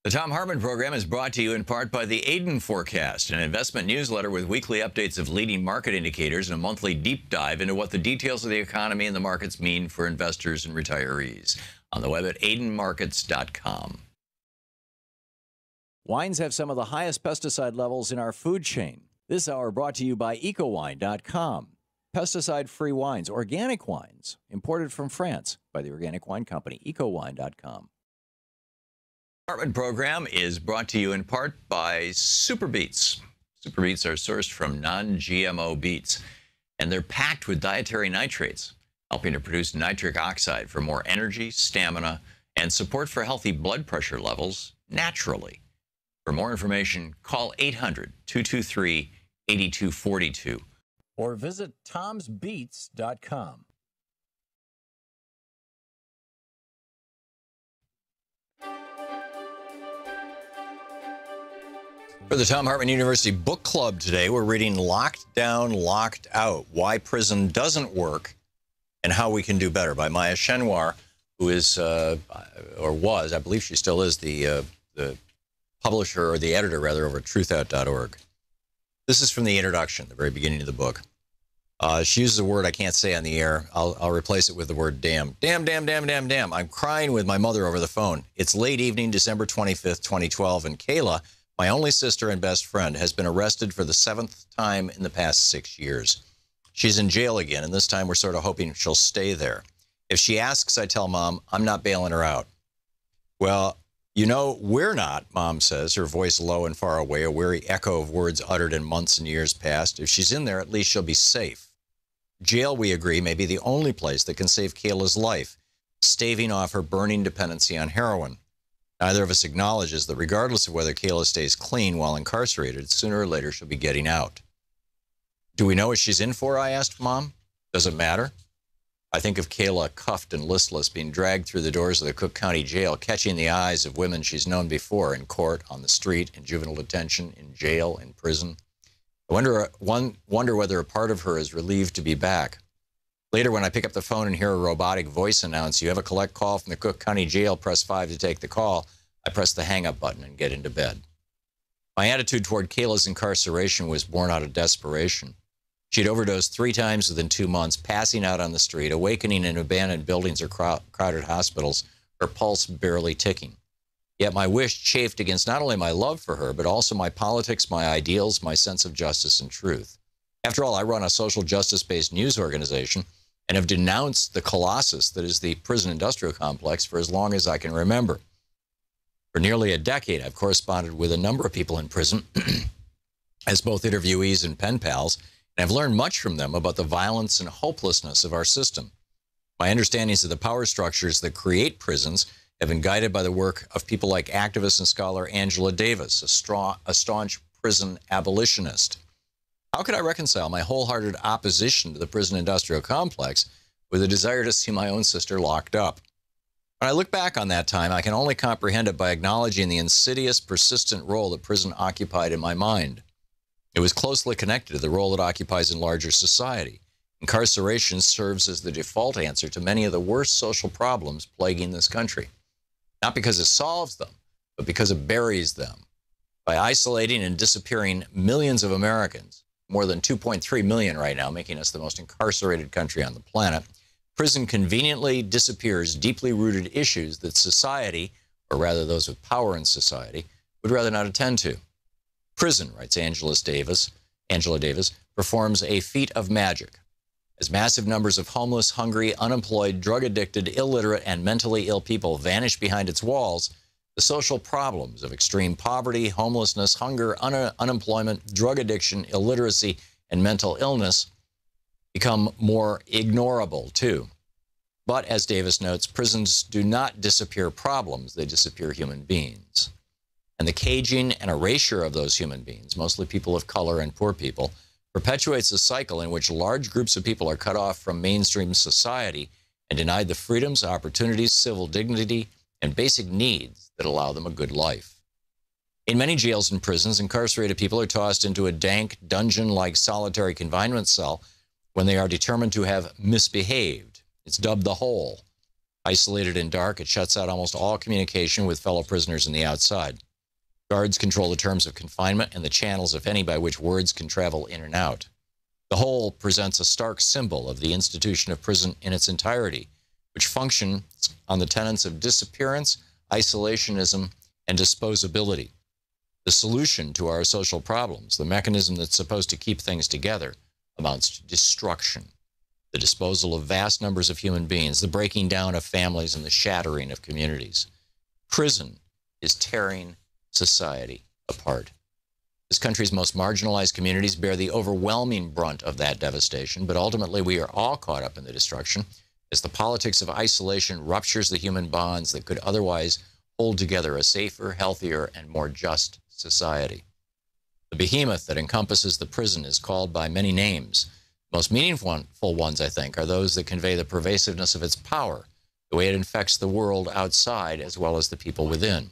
The Thom Hartmann Program is brought to you in part by the Aiden Forecast, an investment newsletter with weekly updates of leading market indicators and a monthly deep dive into what the details of the economy and the markets mean for investors and retirees. On the web at aidenmarkets.com. Wines have some of the highest pesticide levels in our food chain. This hour brought to you by ecowine.com. Pesticide-free wines, organic wines, imported from France by the organic wine company, ecowine.com. Hartmann Program is brought to you in part by Super Beets. Super Beets are sourced from non-GMO beets, and they're packed with dietary nitrates, helping to produce nitric oxide for more energy, stamina, and support for healthy blood pressure levels naturally. For more information, call 800-223-8242 or visit tomsbeets.com. For the Thom Hartmann University Book Club today, we're reading Locked Down, Locked Out, Why Prison Doesn't Work and How We Can Do Better by Maya Schenwar, who is, or was, I believe she still is, the publisher, or the editor, rather, over at truthout.org. This is from the introduction, the very beginning of the book. She uses a word I can't say on the air. I'll replace it with the word damn. Damn, damn, damn, damn, damn. I'm crying with my mother over the phone. It's late evening, December 25th, 2012, and Kayla, my only sister and best friend, has been arrested for the 7th time in the past 6 years. She's in jail again, and this time we're sort of hoping she'll stay there. If she asks, I tell Mom, I'm not bailing her out. Well, you know, we're not, Mom says, her voice low and far away, a weary echo of words uttered in months and years past. If she's in there, at least she'll be safe. Jail, we agree, may be the only place that can save Kayla's life, staving off her burning dependency on heroin. Neither of us acknowledges that regardless of whether Kayla stays clean while incarcerated, sooner or later she'll be getting out. Do we know what she's in for, I asked Mom. Does it matter? I think of Kayla cuffed and listless, being dragged through the doors of the Cook County Jail, catching the eyes of women she's known before in court, on the street, in juvenile detention, in jail, in prison. I wonder whether a part of her is relieved to be back. Later, when I pick up the phone and hear a robotic voice announce, you have a collect call from the Cook County Jail, press 5 to take the call, I press the hang-up button and get into bed. My attitude toward Kayla's incarceration was born out of desperation. She'd overdosed 3 times within 2 months, passing out on the street, awakening in abandoned buildings or crowded hospitals, her pulse barely ticking. Yet my wish chafed against not only my love for her, but also my politics, my ideals, my sense of justice and truth. After all, I run a social justice-based news organization and have denounced the colossus that is the prison industrial complex for as long as I can remember. For nearly a decade, I've corresponded with a number of people in prison as both interviewees and pen pals, and I've learned much from them about the violence and hopelessness of our system. My understandings of the power structures that create prisons have been guided by the work of people like activist and scholar Angela Davis, a staunch prison abolitionist. How could I reconcile my wholehearted opposition to the prison industrial complex with a desire to see my own sister locked up? When I look back on that time, I can only comprehend it by acknowledging the insidious, persistent role that prison occupied in my mind. It was closely connected to the role it occupies in larger society. Incarceration serves as the default answer to many of the worst social problems plaguing this country. Not because it solves them, but because it buries them. By isolating and disappearing millions of Americans, more than 2.3 million right now, making us the most incarcerated country on the planet, prison conveniently disappears deeply rooted issues that society, or rather those with power in society, would rather not attend to. Prison, writes Angela Davis, performs a feat of magic. As massive numbers of homeless, hungry, unemployed, drug-addicted, illiterate, and mentally ill people vanish behind its walls, the social problems of extreme poverty, homelessness, hunger, unemployment, drug addiction, illiteracy, and mental illness become more ignorable, too. But, as Davis notes, prisons do not disappear problems, they disappear human beings. And the caging and erasure of those human beings, mostly people of color and poor people, perpetuates a cycle in which large groups of people are cut off from mainstream society and denied the freedoms, opportunities, civil dignity, and basic needs that allow them a good life. In many jails and prisons, incarcerated people are tossed into a dank, dungeon-like solitary confinement cell when they are determined to have misbehaved. It's dubbed the hole. Isolated and dark, it shuts out almost all communication with fellow prisoners in the outside. Guards control the terms of confinement and the channels, if any, by which words can travel in and out. The whole presents a stark symbol of the institution of prison in its entirety, which functions on the tenets of disappearance, isolationism, and disposability. The solution to our social problems, the mechanism that's supposed to keep things together, amounts to destruction, the disposal of vast numbers of human beings, the breaking down of families, and the shattering of communities. Prison is tearing society apart. This country's most marginalized communities bear the overwhelming brunt of that devastation, but ultimately we are all caught up in the destruction as the politics of isolation ruptures the human bonds that could otherwise hold together a safer, healthier, and more just society. The behemoth that encompasses the prison is called by many names. The most meaningful ones, I think, are those that convey the pervasiveness of its power, the way it infects the world outside as well as the people within.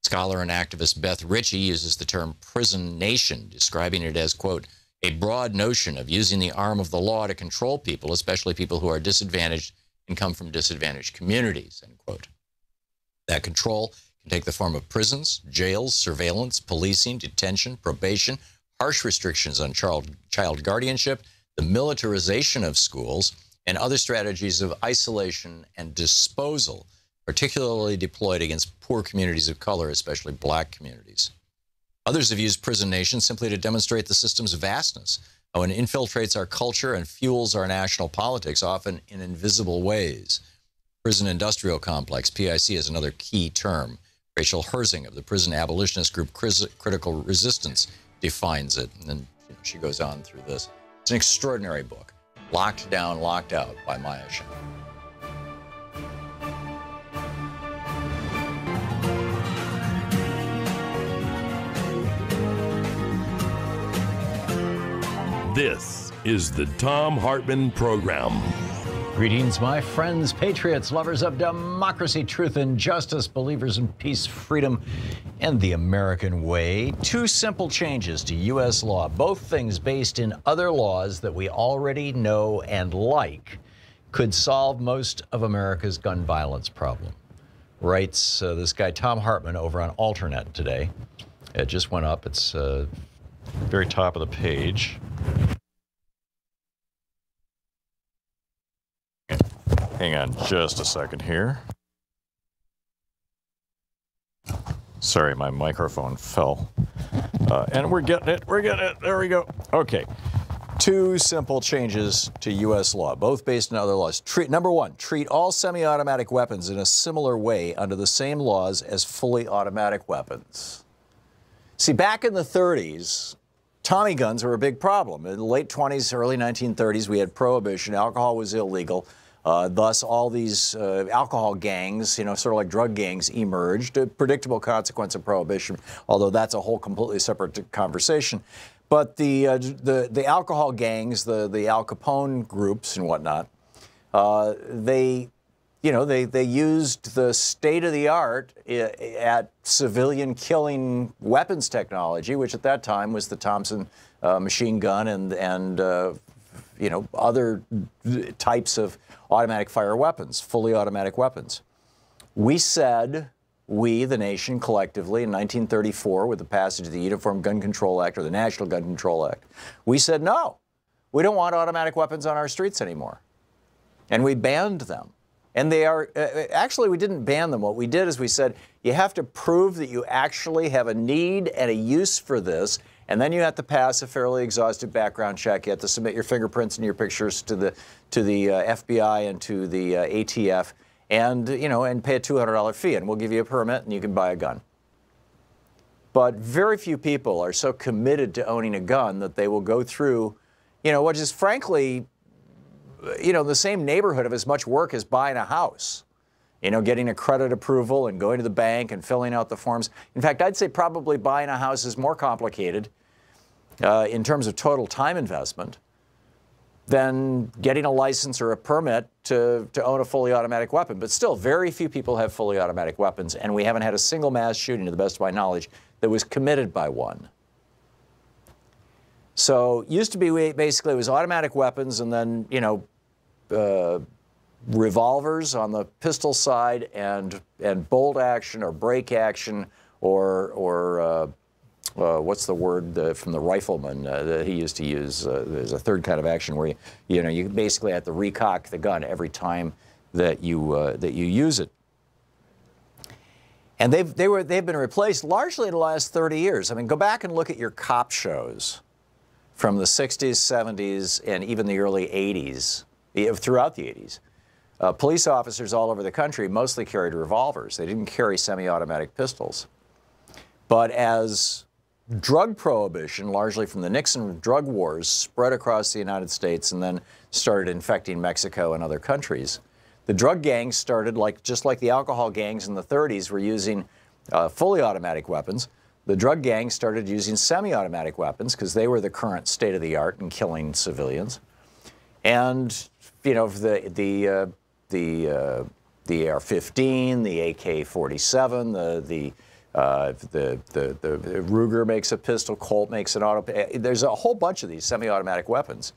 Scholar and activist Beth Ritchie uses the term prison nation, describing it as, quote, a broad notion of using the arm of the law to control people, especially people who are disadvantaged and come from disadvantaged communities, end quote. That control can take the form of prisons, jails, surveillance, policing, detention, probation, harsh restrictions on child guardianship, the militarization of schools, and other strategies of isolation and disposal, particularly deployed against poor communities of color, especially black communities. Others have used prison nation simply to demonstrate the system's vastness, how it infiltrates our culture and fuels our national politics, often in invisible ways. Prison industrial complex, PIC, is another key term. Rachel Herzing of the prison abolitionist group Critical Resistance defines it, and then she goes on through this. It's an extraordinary book, Locked Down, Locked Out by Maya Shen. This is the Thom Hartmann Program. Greetings, my friends, patriots, lovers of democracy, truth, and justice, believers in peace, freedom, and the American way. Two simple changes to U.S. law, both things based in other laws that we already know and like, could solve most of America's gun violence problem. Writes this guy, Thom Hartmann, over on Alternet today. It just went up. It's very top of the page. Hang on just a second here. Sorry, my microphone fell. And we're getting it. We're getting it. There we go. Okay. Two simple changes to U.S. law, both based on other laws. Number one, treat all semi-automatic weapons in a similar way under the same laws as fully automatic weapons. See, back in the 30s, Tommy guns were a big problem. In the late 20s, early 1930s, we had prohibition. Alcohol was illegal. Thus, all these alcohol gangs, sort of like drug gangs, emerged. A predictable consequence of prohibition, although that's a whole completely separate conversation. But the alcohol gangs, the Al Capone groups and whatnot, they used the state-of-the-art at civilian killing weapons technology, which at that time was the Thompson machine gun and other types of automatic fire weapons, fully automatic weapons. We said, the nation, collectively, in 1934, with the passage of the Uniform Gun Control Act, or the National Gun Control Act, we said, no, we don't want automatic weapons on our streets anymore. And we banned them. And they are, actually, we didn't ban them. What we did is we said, you have to prove that you actually have a need and a use for this, and then you have to pass a fairly exhaustive background check. You have to submit your fingerprints and your pictures to the FBI and to the ATF, and and pay a $200 fee, and we'll give you a permit, and you can buy a gun. But very few people are so committed to owning a gun that they will go through, what is frankly, the same neighborhood of as much work as buying a house. Getting a credit approval and going to the bank and filling out the forms. In fact, I'd say probably buying a house is more complicated in terms of total time investment than getting a license or a permit to own a fully automatic weapon. But still, very few people have fully automatic weapons, and we haven't had a single mass shooting, to the best of my knowledge, that was committed by one. So used to be basically it was automatic weapons, and then revolvers on the pistol side and bolt action or break action or what's the word from the rifleman that he used to use? There's a third kind of action where you basically have to recock the gun every time that you use it. And they've been replaced largely in the last 30 years. I mean, go back and look at your cop shows from the 60s, 70s, and even the early 80s, throughout the 80s. Police officers all over the country mostly carried revolvers. They didn't carry semi-automatic pistols. But as drug prohibition, largely from the Nixon drug wars, spread across the United States and then started infecting Mexico and other countries, the drug gangs started, just like the alcohol gangs in the 30s were using fully automatic weapons. The drug gangs started using semi-automatic weapons because they were the current state of the art in killing civilians. And the AR-15, the AK-47, the Ruger makes a pistol, Colt makes an auto. There's a whole bunch of these semi-automatic weapons.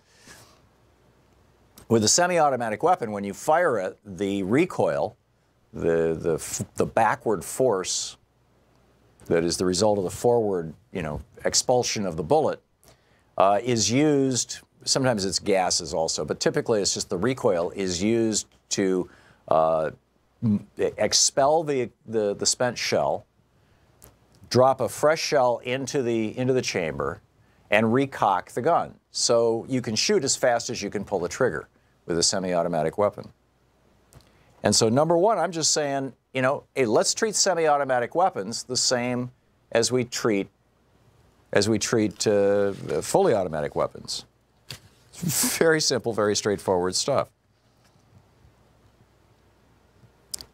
With a semi-automatic weapon, when you fire it, the recoil, the backward force that is the result of the forward, expulsion of the bullet, is used. Sometimes it's gases also, but typically it's just the recoil is used to expel the spent shell, drop a fresh shell into the chamber, and recock the gun. So you can shoot as fast as you can pull the trigger with a semi-automatic weapon. And so number one, I'm just saying, hey, let's treat semi-automatic weapons the same as we treat fully automatic weapons. Very simple, very straightforward stuff.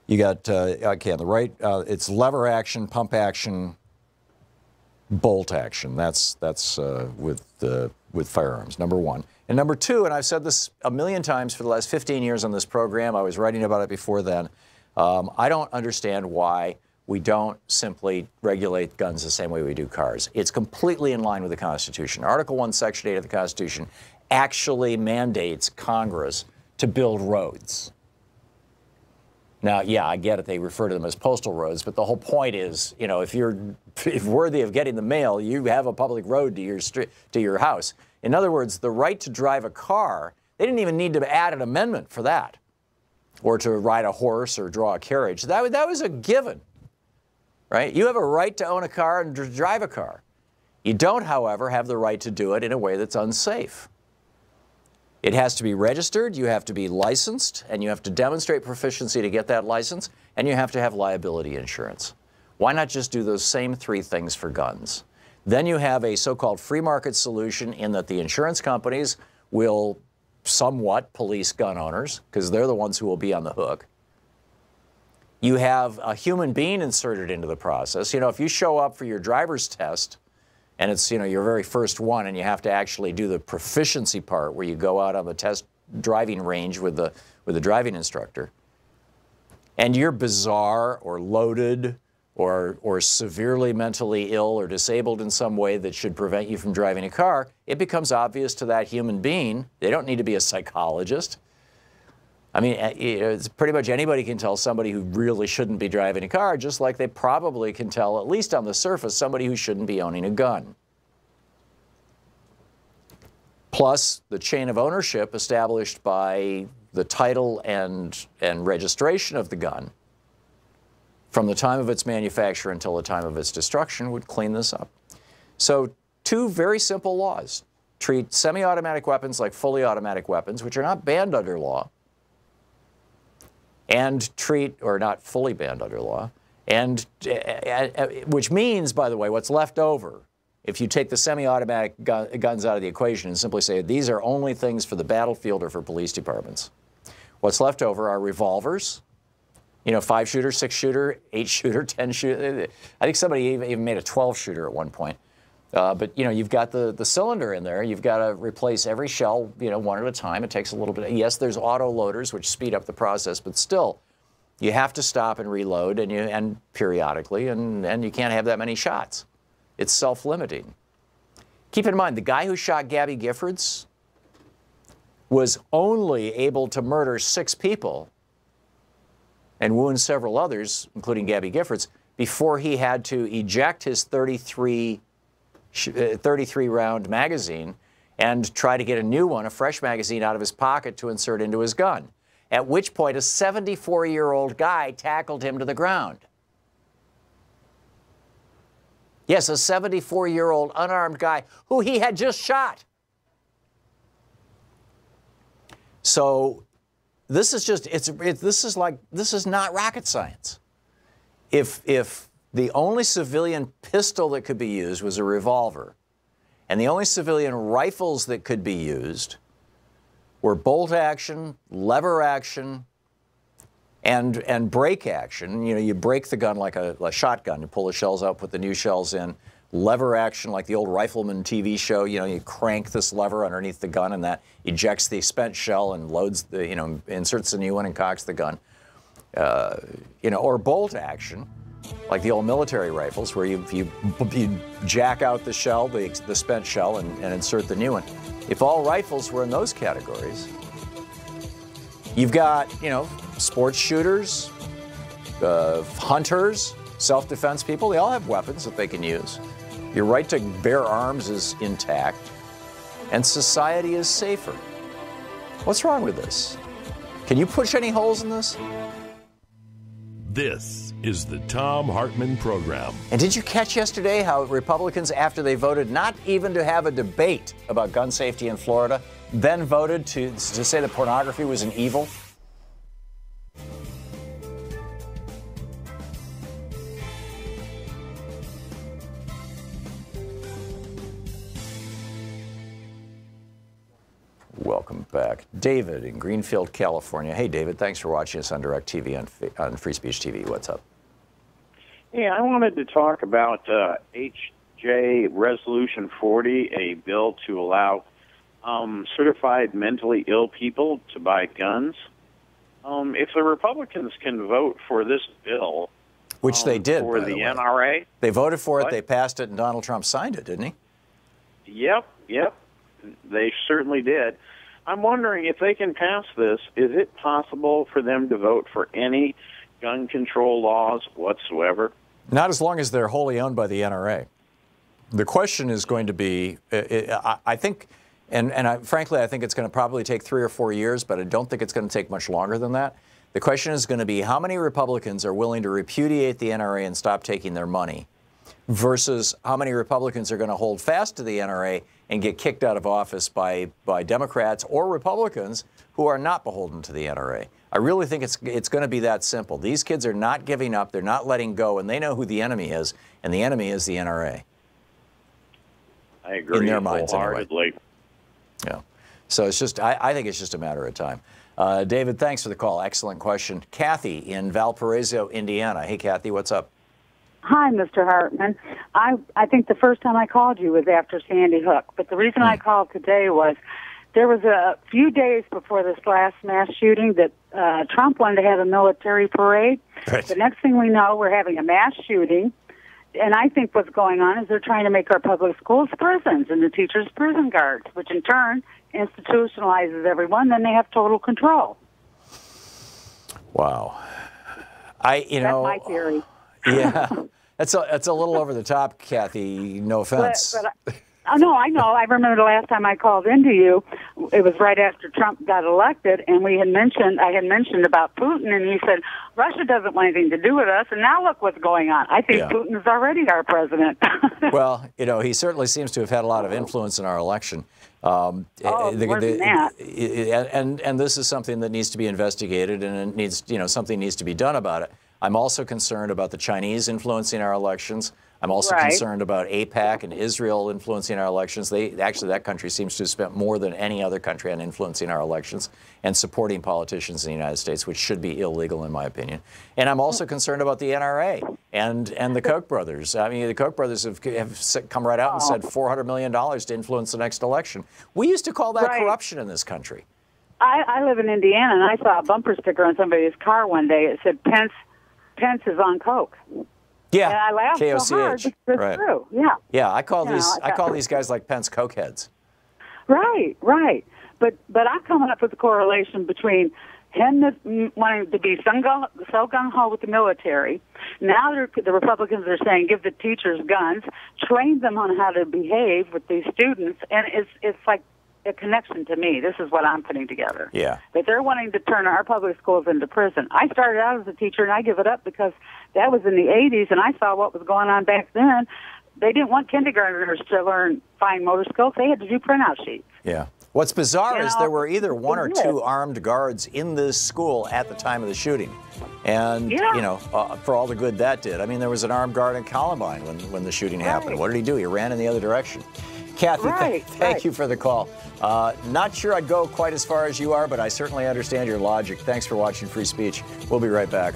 You got, okay, on the right, it's lever action, pump action, bolt action. That's with firearms, number one. And number two, and I've said this a million times for the last 15 years on this program, I was writing about it before then, I don't understand why we don't simply regulate guns the same way we do cars. It's completely in line with the Constitution. Article 1, Section 8 of the Constitution actually mandates Congress to build roads. Now, yeah, I get it. They refer to them as postal roads, but the whole point is, if worthy of getting the mail, you have a public road to your street, to your house. In other words, the right to drive a car, they didn't even need to add an amendment for that, or to ride a horse or draw a carriage. That was a given, right? You have a right to own a car and drive a car. You don't, however, have the right to do it in a way that's unsafe. It has to be registered, you have to be licensed, and you have to demonstrate proficiency to get that license, and you have to have liability insurance. Why not just do those same three things for guns? Then you have a so-called free market solution in that the insurance companies will somewhat police gun owners, because they're the ones who will be on the hook. You have a human being inserted into the process. If you show up for your driver's test, and it's, your very first one, and you have to actually do the proficiency part where you go out on the test driving range with the driving instructor, and you're bizarre or loaded or severely mentally ill or disabled in some way that should prevent you from driving a car, it becomes obvious to that human being. They don't need to be a psychologist. I mean, it's pretty much anybody can tell somebody who really shouldn't be driving a car, just like they probably can tell, at least on the surface, somebody who shouldn't be owning a gun. Plus, the chain of ownership established by the title and registration of the gun from the time of its manufacture until the time of its destruction would clean this up. So, two very simple laws. Treat semi-automatic weapons like fully automatic weapons, which are not banned under law, and treat, or not fully banned under law, and which means, by the way, what's left over, if you take the semi-automatic guns out of the equation and simply say these are only things for the battlefield or for police departments, what's left over are revolvers, 5-shooter, 6-shooter, 8-shooter, 10-shooter. I think somebody even made a 12-shooter at one point. But you've got the cylinder in there. You've got to replace every shell, one at a time. It takes a little bit. Yes, there's auto loaders which speed up the process, but still, you have to stop and reload and periodically, and you can't have that many shots. It's self-limiting. Keep in mind, the guy who shot Gabby Giffords was only able to murder 6 people and wound several others, including Gabby Giffords, before he had to eject his 33-round magazine and try to get a new one, a fresh magazine, out of his pocket to insert into his gun. At which point, a 74-year-old guy tackled him to the ground. Yes, a 74-year-old unarmed guy who he had just shot. So this is just, this is not rocket science. If the only civilian pistol that could be used was a revolver, and the only civilian rifles that could be used were bolt action, lever action, and brake action. You know, you break the gun like a shotgun. You pull the shells out, put the new shells in. Lever action, like the old Rifleman TV show. You know, you crank this lever underneath the gun, and that ejects the spent shell and loads the, you know, inserts the new one and cocks the gun. You know, or bolt action, like the old military rifles, where you jack out the shell, the spent shell, and insert the new one. If all rifles were in those categories, you've got, you know, sports shooters, hunters, self-defense people. They all have weapons that they can use. Your right to bear arms is intact, and society is safer. What's wrong with this? Can you push any holes in this? This is the Thom Hartmann Program. And did you catch yesterday how Republicans, after they voted not even to have a debate about gun safety in Florida, then voted to say that pornography was an evil? Welcome back. David in Greenfield, California. Hey, David, thanks for watching us on Direct TV on Free Speech TV. What's up? Yeah, I wanted to talk about HJ Resolution 40, a bill to allow certified mentally ill people to buy guns. If the Republicans can vote for this bill, which they did, for the NRA. They voted for it, they passed it, and Donald Trump signed it, didn't he? Yep. They certainly did. I'm wondering if they can pass this, is it possible for them to vote for any gun control laws whatsoever? Not as long as they're wholly owned by the NRA. The question is going to be, I think, frankly, I think it's going to probably take 3 or 4 years, but I don't think it's going to take much longer than that. The question is going to be how many Republicans are willing to repudiate the NRA and stop taking their money versus how many Republicans are going to hold fast to the NRA and get kicked out of office by Democrats or Republicans who are not beholden to the NRA. I really think it's going to be that simple. These kids are not giving up. They're not letting go, and they know who the enemy is, and the enemy is the NRA. I agree. In their minds, wholeheartedly. anyway. Yeah. So it's just, I think it's just a matter of time. David, thanks for the call. Excellent question. Kathy in Valparaiso, Indiana. Hey, Kathy, what's up? Hi, Mr. Hartman. I think the first time I called you was after Sandy Hook, but the reason I called today was there was a few days before this last mass shooting that Trump wanted to have a military parade. Right. The next thing we know, we're having a mass shooting, and I think what's going on is they're trying to make our public schools prisons and the teachers prison guards, which in turn institutionalizes everyone. Then they have total control. Wow. That's my theory. Yeah. That's a little over the top, Kathy. No offense. No, I know. I remember the last time I called into you, it was right after Trump got elected, and I had mentioned about Putin, and he said, Russia doesn't want anything to do with us, and now look what's going on. I think Putin is already our president. Well, he certainly seems to have had a lot of influence in our election. More than that. And this is something that needs to be investigated, and it needs, something needs to be done about it. I'm also concerned about the Chinese influencing our elections. I'm also concerned about AIPAC and Israel influencing our elections. That country seems to have spent more than any other country on influencing our elections and supporting politicians in the United States, which should be illegal in my opinion. And I'm also concerned about the NRA and the Koch brothers. I mean, the Koch brothers have come right out and said $400 million to influence the next election. We used to call that corruption in this country. I live in Indiana, and I saw a bumper sticker on somebody's car one day. It said, Pence is on Coke. Yeah, and I laughed KOCH. so hard because it's true. Yeah. Yeah, I call these guys like Pence cokeheads. Right. But I'm coming up with a correlation between him wanting to be so gung-ho with the military. Now the Republicans are saying give the teachers guns, train them on how to behave with these students, and it's like a connection to me. This is what I'm putting together. Yeah. But they're wanting to turn our public schools into prison. I started out as a teacher, and I give it up because that was in the 80s, and I saw what was going on back then. They didn't want kindergartners to learn fine motor skills. They had to do printout sheets. Yeah. What's bizarre is there were either one or two armed guards in this school at the time of the shooting. And, you know, for all the good that did. I mean, there was an armed guard in Columbine when the shooting happened. What did he do? He ran in the other direction. Kathy, thank you for the call. Not sure I'd go quite as far as you are, but I certainly understand your logic. Thanks for watching Free Speech. We'll be right back.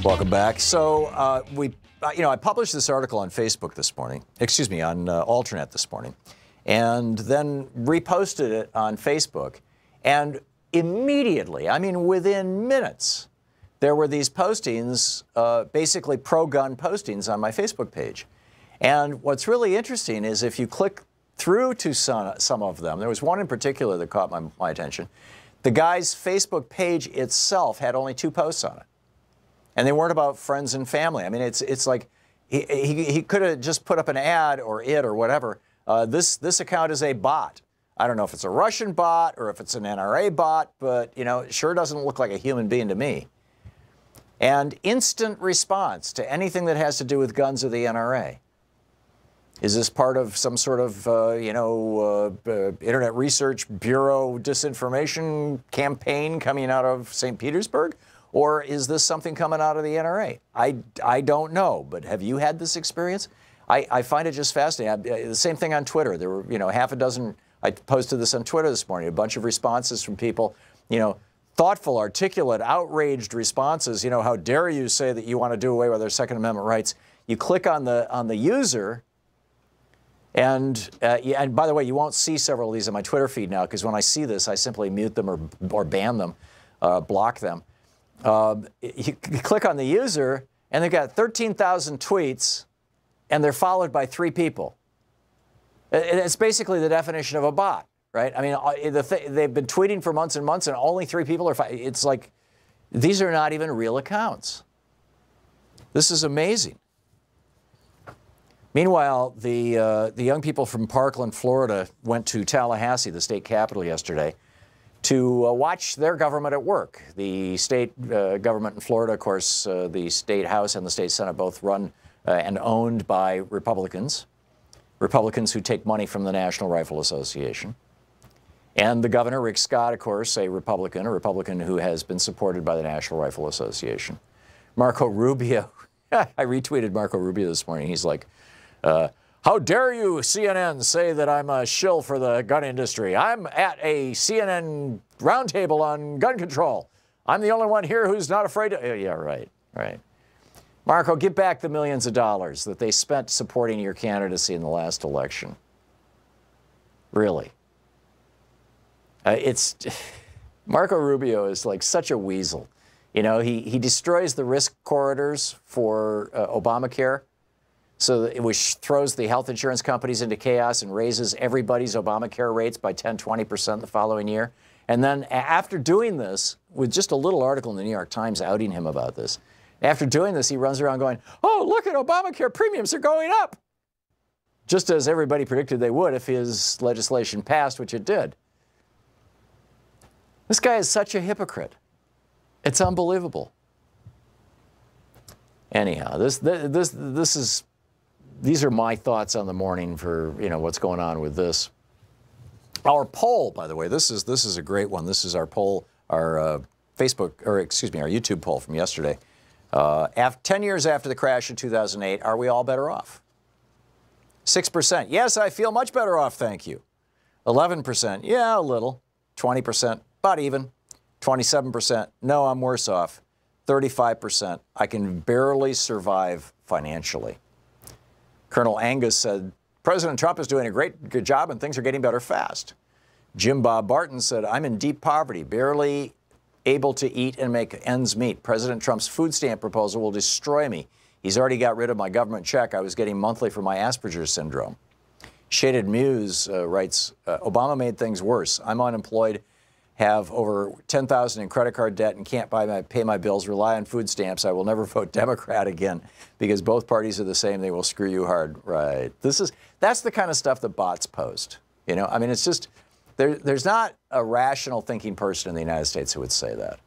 Welcome back. So I published this article on Facebook this morning, excuse me, on Alternet this morning, and then reposted it on Facebook. And immediately, I mean, within minutes, there were these postings, basically pro-gun postings on my Facebook page. And what's really interesting is if you click through to some of them, there was one in particular that caught my attention. The guy's Facebook page itself had only 2 posts on it. And they weren't about friends and family. I mean, it's like he could have just put up an ad or whatever. This account is a bot. I don't know if it's a Russian bot or if it's an NRA bot, but, you know, it sure doesn't look like a human being to me. And instant response to anything that has to do with guns or the NRA. Is this part of some sort of, Internet Research Bureau disinformation campaign coming out of St. Petersburg? Or is this something coming out of the NRA? I don't know, but have you had this experience? I find it just fascinating. The same thing on Twitter. There were, half a dozen, I posted this on Twitter this morning, a bunch of responses from people, thoughtful, articulate, outraged responses. How dare you say that you want to do away with our Second Amendment rights? You click on the user, and by the way, you won't see several of these on my Twitter feed now, because when I see this, I simply mute them or ban them, block them. You click on the user, and they've got 13,000 tweets, and they're followed by 3 people. It's basically the definition of a bot, right? I mean, they've been tweeting for months and months, and only 3 people are. It's like these are not even real accounts. This is amazing. Meanwhile, the young people from Parkland, Florida, went to Tallahassee, the state capital, yesterday, to watch their government at work. The state government in Florida, of course, the state House and the state Senate both run and owned by Republicans who take money from the National Rifle Association. And the governor, Rick Scott, of course, a Republican who has been supported by the National Rifle Association. Marco Rubio, I retweeted Marco Rubio this morning. He's like, how dare you, CNN, say that I'm a shill for the gun industry? I'm at a CNN roundtable on gun control. I'm the only one here who's not afraid to... Yeah, right. Marco, give back the millions of dollars that they spent supporting your candidacy in the last election. Really. Marco Rubio is like such a weasel. You know, he destroys the risk corridors for Obamacare, which throws the health insurance companies into chaos and raises everybody's Obamacare rates by 10, 20% the following year. And then after doing this, with just a little article in the New York Times outing him about this, after doing this, he runs around going, oh, look at Obamacare premiums are going up. Just as everybody predicted they would if his legislation passed, which it did. This guy is such a hypocrite. It's unbelievable. Anyhow, these are my thoughts on the morning for, you know, what's going on with this. Our poll, by the way, this is a great one. This is our poll, our YouTube poll from yesterday. 10 years after the crash in 2008, are we all better off? 6%, yes, I feel much better off, thank you. 11%, yeah, a little. 20%, about even. 27%, no, I'm worse off. 35%, I can barely survive financially. Colonel Angus said, President Trump is doing a good job and things are getting better fast. Jim Bob Barton said, I'm in deep poverty, barely able to eat and make ends meet. President Trump's food stamp proposal will destroy me. He's already got rid of my government check I was getting monthly for my Asperger's syndrome. Shaded Muse writes, Obama made things worse. I'm unemployed, have over $10,000 in credit card debt and can't pay my bills, rely on food stamps. I will never vote Democrat again because both parties are the same. They will screw you hard. Right. That's the kind of stuff that bots post. You know, I mean, it's just, there's not a rational thinking person in the United States who would say that.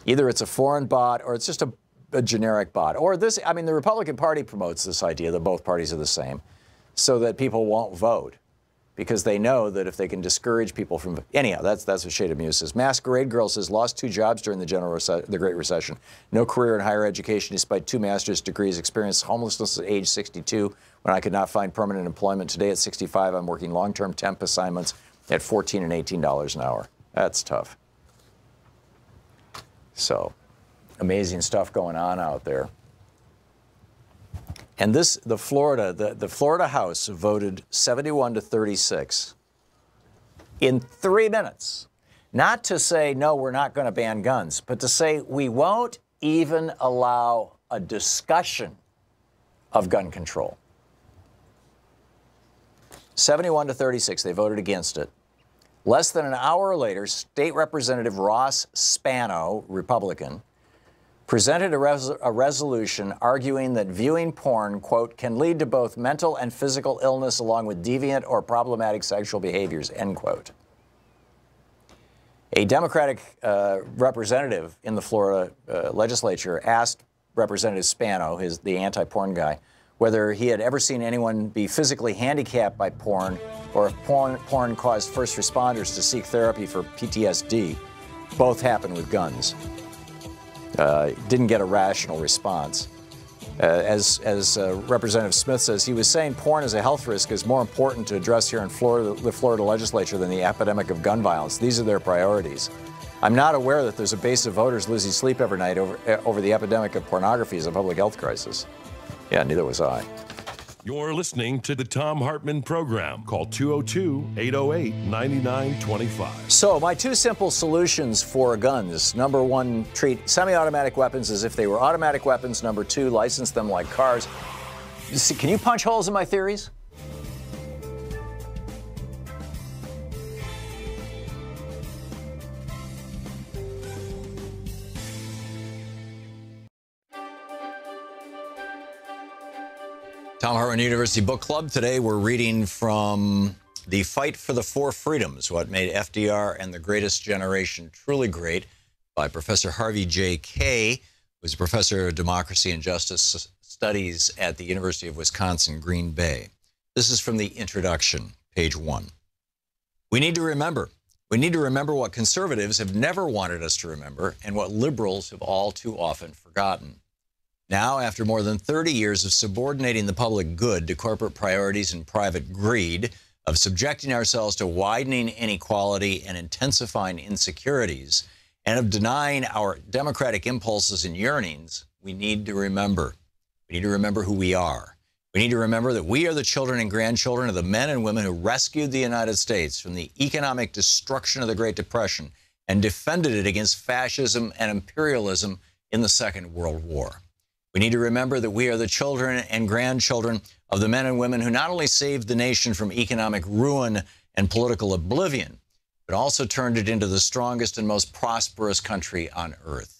Either it's a foreign bot or it's just a generic bot. Or this, I mean, the Republican Party promotes this idea that both parties are the same so that people won't vote. Because they know that if they can discourage people from... Anyhow, that's what Shaded Muse says. Masquerade Girl says, lost 2 jobs during the Great Recession. No career in higher education despite 2 master's degrees. Experienced homelessness at age 62 when I could not find permanent employment. Today at 65, I'm working long-term temp assignments at $14 and $18 an hour. That's tough. So, amazing stuff going on out there. And the Florida House voted 71-36 in 3 minutes, not to say, no, we're not going to ban guns, but to say we won't even allow a discussion of gun control. 71-36, they voted against it. Less than an hour later, State Representative Ross Spano, Republican, presented a resolution arguing that viewing porn, quote, can lead to both mental and physical illness along with deviant or problematic sexual behaviors, end quote. A Democratic representative in the Florida legislature asked Representative Spano, the anti-porn guy, whether he had ever seen anyone be physically handicapped by porn or if porn caused first responders to seek therapy for PTSD. Both happened with guns. Didn't get a rational response. As Representative Smith says, he was saying porn as a health risk is more important to address here in Florida, the Florida legislature than the epidemic of gun violence. These are their priorities. I'm not aware that there's a base of voters losing sleep every night over the epidemic of pornography as a public health crisis. Yeah, neither was I. You're listening to the Thom Hartmann Program. Call 202-808-9925. So, my 2 simple solutions for guns. Number 1, treat semi-automatic weapons as if they were automatic weapons. Number 2, license them like cars. Can you punch holes in my theories? Thom Hartmann University Book Club. Today we're reading from The Fight for the Four Freedoms, What Made FDR and the Greatest Generation Truly Great, by Professor Harvey J. Kaye, who's a professor of democracy and justice studies at the University of Wisconsin, Green Bay. This is from the introduction, page 1. We need to remember what conservatives have never wanted us to remember and what liberals have all too often forgotten. Now, after more than 30 years of subordinating the public good to corporate priorities and private greed, of subjecting ourselves to widening inequality and intensifying insecurities, and of denying our democratic impulses and yearnings, we need to remember. We need to remember who we are. We need to remember that we are the children and grandchildren of the men and women who rescued the United States from the economic destruction of the Great Depression and defended it against fascism and imperialism in the Second World War. We need to remember that we are the children and grandchildren of the men and women who not only saved the nation from economic ruin and political oblivion, but also turned it into the strongest and most prosperous country on earth.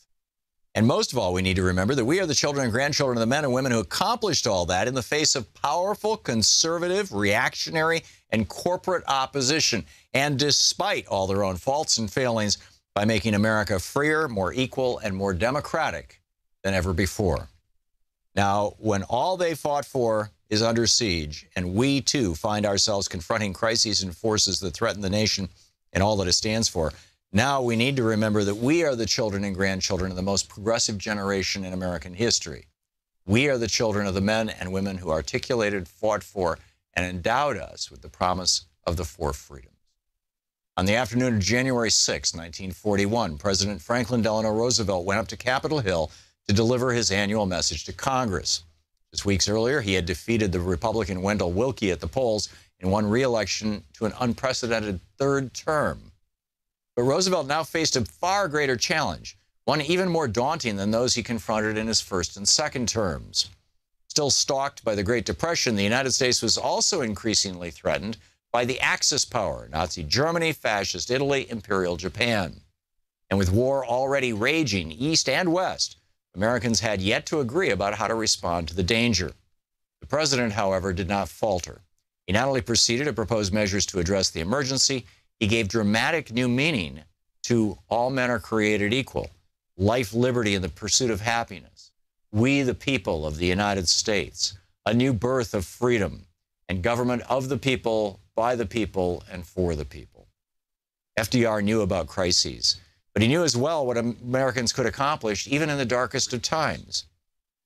And most of all, we need to remember that we are the children and grandchildren of the men and women who accomplished all that in the face of powerful, conservative, reactionary, and corporate opposition, and despite all their own faults and failings, by making America freer, more equal, and more democratic than ever before. Now, when all they fought for is under siege, and we too find ourselves confronting crises and forces that threaten the nation and all that it stands for, now we need to remember that we are the children and grandchildren of the most progressive generation in American history. We are the children of the men and women who articulated, fought for, and endowed us with the promise of the four freedoms. On the afternoon of January 6, 1941, President Franklin Delano Roosevelt went up to Capitol Hill to deliver his annual message to Congress. Just weeks earlier, he had defeated the Republican Wendell Willkie at the polls and won re-election to an unprecedented third term. But Roosevelt now faced a far greater challenge, one even more daunting than those he confronted in his first and second terms. Still stalked by the Great Depression, the United States was also increasingly threatened by the Axis power, Nazi Germany, Fascist Italy, Imperial Japan. And with war already raging east and west, Americans had yet to agree about how to respond to the danger. The president, however, did not falter. He not only proceeded to propose measures to address the emergency, he gave dramatic new meaning to all men are created equal, life, liberty, and the pursuit of happiness, we the people of the United States, a new birth of freedom, and government of the people, by the people, and for the people. FDR knew about crises, but he knew as well what Americans could accomplish even in the darkest of times.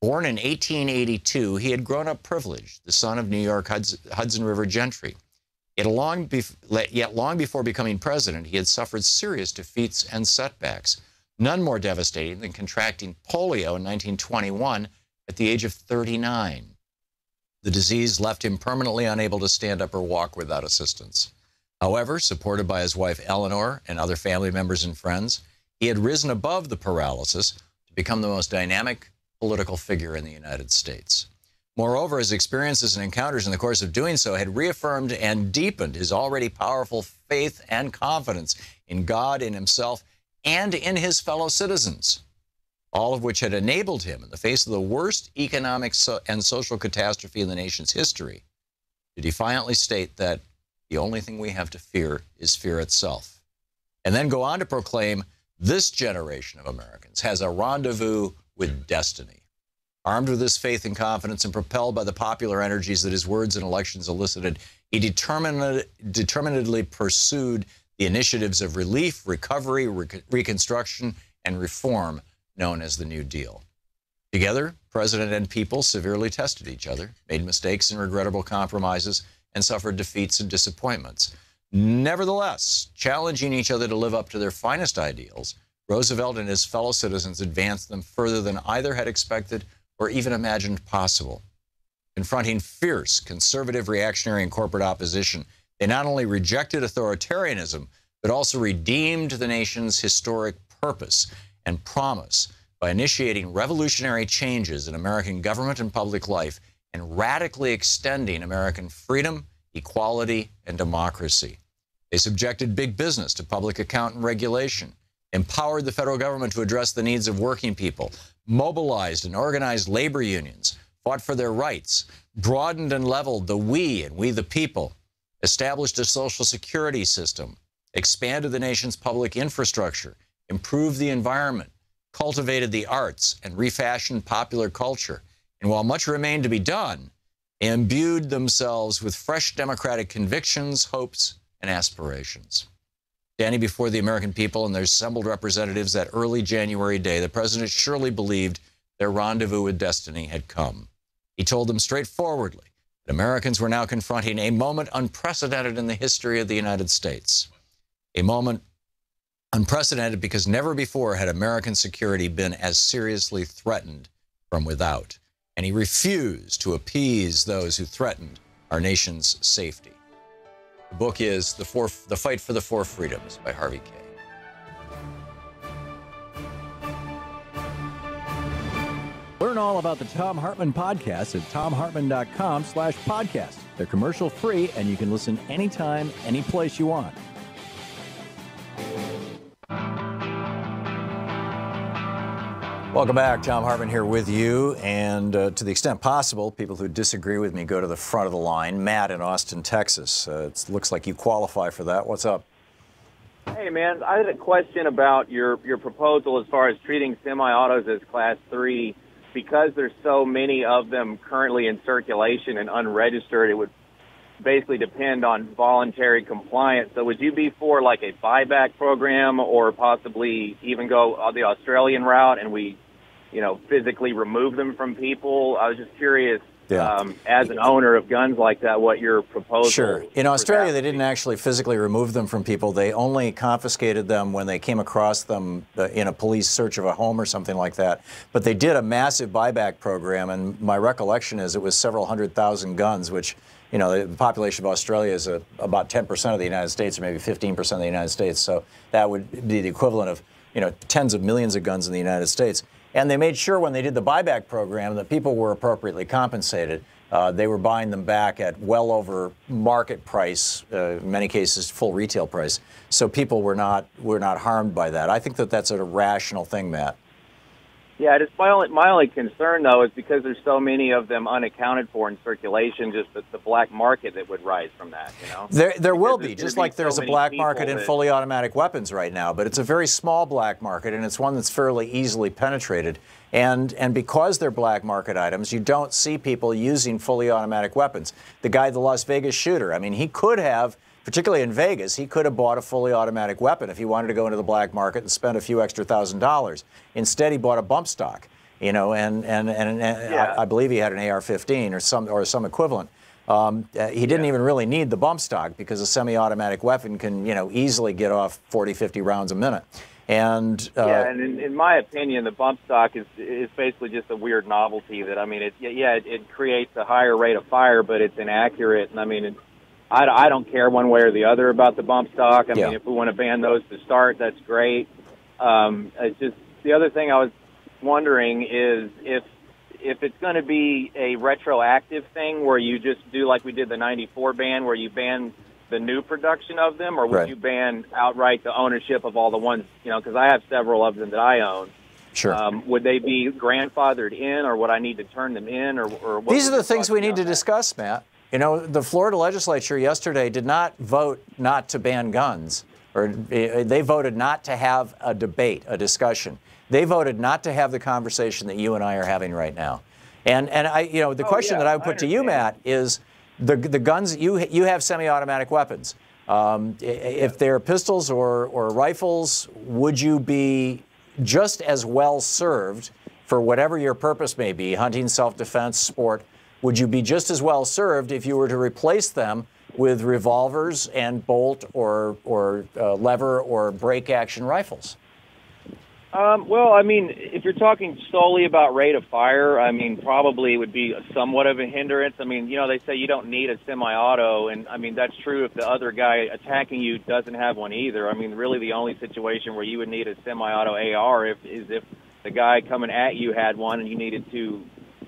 Born in 1882, he had grown up privileged, the son of New York Hudson River gentry. Yet long before becoming president, he had suffered serious defeats and setbacks, none more devastating than contracting polio in 1921 at the age of 39. The disease left him permanently unable to stand up or walk without assistance. However, supported by his wife Eleanor and other family members and friends, he had risen above the paralysis to become the most dynamic political figure in the United States. Moreover, his experiences and encounters in the course of doing so had reaffirmed and deepened his already powerful faith and confidence in God, in himself, and in his fellow citizens, all of which had enabled him, in the face of the worst economic and social catastrophe in the nation's history, to defiantly state that the only thing we have to fear is fear itself, and then go on to proclaim this generation of Americans has a rendezvous with destiny. Armed with this faith and confidence and propelled by the popular energies that his words and elections elicited, he determinedly pursued the initiatives of relief, recovery, reconstruction, and reform known as the New Deal. Together, president and people severely tested each other, made mistakes and regrettable compromises, and suffered defeats and disappointments. Nevertheless, challenging each other to live up to their finest ideals, Roosevelt and his fellow citizens advanced them further than either had expected or even imagined possible. Confronting fierce, conservative, reactionary, and corporate opposition, they not only rejected authoritarianism, but also redeemed the nation's historic purpose and promise by initiating revolutionary changes in American government and public life and radically extending American freedom, equality, and democracy. They subjected big business to public account and regulation, empowered the federal government to address the needs of working people, mobilized and organized labor unions, fought for their rights, broadened and leveled the we and we the people, established a social security system, expanded the nation's public infrastructure, improved the environment, cultivated the arts, and refashioned popular culture. And while much remained to be done, they imbued themselves with fresh democratic convictions, hopes, and aspirations. Standing before the American people and their assembled representatives that early January day, the president surely believed their rendezvous with destiny had come. He told them straightforwardly that Americans were now confronting a moment unprecedented in the history of the United States. A moment unprecedented because never before had American security been as seriously threatened from without. And he refused to appease those who threatened our nation's safety. The book is The Fight for the Four Freedoms by Harvey Kaye. Learn all about the Thom Hartmann podcast at thomhartmann.com/podcast. They're commercial free, and you can listen anytime, any place you want. Welcome back. Thom Hartmann here with you. And to the extent possible, people who disagree with me go to the front of the line. Matt in Austin, Texas. It looks like you qualify for that. What's up? Hey, man, I had a question about your proposal as far as treating semi-autos as Class 3. Because there's so many of them currently in circulation and unregistered, it would basically depend on voluntary compliance. So would you be for like a buyback program, or possibly even go the Australian route and we, physically remove them from people? I was just curious, as an owner of guns like that, what your proposal. Sure. In Australia, they didn't actually physically remove them from people. They only confiscated them when they came across them in a police search of a home or something like that. But they did a massive buyback program, and my recollection is it was several 100,000 guns, which, the population of Australia is about 10% of the United States, or maybe 15% of the United States. So that would be the equivalent of, tens of millions of guns in the United States. And they made sure when they did the buyback program that people were appropriately compensated. They were buying them back at well over market price, in many cases full retail price. So people were not harmed by that. I think that that's a rational thing, Matt. Yeah, just my only concern, though, is because there's so many of them unaccounted for in circulation, just the black market that would rise from that, There will be, just like there's a black market in fully automatic weapons right now, but it's a very small black market, and it's one that's fairly easily penetrated. And because they're black market items, you don't see people using fully automatic weapons. The guy, the Las Vegas shooter, I mean, he could have, particularly in Vegas, he could have bought a fully automatic weapon if he wanted to go into the black market and spend a few extra $1,000s. Instead, he bought a bump stock, and I believe he had an AR-15 or some equivalent. He didn't even really need the bump stock because a semi-automatic weapon can, easily get off 40, 50 rounds a minute. And and in my opinion, the bump stock is basically just a weird novelty that, it creates a higher rate of fire, but it's inaccurate. And I don't care one way or the other about the bump stock. I mean, if we want to ban those to start, that's great. It's just the other thing I was wondering is if it's going to be a retroactive thing where you just do like we did the '94 ban, where you ban the new production of them, or would you ban outright the ownership of all the ones? Because I have several of them that I own. Sure. Would they be grandfathered in, or would I need to turn them in, or what? These are the things we need to discuss, Matt. The Florida legislature yesterday did not vote not to ban guns, or they voted not to have a debate, a discussion. They voted not to have the conversation that you and I are having right now. And the question that I would put to you, Matt, is the guns, you have semi-automatic weapons. If they're pistols or rifles, would you be just as well served for whatever your purpose may be, hunting, self-defense, sport? Would you be just as well served if you were to replace them with revolvers and bolt or lever or break action rifles? If you're talking solely about rate of fire, probably it would be somewhat of a hindrance. They say you don't need a semi-auto, and that's true if the other guy attacking you doesn't have one either. Really the only situation where you would need a semi-auto AR is if the guy coming at you had one and you needed to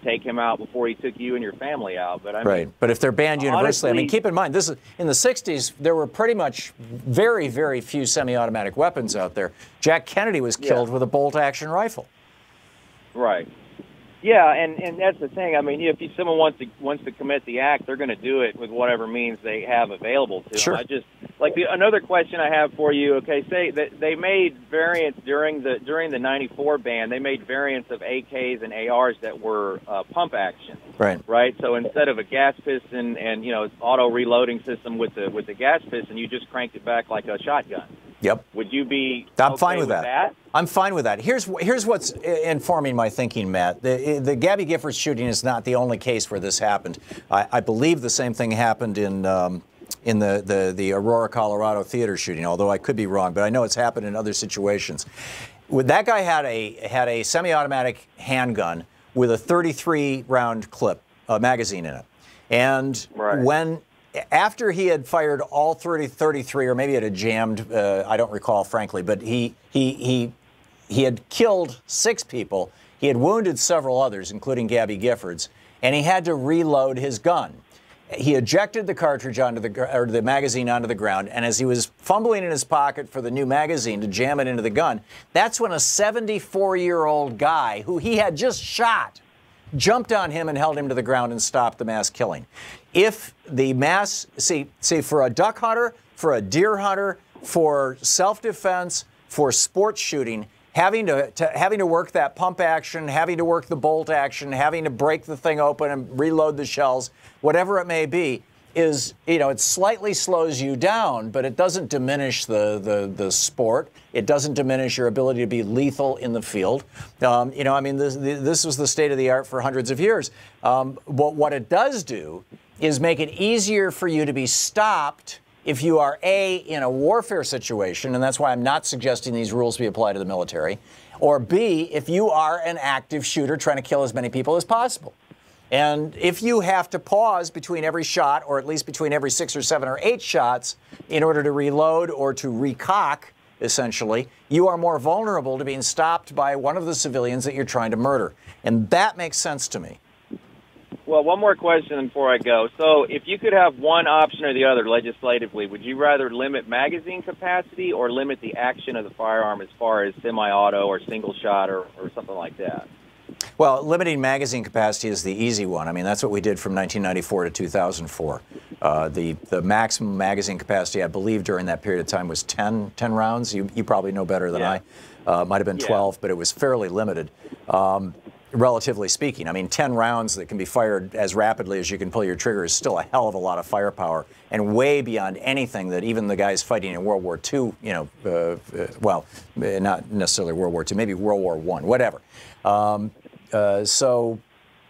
take him out before he took you and your family out. But but if they're banned universally, honestly, keep in mind, this is in the 60s, there were pretty much very, very few semi-automatic weapons out there. Jack Kennedy was killed with a bolt-action rifle. Right. Yeah, and that's the thing. If someone wants to commit the act, they're going to do it with whatever means they have available to them. Another question I have for you. Okay, say that they made variants during the '94 ban. They made variants of AKs and ARs that were pump action. Right. So instead of a gas piston and auto reloading system with the gas piston, you just cranked it back like a shotgun. Yep. Would you be I'm okay fine with that? I'm fine with that. Here's what's informing my thinking, Matt. The Gabby Giffords shooting is not the only case where this happened. I believe the same thing happened in the Aurora, Colorado theater shooting, although I could be wrong, but I know it's happened in other situations. That guy had a semi-automatic handgun with a 33-round clip, magazine in it. And after he had fired all 33, or maybe it had jammed, I don't recall, frankly, but he had killed 6 people. He had wounded several others, including Gabby Giffords, and he had to reload his gun. He ejected the cartridge onto the magazine onto the ground, and as he was fumbling in his pocket for the new magazine to jam it into the gun, that's when a 74-year-old guy who he had just shot jumped on him and held him to the ground and stopped the mass killing. If the mass, see, for a duck hunter, for a deer hunter, for self-defense, for sports shooting, having to work that pump action, having to work the bolt action, having to break the thing open and reload the shells, whatever it may be, is, it slightly slows you down, but it doesn't diminish the sport. It doesn't diminish your ability to be lethal in the field. This was the state of the art for hundreds of years. What it does do is make it easier for you to be stopped if you are in a warfare situation, and that's why I'm not suggesting these rules be applied to the military, or B, if you are an active shooter trying to kill as many people as possible. And if you have to pause between every shot, or at least between every 6 or 7 or 8 shots, in order to reload or to recock, essentially, you are more vulnerable to being stopped by one of the civilians that you're trying to murder. And that makes sense to me. Well, one more question before I go. So if you could have one option or the other legislatively, would you rather limit magazine capacity or limit the action of the firearm as far as semi-auto or single shot or something like that? Well, limiting magazine capacity is the easy one. I mean, that's what we did from 1994 to 2004. The maximum magazine capacity, I believe, during that period of time was 10 rounds. You probably know better than I. Might have been 12, but it was fairly limited, relatively speaking. I mean, 10 rounds that can be fired as rapidly as you can pull your trigger is still a hell of a lot of firepower, and way beyond anything that even the guys fighting in World War II, well, not necessarily World War II, maybe World War I, whatever. So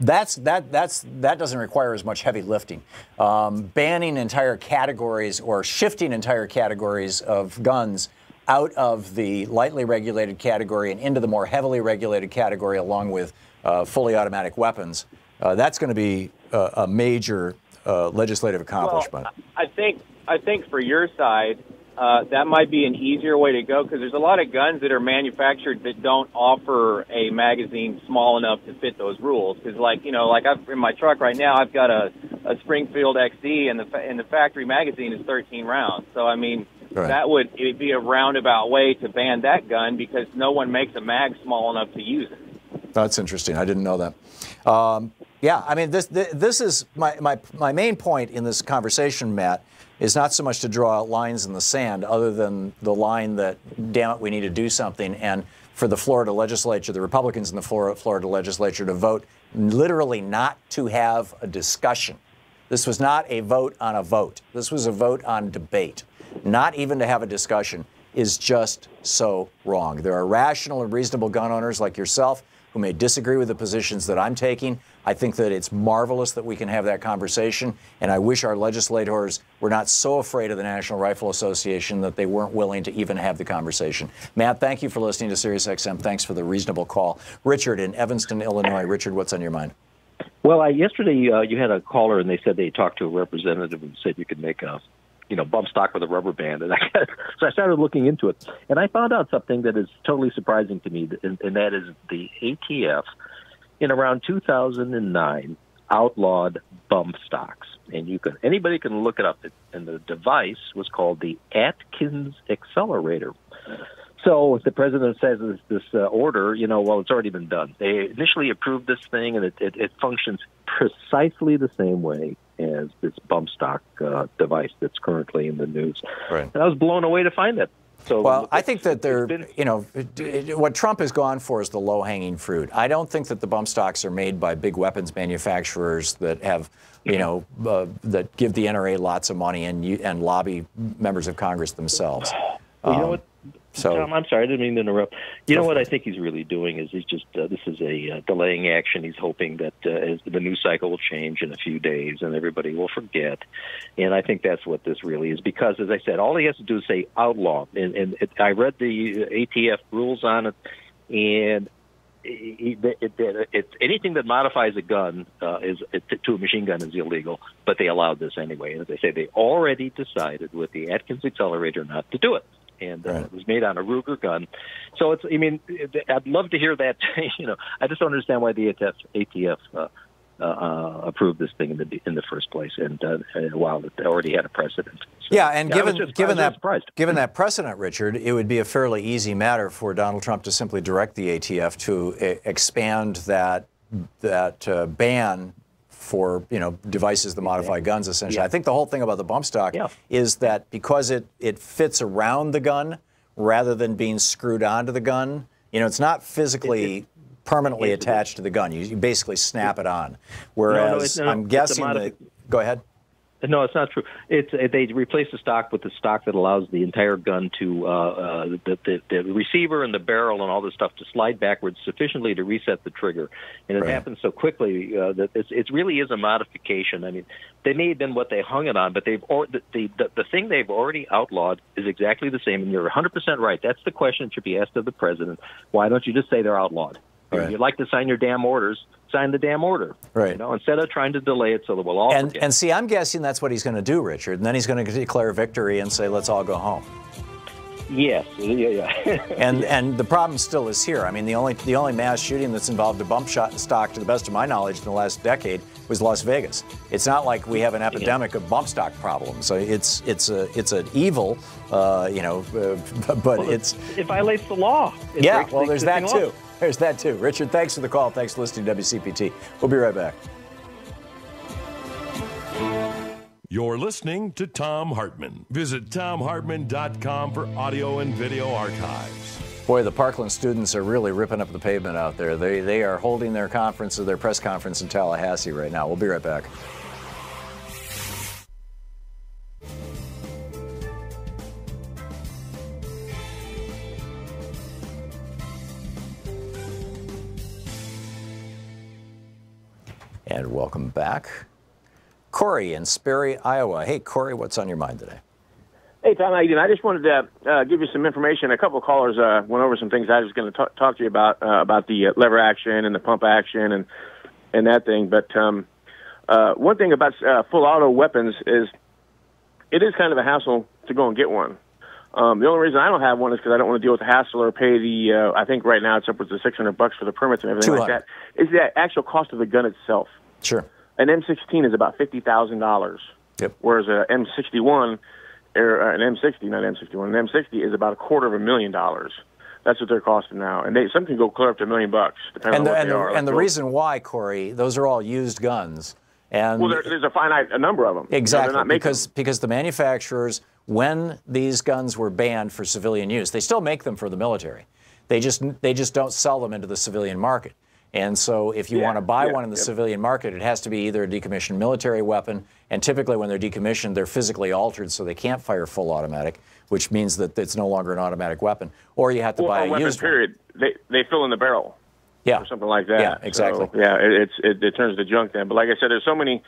that doesn't require as much heavy lifting. Banning entire categories or shifting entire categories of guns out of the lightly regulated category and into the more heavily regulated category, along with fully automatic weapons, that's going to be a major legislative accomplishment. Well, I think for your side, that might be an easier way to go, because there's a lot of guns that are manufactured that don't offer a magazine small enough to fit those rules. Because, in my truck right now, I've got a Springfield XD, and the factory magazine is 13 rounds. So, I mean, right. That would be a roundabout way to ban that gun, because no one makes a mag small enough to use it. That's interesting. I didn't know that. Yeah, I mean, this is my main point in this conversation, Matt, is not so much to draw out lines in the sand, other than the line that, damn it, we need to do something, and for the Florida legislature, the Republicans in the Florida legislature, to vote literally not to have a discussion. This was not a vote on a vote. This was a vote on debate. Not even to have a discussion is just so wrong. There are rational and reasonable gun owners like yourself who may disagree with the positions that I'm taking. I think that it's marvelous that we can have that conversation, and I wish our legislators were not so afraid of the National Rifle Association that they weren't willing to even have the conversation. Matt, thank you for listening to SiriusXM. Thanks for the reasonable call. Richard in Evanston, Illinois. Richard, what's on your mind? Well, yesterday you had a caller, and they said they talked to a representative and said you could make a bump stock with a rubber band. And so I started looking into it, and I found out something that is totally surprising to me, and that is the ATF, in around 2009, outlawed bump stocks. And anybody can look it up. And the device was called the Atkins Accelerator. So the president says this order, well, it's already been done. They initially approved this thing, and it functions precisely the same way as this bump stock device that's currently in the news. Right. And I was blown away to find that. So, well, I think that what Trump has gone for is the low-hanging fruit. I don't think that the bump stocks are made by big weapons manufacturers that have, that give the NRA lots of money and lobby members of Congress themselves. Well, you know what? Tom, I'm sorry, I didn't mean to interrupt. You know what I think he's really doing is he's just, this is a delaying action. He's hoping that as the news cycle will change in a few days and everybody will forget. And I think that's what this really is, because, as I said, all he has to do is say outlaw. And I read the ATF rules on it, and it's anything that modifies a gun to a machine gun is illegal, but they allowed this anyway. And as I say, they already decided with the Atkins Accelerator not to do it. and it was made on a Ruger gun. So it's, I mean, I'd love to hear that. I just don't understand why the ATF approved this thing in the first place, and while it already had a precedent. So, yeah, and given that precedent, Richard, it would be a fairly easy matter for Donald Trump to simply direct the ATF to expand that ban for devices that modify guns. Essentially, I think the whole thing about the bump stock is that because it fits around the gun rather than being screwed onto the gun. It's not physically permanently attached to the gun. You basically snap it on. Whereas I'm guessing that. Go ahead. No, it's not true. They replace the stock with the stock that allows the entire gun to the receiver and the barrel and all this stuff to slide backwards sufficiently to reset the trigger, and it happens so quickly that it really is a modification. I mean, they may have been what they hung it on, but the thing they've already outlawed is exactly the same. And you're 100% right. That's the question that should be asked of the president. Why don't you just say they're outlawed? If you'd like to sign your damn orders, sign the damn order. Right. Instead of trying to delay it so that we'll all forget. And see, I'm guessing that's what he's going to do, Richard. And then he's going to declare victory and say, let's all go home. Yes. Yeah. And the problem still is here. I mean, the only mass shooting that's involved a bump stock, to the best of my knowledge, in the last decade was Las Vegas. It's not like we have an epidemic of bump stock problems. So it's an evil, but it violates the law. There's that too. There's that too. Richard, thanks for the call. Thanks for listening to WCPT. We'll be right back. You're listening to Thom Hartmann. Visit thomhartmann.com for audio and video archives. Boy, the Parkland students are really ripping up the pavement out there. They are holding their press conference in Tallahassee right now. We'll be right back. And welcome back. Corey in Sperry, Iowa. Hey, Corey, what's on your mind today? Hey, Tom, how you doing? I just wanted to give you some information. A couple of callers went over some things I was going to talk to you about the lever action and the pump action and that thing. But one thing about full auto weapons is it is kind of a hassle to go and get one. The only reason I don't have one is because I don't want to deal with the hassle or pay the, I think right now it's upwards of $600 for the permits and everything like that. Is the actual cost of the gun itself. Sure. An M16 is about $50,000. Yep. Whereas an M61, or an M60, not M61, an M60 is about $250,000. That's what they're costing now. And some can go clear up to $1 million, depending on what they are. And the reason why, Corey, those are all used guns. And well, there's a finite number of them. Exactly, because the manufacturers, when these guns were banned for civilian use, they still make them for the military. They just don't sell them into the civilian market. And so if you want to buy one in the civilian market, it has to be either a decommissioned military weapon, and typically when they're decommissioned, they're physically altered so they can't fire full automatic, which means that it's no longer an automatic weapon. Or you have to buy a used period. One. They fill in the barrel. Yeah. Or something like that. Yeah, exactly. So, it turns to junk then. But like I said, there's only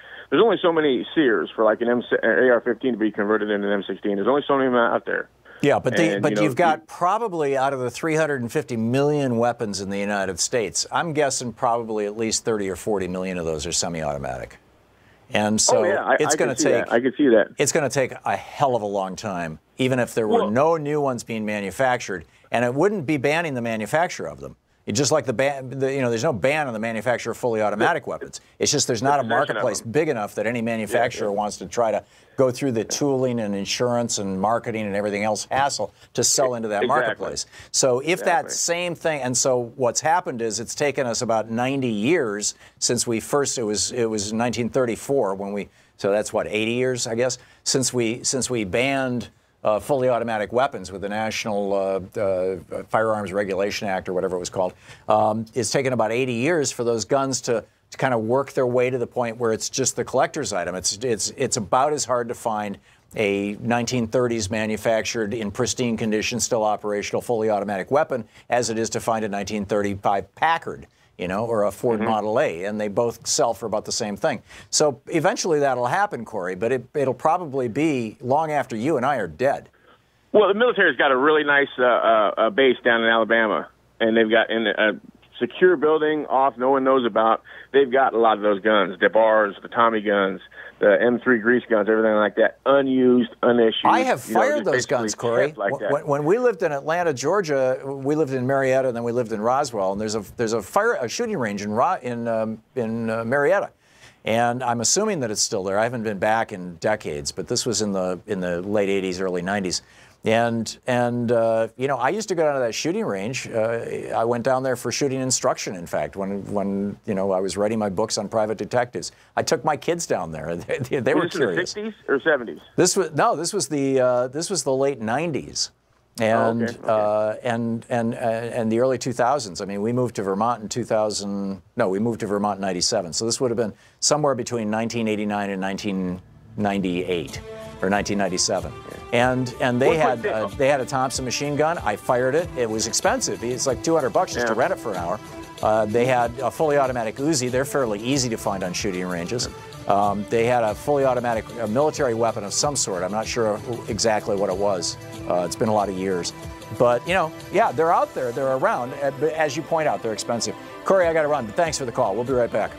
so many Sears for like an AR-15 to be converted into an M16. There's only so many out there. Yeah, but you've got probably out of the 350 million weapons in the United States, I'm guessing probably at least 30 or 40 million of those are semi-automatic. And so it's going to take. I can see that. It's going to take a hell of a long time, even if there were no new ones being manufactured, and it wouldn't be banning the manufacture of them. It's just like there's no ban on the manufacture of fully automatic weapons. It's just there's not a marketplace big enough that any manufacturer wants to try to go through the tooling and insurance and marketing and everything else hassle to sell into that marketplace. So if that same thing, and so what's happened is it's taken us about 90 years since we first, it was 1934 when we, so that's what, 80 years, I guess, since we banned fully automatic weapons with the National Firearms Regulation Act or whatever it was called. It's taken about 80 years for those guns to kind of work their way to the point where it's just the collector's item. It's about as hard to find a 1930s manufactured in pristine condition, still operational, fully automatic weapon as it is to find a 1935 Packard, or a Ford Model A, and they both sell for about the same thing. So eventually that'll happen, Corey, but it'll probably be long after you and I are dead. Well, the military's got a really nice base down in Alabama, and they've got secure building off no one knows about, they've got a lot of those guns, the bars, the Tommy guns, the M3 grease guns, everything like that, unused, unissued. I have fired those guns, Corey. Like when we lived in Atlanta, Georgia, we lived in Marietta, and then we lived in Roswell, and there's a shooting range in Marietta. And I'm assuming that it's still there. I haven't been back in decades, but this was in the late 80s, early 90s. And you know, I used to go down to that shooting range. I went down there for shooting instruction, in fact, when you know, I was writing my books on private detectives. I took my kids down there. They were curious. In the 60s or 70s? This was the late 90s. And and the early 2000s. I mean, we moved to Vermont in 2000. No, we moved to Vermont in '97. So this would have been somewhere between 1989 and 1998 or 1997. And they had a Thompson machine gun. I fired it. It was expensive. It's like $200 just to rent it for an hour. They had a fully automatic Uzi. They're fairly easy to find on shooting ranges. They had a fully automatic military weapon of some sort. I'm not sure exactly what it was. It's been a lot of years. But, you know, yeah, they're out there. They're around. But as you point out, they're expensive. Corey, I got to run, but thanks for the call. We'll be right back.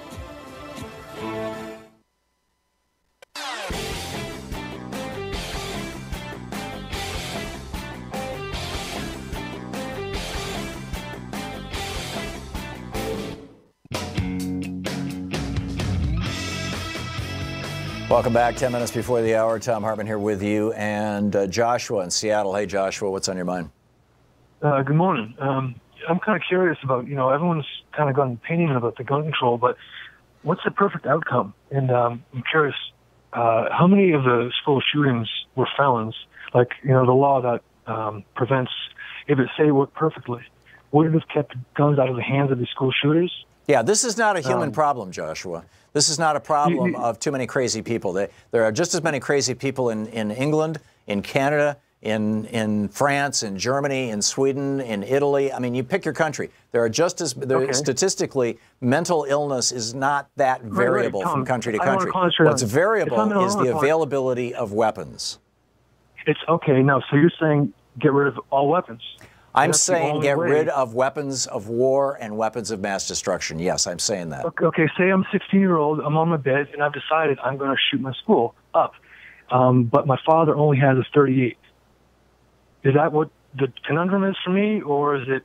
Welcome back. 10 minutes before the hour. Thom Hartmann here with you. And Joshua in Seattle. Hey, Joshua, what's on your mind? Good morning. I'm kind of curious about, you know, everyone's kind of gone painting about the gun control, but what's the perfect outcome? And I'm curious, how many of the school shootings were felons? Like, you know, the law that prevents, if it say worked perfectly, would it have kept guns out of the hands of the school shooters? Yeah, this is not a human problem, Joshua. This is not a problem of too many crazy people. There are just as many crazy people in England, in Canada, in France, in Germany, in Sweden, in Italy. I mean, you pick your country. There are just as statistically, mental illness is not that variable from country to country. What's variable is the availability of weapons. It's okay. Now, so you're saying get rid of all weapons? I'm saying get rid of weapons of war and weapons of mass destruction. Yes, I'm saying that. Okay, say I'm a 16-year-old, I'm on my bed, and I've decided I'm going to shoot my school up. But my father only has a .38. Is that what the conundrum is for me, or is it,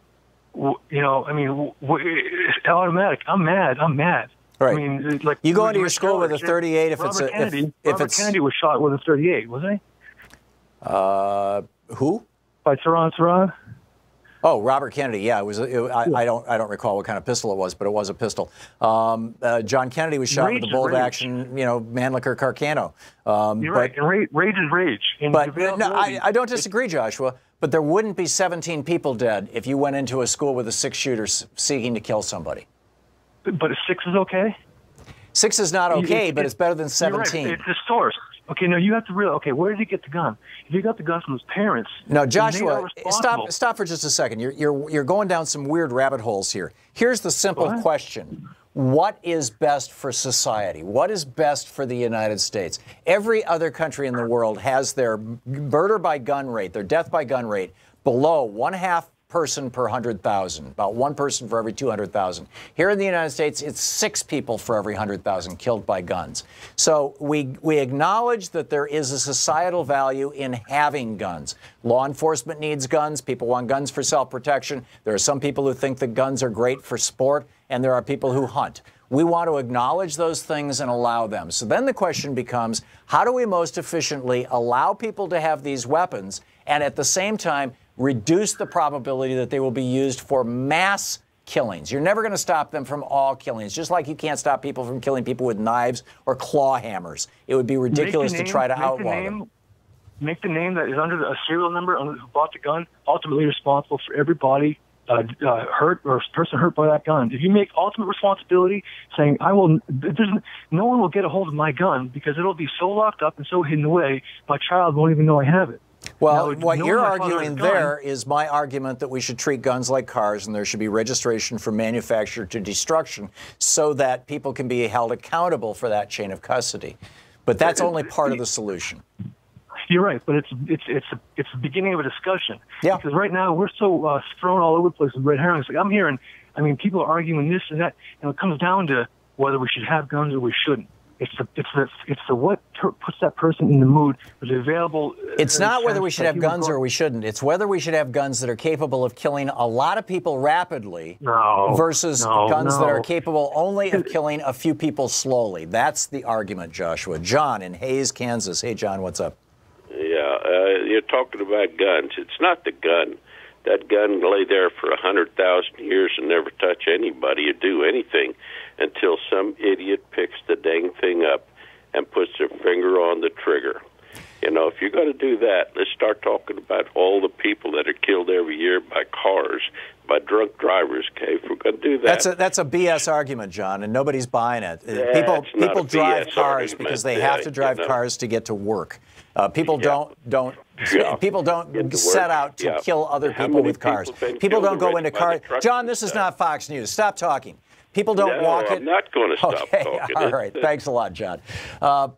you know, I mean, it's automatic. I'm mad. Right. I mean, like you go into your school with a .38 if it's Robert Kennedy was shot with a .38, was he? Who? By Tehran. Oh, Robert Kennedy. Yeah, I don't recall what kind of pistol it was, but it was a pistol. John Kennedy was shot with a bolt action, you know, Mannlicher Carcano. You're right. And rage is rage. But no, I don't disagree, Joshua. But there wouldn't be 17 people dead if you went into a school with a six-shooter seeking to kill somebody. But a 6 is okay. 6 is not okay, but it's better than 17. Right. It's the source. Okay, now you have to realize, okay, where did he get the gun? If he got the gun from his parents... No, Joshua, stop for just a second. You're going down some weird rabbit holes here. Here's the simple question. What is best for society? What is best for the United States? Every other country in the world has their murder by gun rate, their death by gun rate, below 1/2 person per 100,000, about 1 person for every 200,000. Here in the United States, it's 6 people for every 100,000 killed by guns. So we acknowledge that there is a societal value in having guns. Law enforcement needs guns. People want guns for self-protection. There are some people who think that guns are great for sport, and there are people who hunt. We want to acknowledge those things and allow them. So then the question becomes, how do we most efficiently allow people to have these weapons and at the same time reduce the probability that they will be used for mass killings? You're never going to stop them from all killings, just like you can't stop people from killing people with knives or claw hammers. It would be ridiculous to try to outlaw them. Make the name that is under a serial number on who bought the gun ultimately responsible for every body hurt or person hurt by that gun. If you make ultimate responsibility saying, no one will get a hold of my gun because it'll be so locked up and so hidden away, my child won't even know I have it. Well, what you're arguing there is my argument that we should treat guns like cars and there should be registration from manufacturer to destruction so that people can be held accountable for that chain of custody. But that's only part of the solution. You're right, but it's the beginning of a discussion. Yeah. Because right now we're so thrown all over the place with red herrings. Like I'm hearing I mean, people are arguing this and that, and it comes down to whether we should have guns or we shouldn't. It's the what puts that person in the mood with available. It's not whether we should have guns or we shouldn't. It's whether we should have guns that are capable of killing a lot of people rapidly versus guns that are capable only of killing a few people slowly. That's the argument, Joshua. John in Hayes, Kansas. Hey, John, what's up? Yeah, you're talking about guns. It's not the gun. That gun lay there for 100,000 years and never touch anybody or do anything until some idiot picks the dang thing up and puts their finger on the trigger. You know, if you're going to do that, let's start talking about all the people that are killed every year by cars, by drunk drivers. Okay, if we're going to do that, that's a BS argument, John, and nobody's buying it. People drive cars because they have to drive cars to get to work. People don't set out to kill other people with cars. People don't go into cars. John, this is not Fox News. Stop talking. People don't walk it. I'm not going to stop talking. All right. Thanks a lot, John.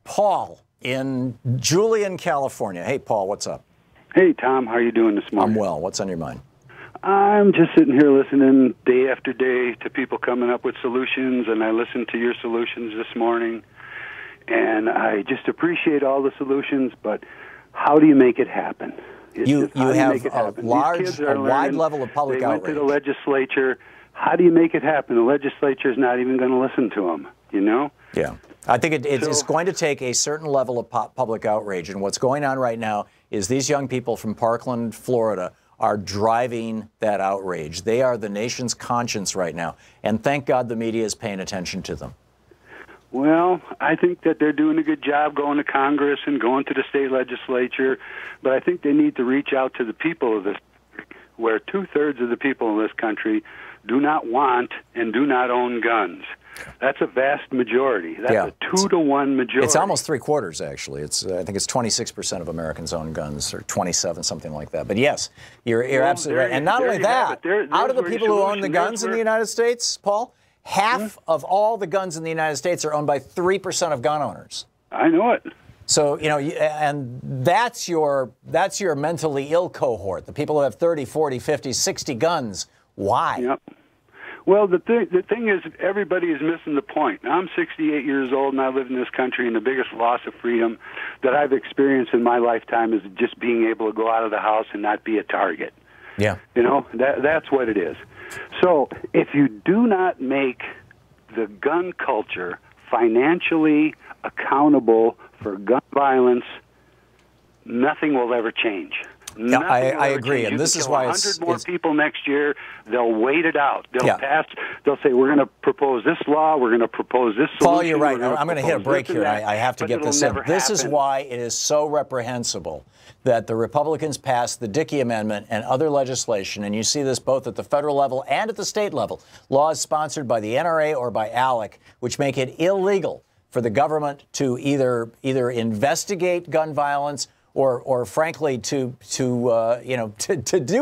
Paul in Julian, California. Hey, Paul, what's up? Hey, Tom. How are you doing this morning? I'm well. What's on your mind? I'm just sitting here listening day after day to people coming up with solutions, and I listened to your solutions this morning, and I just appreciate all the solutions, but how do you make it happen? You have a wide level of public outrage. They went to the legislature. How do you make it happen? The legislature's not even going to listen to them, you know? Yeah. I think it's going to take a certain level of public outrage. And what's going on right now is these young people from Parkland, Florida, are driving that outrage. They are the nation's conscience right now. And thank God the media is paying attention to them. Well, I think that they're doing a good job going to Congress and going to the state legislature. But I think they need to reach out to the people of this, where 2/3 of the people in this country do not want and do not own guns. That's a vast majority. That's a 2-to-1 majority. It's almost 3/4, actually. I think it's 26% of Americans own guns, or 27, something like that. But yes, you're absolutely right. And not only that, out of the people who own the guns in the United States, Paul, half of all the guns in the United States are owned by 3% of gun owners. I know it. So, you know, and that's your mentally ill cohort, the people who have 30, 40, 50, 60 guns. Why? Yep. Well, the thing is, everybody is missing the point. I'm 68 years old, and I live in this country, and the biggest loss of freedom that I've experienced in my lifetime is just being able to go out of the house and not be a target. Yeah. You know, that's what it is. So if you do not make the gun culture financially accountable for gun violence, nothing will ever change. Yeah, I agree, and this is why it's 100 more people next year. They'll wait it out. They'll pass. They'll say, "We're going to propose this law. We're going to propose this solution." Paul, you're right. I'm going to hit a break here. I have to get this in. This is why it is so reprehensible that the Republicans passed the Dickey Amendment and other legislation, and you see this both at the federal level and at the state level, laws sponsored by the NRA or by ALEC, which make it illegal for the government to either investigate gun violence or frankly to do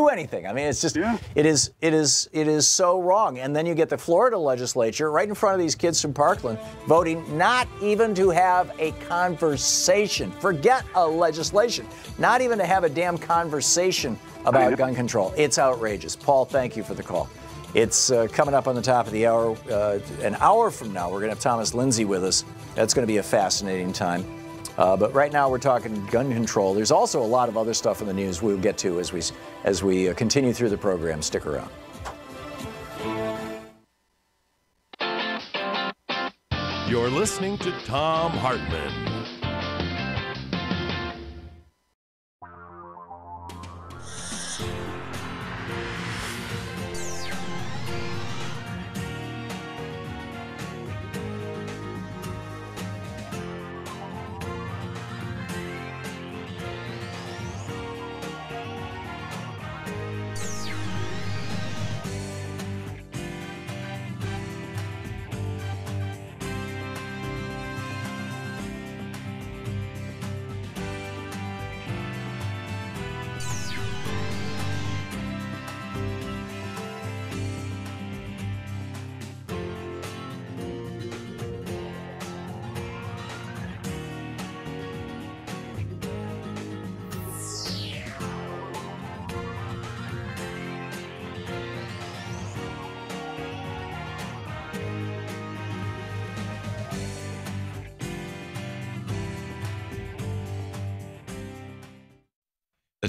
anything. I mean, it's just it is so wrong. And then you get the Florida legislature right in front of these kids from Parkland voting not even to have a conversation. Forget a legislation. Not even to have a damn conversation about gun control. It's outrageous. Paul, thank you for the call. It's coming up on the top of the hour. An hour from now, we're going to have Thomas Lindsay with us. That's going to be a fascinating time. But right now we're talking gun control. There's also a lot of other stuff in the news we'll get to as we continue through the program. Stick around. You're listening to Thom Hartmann.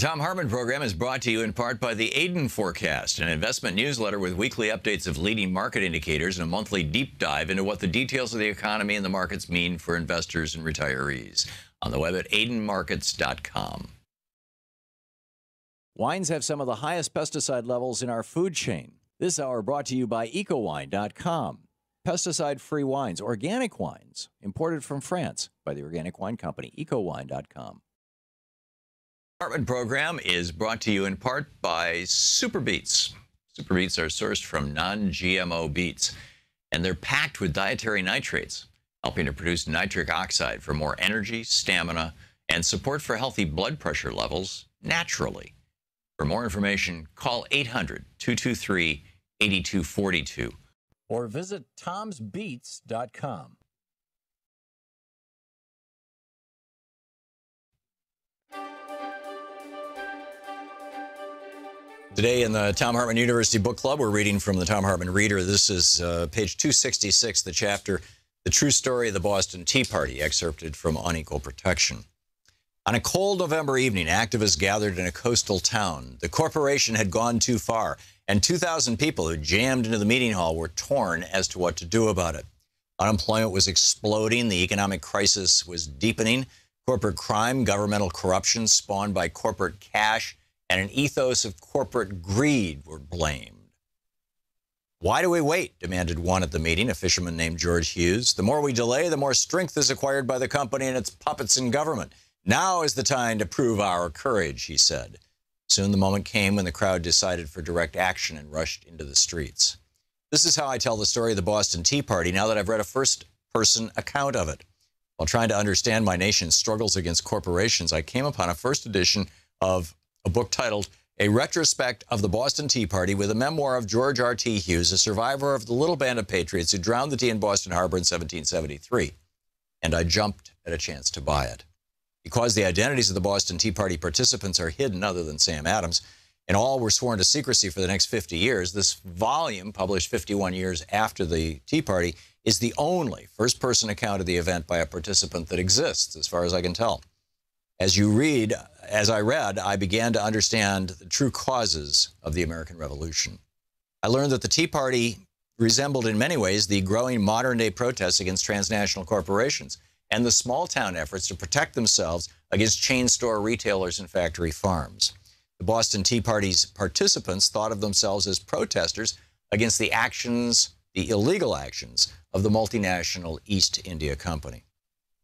Thom Hartmann Program is brought to you in part by the Aiden Forecast, an investment newsletter with weekly updates of leading market indicators and a monthly deep dive into what the details of the economy and the markets mean for investors and retirees. On the web at aidenmarkets.com. Wines have some of the highest pesticide levels in our food chain. This hour brought to you by ecowine.com. Pesticide-free wines, organic wines, imported from France by the Organic Wine Company, ecowine.com. Hartmann Program is brought to you in part by Super Beets. Super Beets are sourced from non-GMO beets, and they're packed with dietary nitrates, helping to produce nitric oxide for more energy, stamina, and support for healthy blood pressure levels naturally. For more information, call 800-223-8242 or visit tomsbeets.com. Today in the Thom Hartmann University Book Club, we're reading from the Thom Hartmann Reader. This is page 266, the chapter, The True Story of the Boston Tea Party, excerpted from Unequal Protection. On a cold November evening, activists gathered in a coastal town. The corporation had gone too far, and 2,000 people who jammed into the meeting hall were torn as to what to do about it. Unemployment was exploding, the economic crisis was deepening, corporate crime, governmental corruption spawned by corporate cash, and an ethos of corporate greed were blamed. Why do we wait? Demanded one at the meeting, a fisherman named George Hughes. The more we delay, the more strength is acquired by the company and its puppets in government. Now is the time to prove our courage, he said. Soon the moment came when the crowd decided for direct action and rushed into the streets. This is how I tell the story of the Boston Tea Party now that I've read a first-person account of it. While trying to understand my nation's struggles against corporations, I came upon a first edition of a book titled A Retrospect of the Boston Tea Party with a memoir of George R.T. Hughes, a survivor of the little band of patriots who drowned the tea in Boston Harbor in 1773. And I jumped at a chance to buy it. Because the identities of the Boston Tea Party participants are hidden other than Sam Adams, and all were sworn to secrecy for the next 50 years, this volume, published 51 years after the Tea Party, is the only first-person account of the event by a participant that exists, as far as I can tell. As I read, I began to understand the true causes of the American Revolution. I learned that the Tea Party resembled in many ways the growing modern-day protests against transnational corporations and the small-town efforts to protect themselves against chain store retailers and factory farms. The Boston Tea Party's participants thought of themselves as protesters against the illegal actions of the multinational East India Company.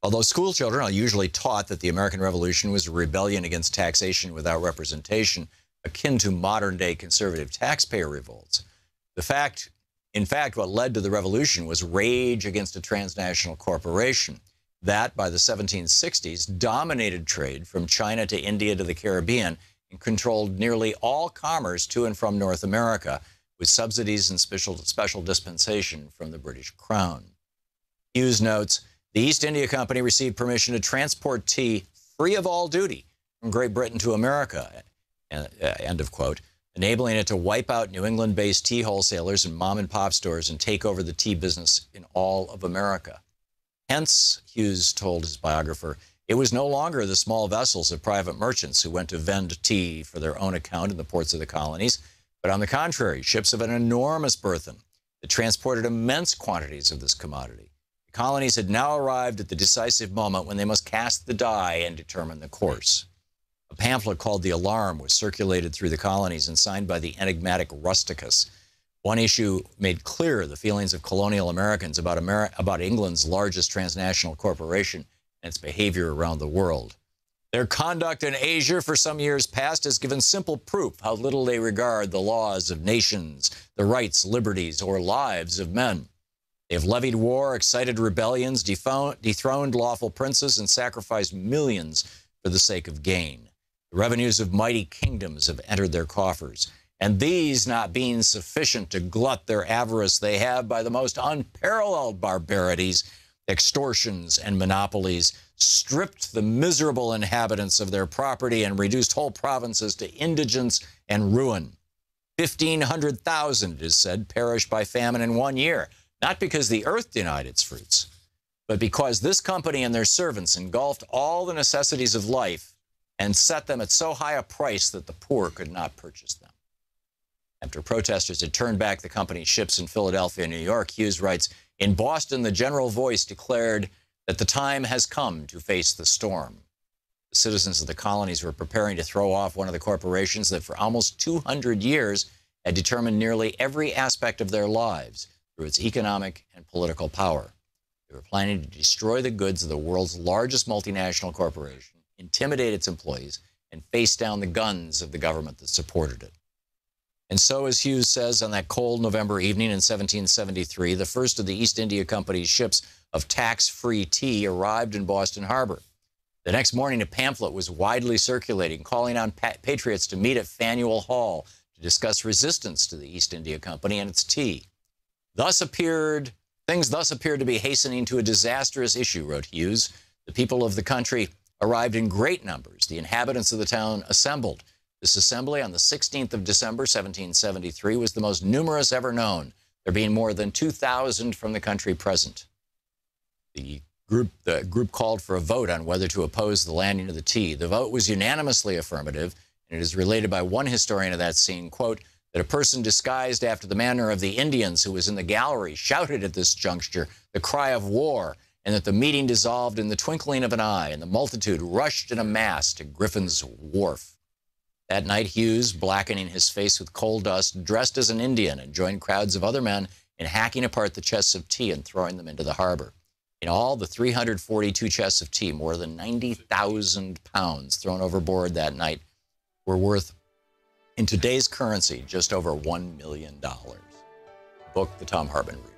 Although schoolchildren are usually taught that the American Revolution was a rebellion against taxation without representation, akin to modern-day conservative taxpayer revolts, in fact, what led to the revolution was rage against a transnational corporation that, by the 1760s, dominated trade from China to India to the Caribbean and controlled nearly all commerce to and from North America, with subsidies and special dispensation from the British Crown. Hughes notes, the East India Company received permission to transport tea free of all duty from Great Britain to America, end of quote, enabling it to wipe out New England-based tea wholesalers and mom-and-pop stores and take over the tea business in all of America. Hence, Hughes told his biographer, it was no longer the small vessels of private merchants who went to vend tea for their own account in the ports of the colonies, but on the contrary, ships of an enormous burthen that transported immense quantities of this commodity. The colonies had now arrived at the decisive moment when they must cast the die and determine the course. A pamphlet called The Alarm was circulated through the colonies and signed by the enigmatic Rusticus. One issue made clear the feelings of colonial Americans about England's largest transnational corporation and its behavior around the world. Their conduct in Asia for some years past has given simple proof how little they regard the laws of nations, the rights, liberties, or lives of men. They have levied war, excited rebellions, dethroned lawful princes, and sacrificed millions for the sake of gain. The revenues of mighty kingdoms have entered their coffers, and these not being sufficient to glut their avarice, they have, by the most unparalleled barbarities, extortions, and monopolies, stripped the miserable inhabitants of their property and reduced whole provinces to indigence and ruin. 1,500,000, it is said, perished by famine in 1 year, not because the earth denied its fruits, but because this company and their servants engulfed all the necessities of life and set them at so high a price that the poor could not purchase them. After protesters had turned back the company's ships in Philadelphia and New York, Hughes writes, in Boston, the general voice declared that the time has come to face the storm. The citizens of the colonies were preparing to throw off one of the corporations that for almost 200 years had determined nearly every aspect of their lives through its economic and political power. They were planning to destroy the goods of the world's largest multinational corporation, intimidate its employees, and face down the guns of the government that supported it. And so, as Hughes says, on that cold November evening in 1773, the first of the East India Company's ships of tax-free tea arrived in Boston Harbor. The next morning, a pamphlet was widely circulating, calling on patriots to meet at Faneuil Hall to discuss resistance to the East India Company and its tea. Things thus appeared to be hastening to a disastrous issue, wrote Hughes. The people of the country arrived in great numbers. The inhabitants of the town assembled. This assembly on the 16th of December, 1773, was the most numerous ever known, there being more than 2,000 from the country present. The group called for a vote on whether to oppose the landing of the tea. The vote was unanimously affirmative, and it is related by one historian of that scene, quote, that a person disguised after the manner of the Indians who was in the gallery shouted at this juncture the cry of war, and that the meeting dissolved in the twinkling of an eye, and the multitude rushed in a mass to Griffin's Wharf. That night, Hughes, blackening his face with coal dust, dressed as an Indian and joined crowds of other men in hacking apart the chests of tea and throwing them into the harbor. In all, the 342 chests of tea, more than 90,000 pounds thrown overboard that night, were worth, in today's currency, just over $1 million. Book, The Thom Hartmann Reader.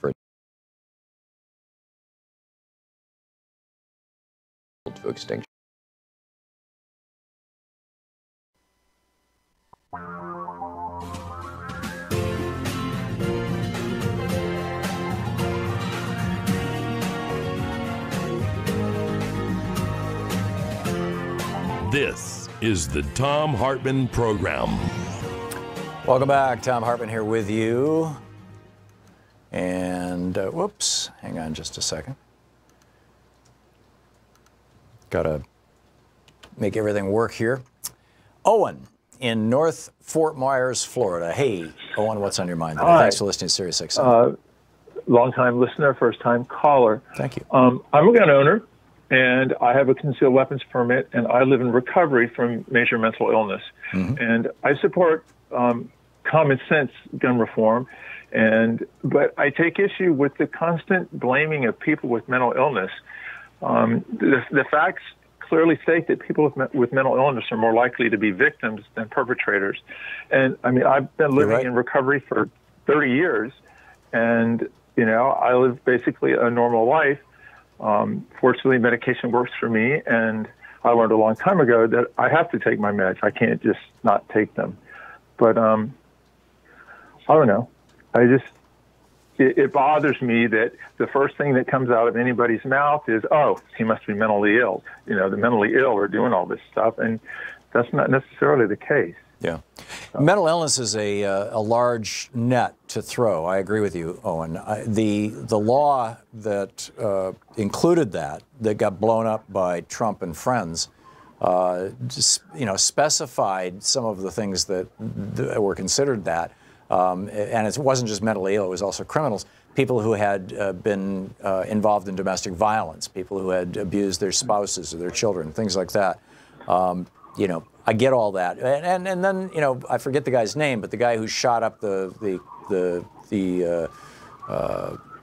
For to extinction. This is the Thom Hartmann Program. Welcome back. Thom Hartmann here with you. And, whoops, hang on just a second. Got to make everything work here. Owen in North Fort Myers, Florida. Hey, Owen, what's on your mind? Hi. Thanks for listening to Sirius XM. Long-time listener, first-time caller. Thank you. I'm a gun owner, and I have a concealed weapons permit, and I live in recovery from major mental illness. Mm-hmm. And I support common sense gun reform. But I take issue with the constant blaming of people with mental illness. The facts clearly state that people with mental illness are more likely to be victims than perpetrators. And I mean, I've been living in recovery for 30 years, and I live basically a normal life. Fortunately, medication works for me, and I learned a long time ago that I have to take my meds. I can't just not take them. But I don't know. It bothers me that the first thing that comes out of anybody's mouth is, oh, he must be mentally ill. The mentally ill are doing all this stuff, and that's not necessarily the case. Yeah. Mental illness is a large net to throw. I agree with you, Owen. The law that included that got blown up by Trump and friends, specified some of the things that were considered that. And it wasn't just mentally ill, it was also criminals, people who had been involved in domestic violence, people who had abused their spouses or their children, things like that. I get all that. And then, I forget the guy's name, but the guy who shot up the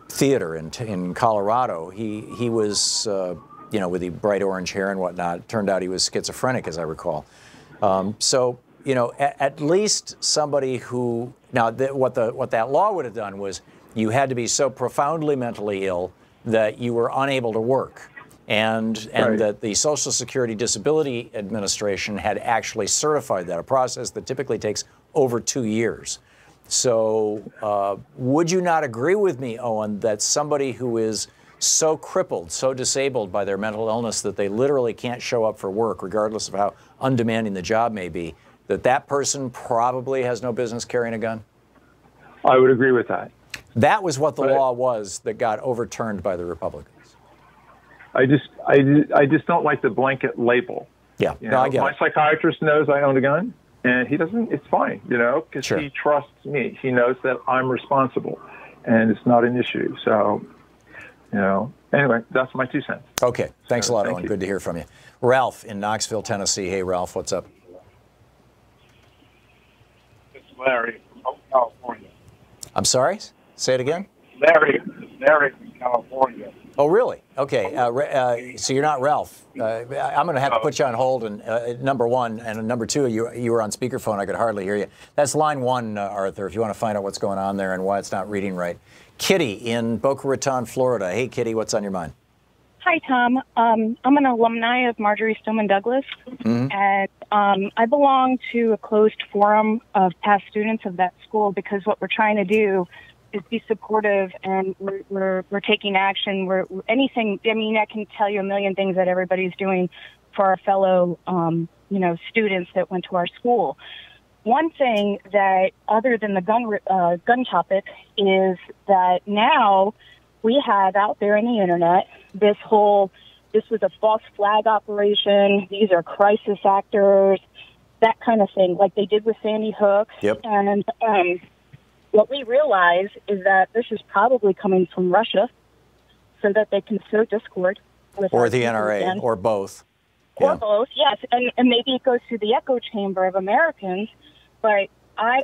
theater in Colorado, he was, with the bright orange hair and whatnot. It turned out he was schizophrenic, as I recall. At least somebody who, now what that law would have done was you had to be so profoundly mentally ill that you were unable to work. And that the Social Security Disability Administration had actually certified that, a process that typically takes over 2 years. So would you not agree with me, Owen, that somebody who is so crippled, so disabled by their mental illness that they literally can't show up for work, regardless of how undemanding the job may be, that person probably has no business carrying a gun? I would agree with that. That was what the law was that got overturned by the Republicans. I just don't like the blanket label. Yeah, You no, know, I get my it. psychiatrist knows I own a gun, and he doesn't. It's fine, you know, because Sure. he trusts me. He knows that I'm responsible, and it's not an issue. So, you know, anyway, that's my 2 cents. Okay, thanks a lot, thank Owen. you. Good to hear from you. Ralph in Knoxville, Tennessee. Hey, Ralph, what's up? It's Larry from California. I'm sorry? Say it again? Larry from California. Oh, really? Okay. So you're not Ralph. I'm going to have to put you on hold. And number one, and number two, you were on speakerphone. I could hardly hear you. That's line one, Arthur, if you want to find out what's going on there and why it's not reading right. Kitty in Boca Raton, Florida. Hey, Kitty, what's on your mind? Hi, Tom. I'm an alumni of Marjorie Stoneman Douglas, and I belong to a closed forum of past students of that school because what we're trying to do is be supportive, and we're taking action. We're anything. I mean, I can tell you a million things that everybody's doing for our fellow, students that went to our school. One thing that, other than the gun topic, is that now we have out there on the internet this was a false flag operation. These are crisis actors, that kind of thing, like they did with Sandy Hook. Yep. And what we realize is that this is probably coming from Russia, so that they can sow discord with Or our the people NRA, again. or both. Or Yeah. both, yes. And maybe it goes to the echo chamber of Americans. But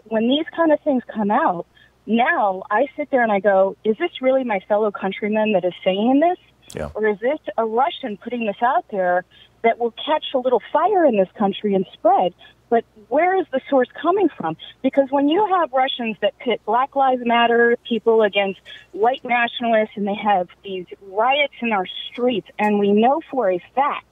when these kind of things come out, now I sit there and I go, is this really my fellow countrymen that is saying this? Yeah. Or is this a Russian putting this out there that will catch a little fire in this country and spread? But where is the source coming from? Because when you have Russians that pit Black Lives Matter people against white nationalists, and they have these riots in our streets, and we know for a fact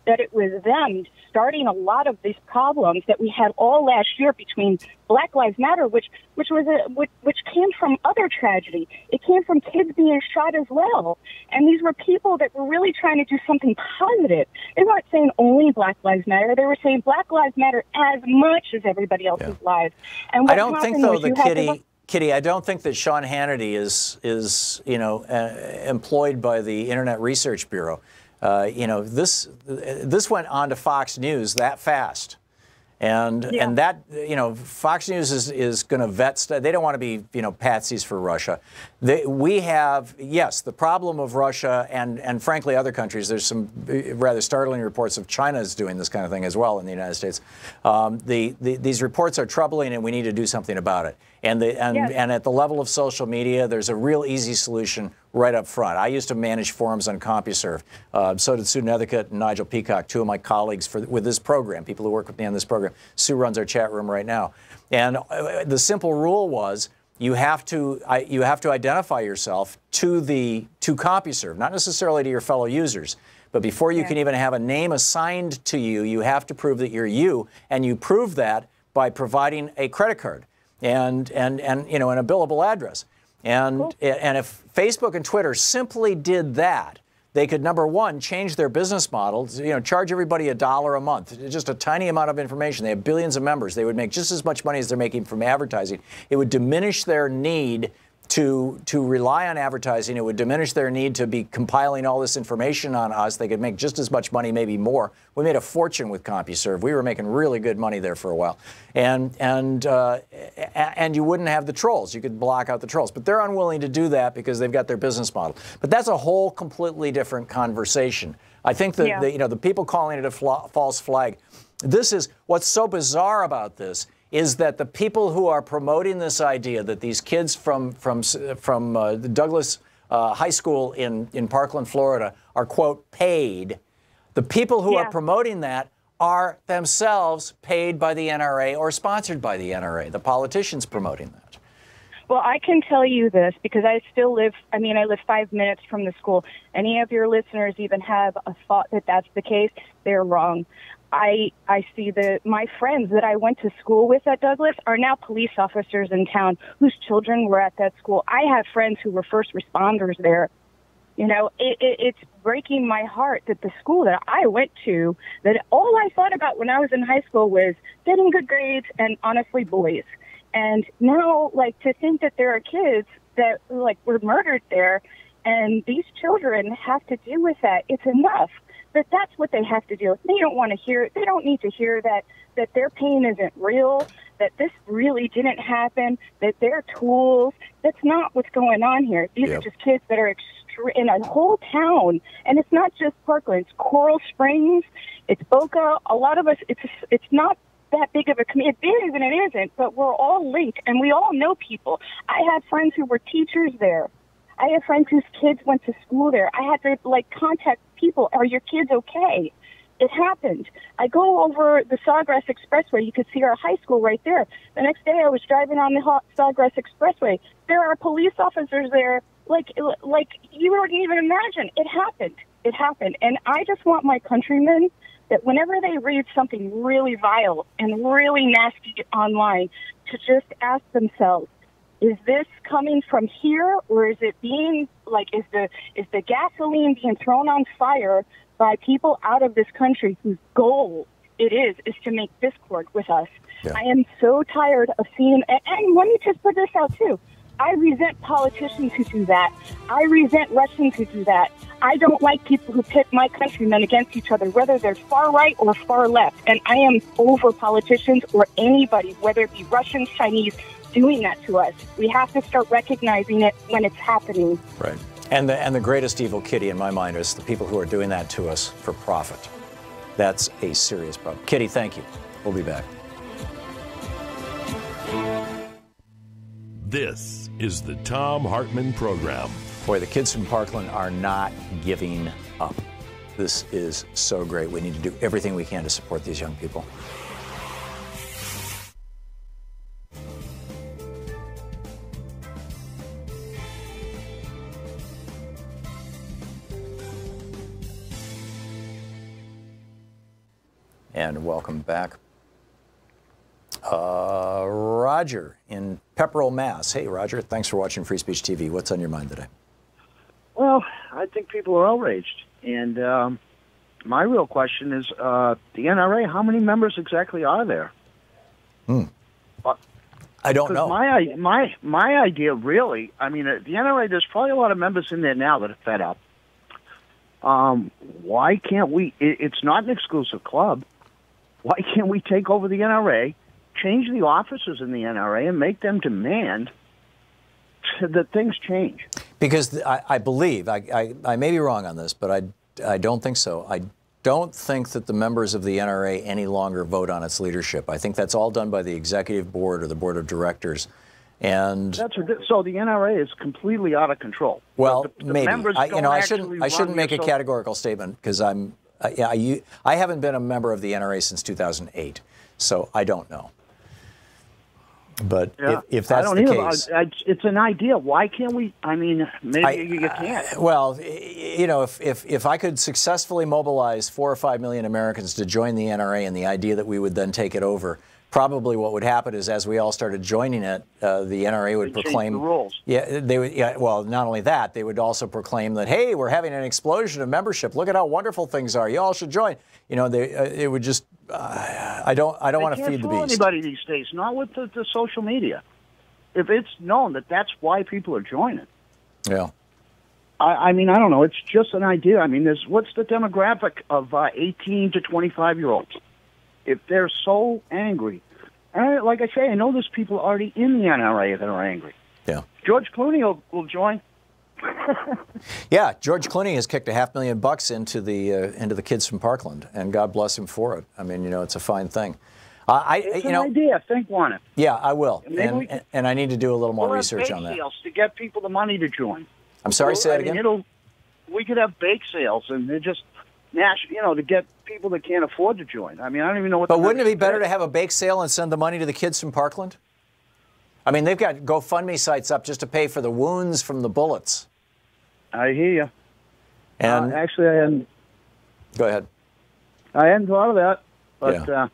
that it was them starting a lot of these problems that we had all last year between Black Lives Matter, which came from other tragedy. It came from kids being shot as well. And these were people that were really trying to do something positive. They weren't saying only Black Lives Matter. They were saying Black Lives Matter as much as everybody else's lives. And I don't think, though, that Kitty, I don't think that Sean Hannity is employed by the Internet Research Bureau. This went on to Fox News that fast. And that, Fox News is going to vet. They don't want to be, patsies for Russia. We have, yes, the problem of Russia and frankly other countries. There's some rather startling reports of China is doing this kind of thing as well in the United States. These reports are troubling, and we need to do something about it. And at the level of social media, there's a real easy solution right up front. I used to manage forums on CompuServe. So did Sue Nethercutt and Nigel Peacock, two of my colleagues with this program, people who work with me on this program. Sue runs our chat room right now. And the simple rule was you have to identify yourself to CompuServe, not necessarily to your fellow users. But before you can even have a name assigned to you, you have to prove that you're you, and you prove that by providing a credit card and a billable address. And if Facebook and Twitter simply did that, they could, number one, change their business model, charge everybody $1 a month, just a tiny amount of information. They have billions of members. They would make just as much money as they're making from advertising. It would diminish their need to rely on advertising. It would diminish their need to be compiling all this information on us. They could make just as much money, maybe more. We made a fortune with CompuServe. We were making really good money there for a while. And you wouldn't have the trolls. You could block out the trolls. But they're unwilling to do that because they've got their business model. But that's a whole completely different conversation. I think that the people calling it a false flag, this is what's so bizarre about this is that the people who are promoting this idea that these kids from the Douglas High School in Parkland, Florida, are, quote, paid. The people who are promoting that are themselves paid by the NRA or sponsored by the NRA, the politicians promoting that. Well, I can tell you this because I still live, I live 5 minutes from the school. Any of your listeners even have a thought that that's the case, they're wrong. I see my friends that I went to school with at Douglas are now police officers in town whose children were at that school. I have friends who were first responders there. You know, it's breaking my heart that the school that I went to, that all I thought about when I was in high school was getting good grades and honestly boys. And now, like, to think that there are kids that, like, were murdered there, and these children have to deal with that, it's enough. But that's what they have to do. They don't want to hear, they don't need to hear that their pain isn't real, that this really didn't happen, that they're tools. That's not what's going on here. These are just kids that are in a whole town, and it's not just Parkland. It's Coral Springs, it's Boca. A lot of us, it's not that big of a community. It is and it isn't, but we're all linked, and we all know people. I had friends who were teachers there. I have friends whose kids went to school there. I had to, like, contact people. Are your kids okay? It happened. I go over the Sawgrass Expressway. You could see our high school right there. The next day I was driving on the Sawgrass Expressway. There are police officers there like you wouldn't even imagine. It happened. It happened. And I just want my countrymen that whenever they read something really vile and really nasty online to just ask themselves, is this coming from here, or is it being, like, is the gasoline being thrown on fire by people out of this country whose goal it is to make discord with us? Yeah. I am so tired of seeing, and let me just put this out too. I resent politicians who do that. I resent Russians who do that. I don't like people who pit my countrymen against each other, whether they're far right or far left. And I am over politicians or anybody, whether it be Russians, Chinese, doing that to us. We have to start recognizing it when it's happening. Right. And the greatest evil, Kitty, in my mind, is the people who are doing that to us for profit. That's a serious problem. Kitty, thank you. We'll be back. This is the Thom Hartmann Program. Boy, the kids from Parkland are not giving up. This is so great. We need to do everything we can to support these young people. And welcome back. Roger in Pepperell, Mass. Hey, Roger, thanks for watching Free Speech TV. What's on your mind today? Well, I think people are outraged. And my real question is, the NRA, how many members exactly are there? I don't know. My idea, really, I mean, the NRA, there's probably a lot of members in there now that are fed up. Why can't we, it's not an exclusive club. Why can't we take over the NRA, change the officers in the NRA, and make them demand that things change? Because I believe, I may be wrong on this, but I don't think so. I don't think that the members of the NRA any longer vote on its leadership. I think that's all done by the executive board or the board of directors. And so the NRA is completely out of control. Well, maybe. I shouldn't make a categorical statement because I haven't been a member of the NRA since 2008, so I don't know. But if that's the case, it's an idea. Why can't we? I mean, maybe you can't. Well, you know, if I could successfully mobilize 4 or 5 million Americans to join the NRA, and the idea that we would then take it over, probably what would happen is, as we all started joining it, the NRA would proclaim the rules. Yeah, they would. Yeah, well, not only that, they would also proclaim that, hey, we're having an explosion of membership. Look at how wonderful things are. You all should join. You know, it would just. I don't want to feed the beast. Anybody these days, not with the social media. If it's known that that's why people are joining. Yeah. I mean, I don't know. It's just an idea. I mean, what's the demographic of 18 to 25-year-olds? If they're so angry, and like I say, I know there's people already in the NRA that are angry. Yeah. George Clooney will join. Yeah, George Clooney has kicked $500,000 into the kids from Parkland, and God bless him for it. I mean, you know, it's a fine thing. It's an idea. Think on it. Yeah, I will, and I need to do a little more research on that. Sales to get people the money to join. I'm sorry, say that again. We could have bake sales, and they're just to get people that can't afford to join. I mean, I don't even know what. But wouldn't it be better to have a bake sale and send the money to the kids from Parkland? I mean, they've got GoFundMe sites up just to pay for the wounds from the bullets. I hear you. And actually, I hadn't. Go ahead. I hadn't thought of that, but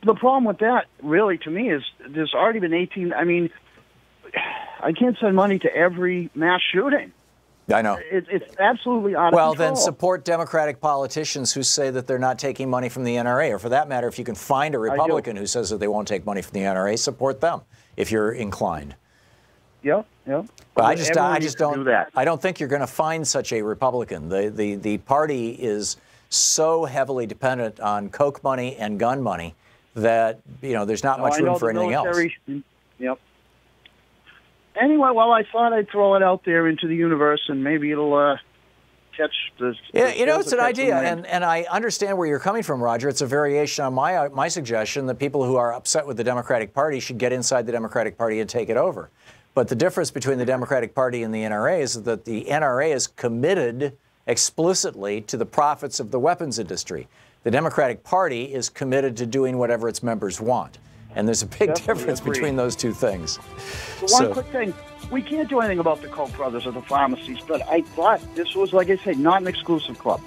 the problem with that, really, to me, is there's already been 18. I mean, I can't send money to every mass shooting. I know. It's absolutely out of Well, control. then support Democratic politicians who say that they're not taking money from the NRA. Or for that matter, if you can find a Republican who says that they won't take money from the NRA, support them if you're inclined. Yep. But I just don't. I don't think you're going to find such a Republican. The party is so heavily dependent on Coke money and gun money that there's not much room for anything else. Yep. Anyway, well, I thought I'd throw it out there into the universe, and maybe it'll catch the. Yeah, it's an idea, and I understand where you're coming from, Roger. It's a variation on my suggestion that people who are upset with the Democratic Party should get inside the Democratic Party and take it over. But the difference between the Democratic Party and the NRA is that the NRA is committed explicitly to the profits of the weapons industry. The Democratic Party is committed to doing whatever its members want. And there's a big difference between those two things. One quick thing. We can't do anything about the Koch brothers or the pharmacies, but I thought this was, like I said, not an exclusive club.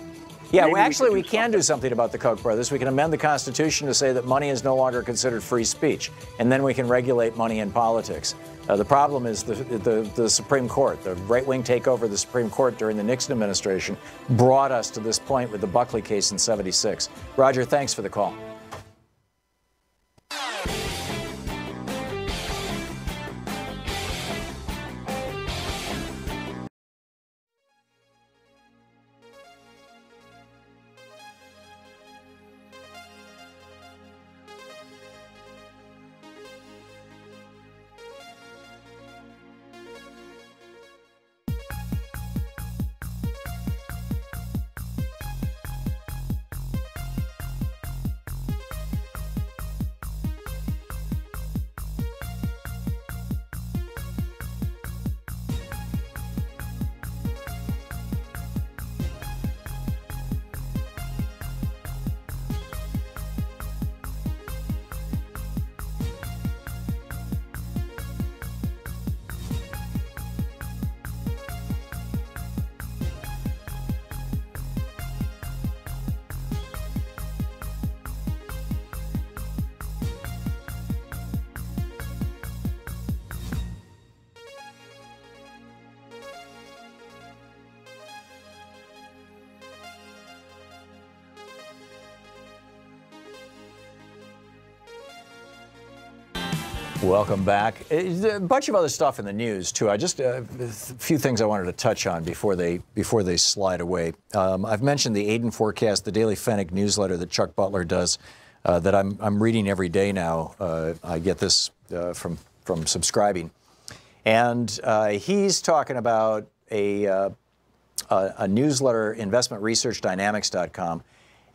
Yeah, well, we can do something about the Koch brothers. We can amend the Constitution to say that money is no longer considered free speech, and then we can regulate money in politics. The problem is the Supreme Court. The right-wing takeover of the Supreme Court during the Nixon administration brought us to this point with the Buckley case in '76. Roger, thanks for the call. Welcome back. A bunch of other stuff in the news too. Just a few things I wanted to touch on before they slide away. I've mentioned the Aiden Forecast, the daily Fennec newsletter that Chuck Butler does, that I'm reading every day now. I get this from subscribing, and he's talking about a newsletter, investmentresearchdynamics.com.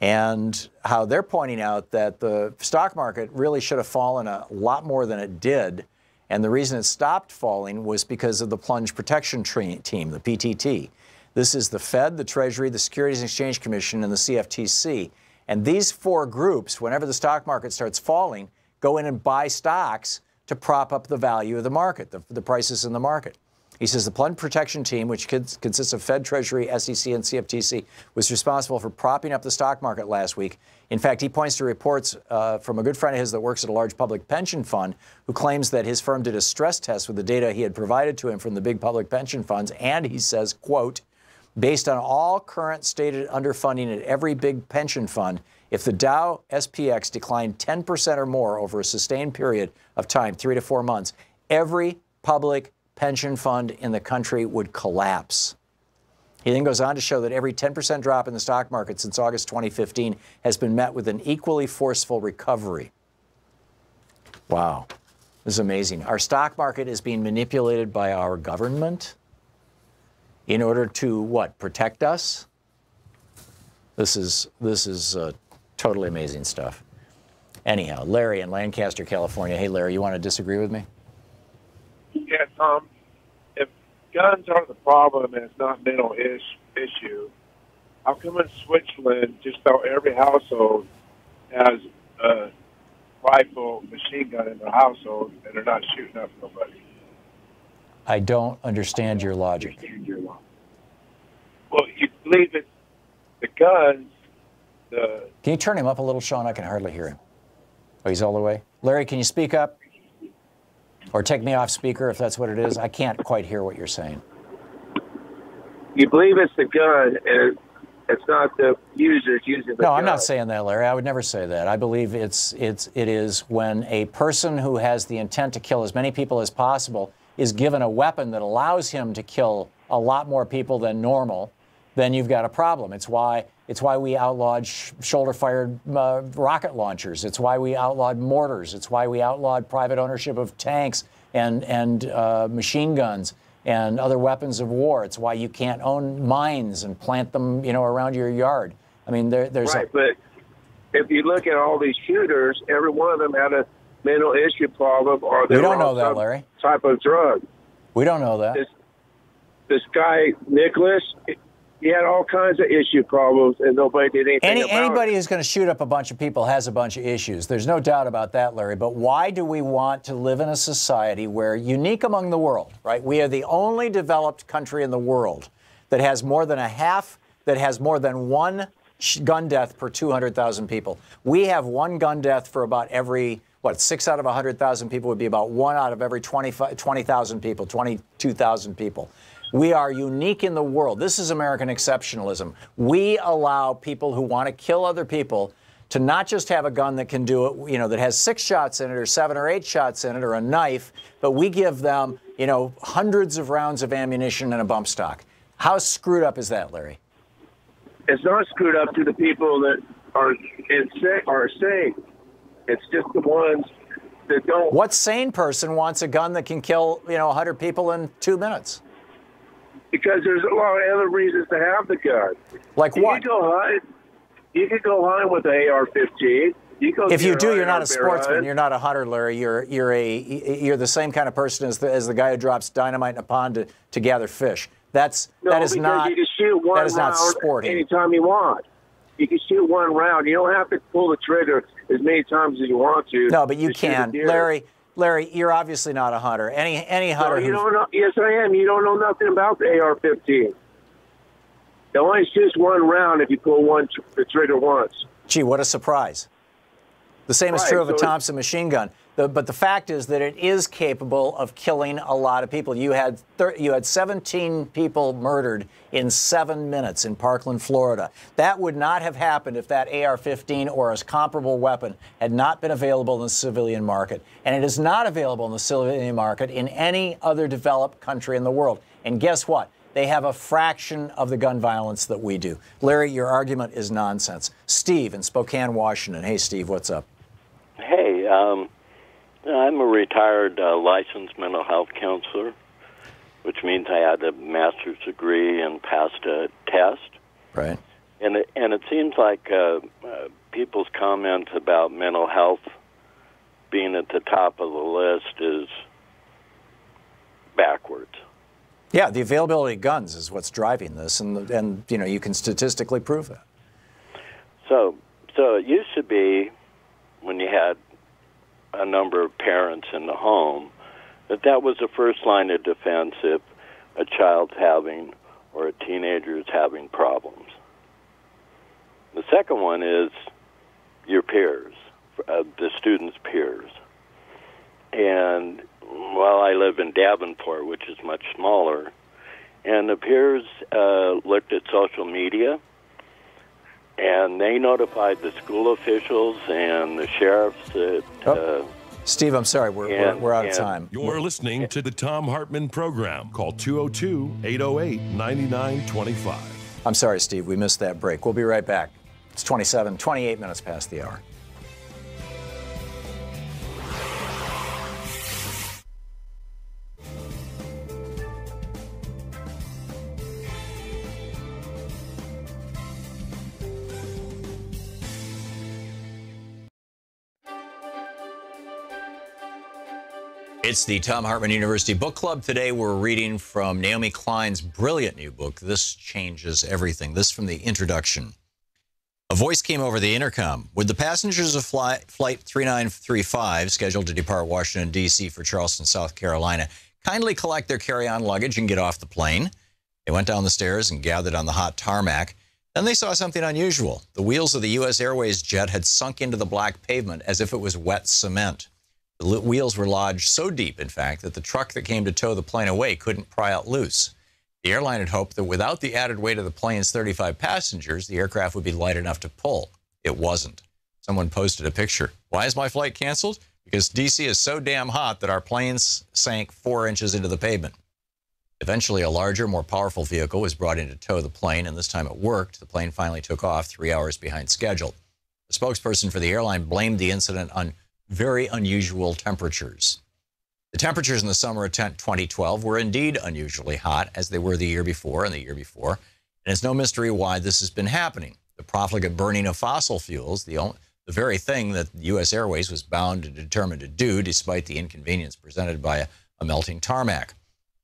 And how they're pointing out that the stock market really should have fallen a lot more than it did. And the reason it stopped falling was because of the plunge protection team, the PTT. This is the Fed, the Treasury, the Securities and Exchange Commission, and the CFTC. And these four groups, whenever the stock market starts falling, go in and buy stocks to prop up the value of the market, the prices in the market. He says the plunge protection team, which consists of Fed, Treasury, SEC, and CFTC, was responsible for propping up the stock market last week. In fact, he points to reports from a good friend of his that works at a large public pension fund who claims that his firm did a stress test with the data he had provided to him from the big public pension funds. And he says, quote, based on all current stated underfunding at every big pension fund, if the Dow SPX declined 10% or more over a sustained period of time, 3 to 4 months, every public pension fund in the country would collapse. He then goes on to show that every 10% drop in the stock market since August 2015 has been met with an equally forceful recovery. Wow, this is amazing. Our stock market is being manipulated by our government in order to, what, protect us? This is totally amazing stuff. Anyhow, Larry in Lancaster, California. Hey, Larry, you want to disagree with me? Yeah, Tom, if guns are the problem and it's not a mental issue, how come in Switzerland just about every household has a rifle, machine gun in their household and they're not shooting up nobody? I don't understand your logic. Well, you believe it's the guns, Can you turn him up a little, Sean? I can hardly hear him. Oh, he's all the way? Larry, can you speak up? Or take me off speaker if that's what it is. I can't quite hear what you're saying. you believe it's the gun, and it's not the users using the gun. No, I'm not saying that, Larry. I would never say that. I believe it is when a person who has the intent to kill as many people as possible is given a weapon that allows him to kill a lot more people than normal, then you've got a problem. It's why we outlawed shoulder-fired rocket launchers. It's why we outlawed mortars. It's why we outlawed private ownership of tanks and machine guns and other weapons of war. It's why you can't own mines and plant them, around your yard. I mean, there's right. But if you look at all these shooters, every one of them had a mental issue problem, or they we don't were know on that, some Larry. type of drug. We don't know that. This guy Nicholas, he had all kinds of issue problems, and nobody did anything about Anybody it. who's going to shoot up a bunch of people has a bunch of issues. There's no doubt about that, Larry. But why do we want to live in a society where, unique among the world, right? We are the only developed country in the world that has more than one gun death per 200,000 people. We have one gun death for about every, 6 out of 100,000 people would be about 1 out of every 20,000 people, 22,000 people. We are unique in the world. This is American exceptionalism. We allow people who want to kill other people to not just have a gun that can do it, that has 6 shots in it or 7 or 8 shots in it or a knife, but we give them, hundreds of rounds of ammunition and a bump stock. How screwed up is that, Larry? It's not screwed up to the people that are sane. It's just the ones that don't. What sane person wants a gun that can kill, 100 people in 2 minutes? Because there's a lot of other reasons to have the gun. Like what? You could go hunting with the AR-15. If you do, you're not a sportsman. You're not a hunter, Larry. You're the same kind of person as the guy who drops dynamite in a pond to gather fish. That is not. You can shoot one that is not round sporting. anytime you want. You can shoot one round. You don't have to pull the trigger as many times as you want to. No, but you can, Larry, you're obviously not a hunter. Any hunter. No, you don't know. Yes, I am. You don't know nothing about the AR-15. It only shoots one round if you pull the trigger once. Gee, what a surprise! The same is true of a Thompson machine gun. But the fact is that it is capable of killing a lot of people. You had 17 people murdered in 7 minutes in Parkland, Florida. That would not have happened if that AR-15 or a comparable weapon had not been available in the civilian market. And it is not available in the civilian market in any other developed country in the world. And guess what? They have a fraction of the gun violence that we do. Larry, your argument is nonsense. Steve in Spokane, Washington. Hey, Steve, what's up? Hey, I'm a retired licensed mental health counselor, which means I had a master's degree and passed a test. Right. And it seems like people's comments about mental health being at the top of the list is backwards. Yeah, the availability of guns is what's driving this, and you can statistically prove that. So it used to be, when you had a number of parents in the home, that was the first line of defense if a child's having or a teenager is having problems. The second one is your peers, the students' peers. And while I live in Davenport, which is much smaller, and the peers looked at social media, and they notified the school officials and the sheriffs that... Steve, I'm sorry, we're out of time. You're listening to the Thom Hartmann Program. Call 202-808-9925. I'm sorry, Steve, we missed that break. We'll be right back. It's 28 minutes past the hour. It's the Thom Hartmann University Book Club. Today we're reading from Naomi Klein's brilliant new book, This Changes Everything. This from the introduction. A voice came over the intercom. Would the passengers of Flight 3935, scheduled to depart Washington, D.C. for Charleston, South Carolina, kindly collect their carry-on luggage and get off the plane? They went down the stairs and gathered on the hot tarmac. Then they saw something unusual. The wheels of the U.S. Airways jet had sunk into the black pavement as if it was wet cement. The wheels were lodged so deep, in fact, that the truck that came to tow the plane away couldn't pry out loose. The airline had hoped that without the added weight of the plane's 35 passengers, the aircraft would be light enough to pull. It wasn't. Someone posted a picture. Why is my flight canceled? Because D.C. is so damn hot that our planes sank 4 inches into the pavement. Eventually, a larger, more powerful vehicle was brought in to tow the plane, and this time it worked. The plane finally took off 3 hours behind schedule. The spokesperson for the airline blamed the incident on very unusual temperatures. The temperatures in the summer of 2012 were indeed unusually hot, as they were the year before and the year before, and it's no mystery why this has been happening. The profligate burning of fossil fuels, the very thing that U.S. Airways was bound and determined to do, despite the inconvenience presented by a melting tarmac.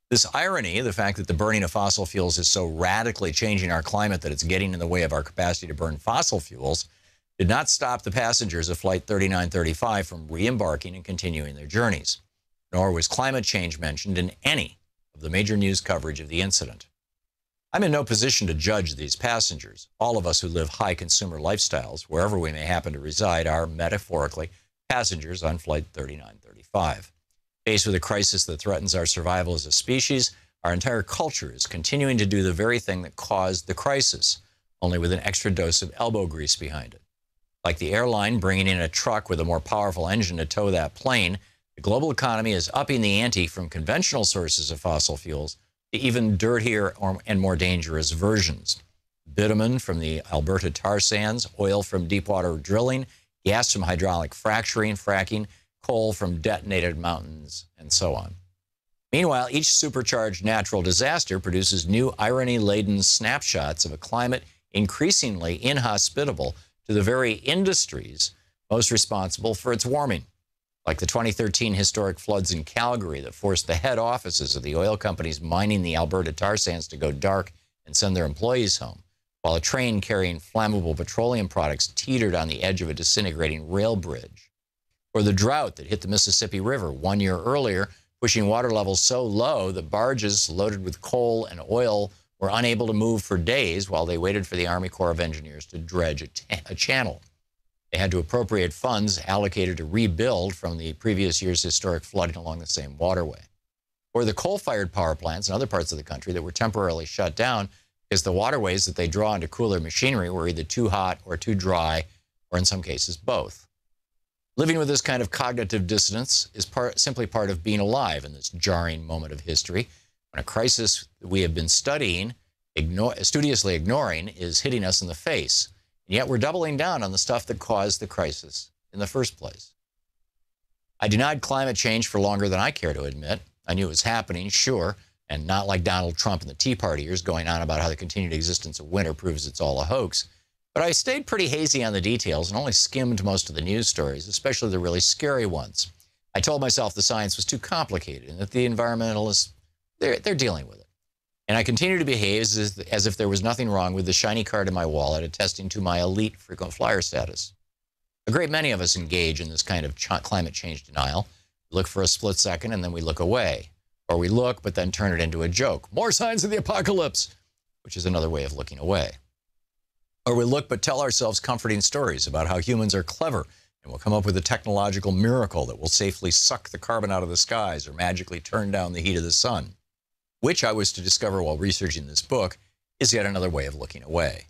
This irony, the fact that the burning of fossil fuels is so radically changing our climate that it's getting in the way of our capacity to burn fossil fuels, did not stop the passengers of Flight 3935 from re-embarking and continuing their journeys. Nor was climate change mentioned in any of the major news coverage of the incident. I'm in no position to judge these passengers. All of us who live high consumer lifestyles, wherever we may happen to reside, are metaphorically passengers on Flight 3935. Faced with a crisis that threatens our survival as a species, our entire culture is continuing to do the very thing that caused the crisis, only with an extra dose of elbow grease behind it. Like the airline bringing in a truck with a more powerful engine to tow that plane, the global economy is upping the ante from conventional sources of fossil fuels to even dirtier and more dangerous versions. Bitumen from the Alberta tar sands, oil from deepwater drilling, gas from hydraulic fracking, coal from detonated mountains, and so on. Meanwhile, each supercharged natural disaster produces new irony-laden snapshots of a climate increasingly inhospitable to the very industries most responsible for its warming, like the 2013 historic floods in Calgary that forced the head offices of the oil companies mining the Alberta tar sands to go dark and send their employees home, while a train carrying flammable petroleum products teetered on the edge of a disintegrating rail bridge. Or the drought that hit the Mississippi River 1 year earlier, pushing water levels so low that barges loaded with coal and oil were unable to move for days while they waited for the Army Corps of Engineers to dredge a channel. They had to appropriate funds allocated to rebuild from the previous year's historic flooding along the same waterway. Or the coal-fired power plants in other parts of the country that were temporarily shut down because the waterways that they draw into cooler machinery were either too hot or too dry, or in some cases, both. Living with this kind of cognitive dissonance is simply part of being alive in this jarring moment of history, when a crisis that we have been studiously ignoring is hitting us in the face. And yet we're doubling down on the stuff that caused the crisis in the first place. I denied climate change for longer than I care to admit. I knew it was happening, sure, and not like Donald Trump and the Tea Party years going on about how the continued existence of winter proves it's all a hoax. But I stayed pretty hazy on the details and only skimmed most of the news stories, especially the really scary ones. I told myself the science was too complicated and that the environmentalists, they're dealing with it. And I continue to behave as if there was nothing wrong with the shiny card in my wallet attesting to my elite frequent flyer status. A great many of us engage in this kind of climate change denial. We look for a split second and then we look away. Or we look but then turn it into a joke. More signs of the apocalypse, which is another way of looking away. Or we look but tell ourselves comforting stories about how humans are clever and will come up with a technological miracle that will safely suck the carbon out of the skies or magically turn down the heat of the sun, which I was to discover while researching this book is yet another way of looking away.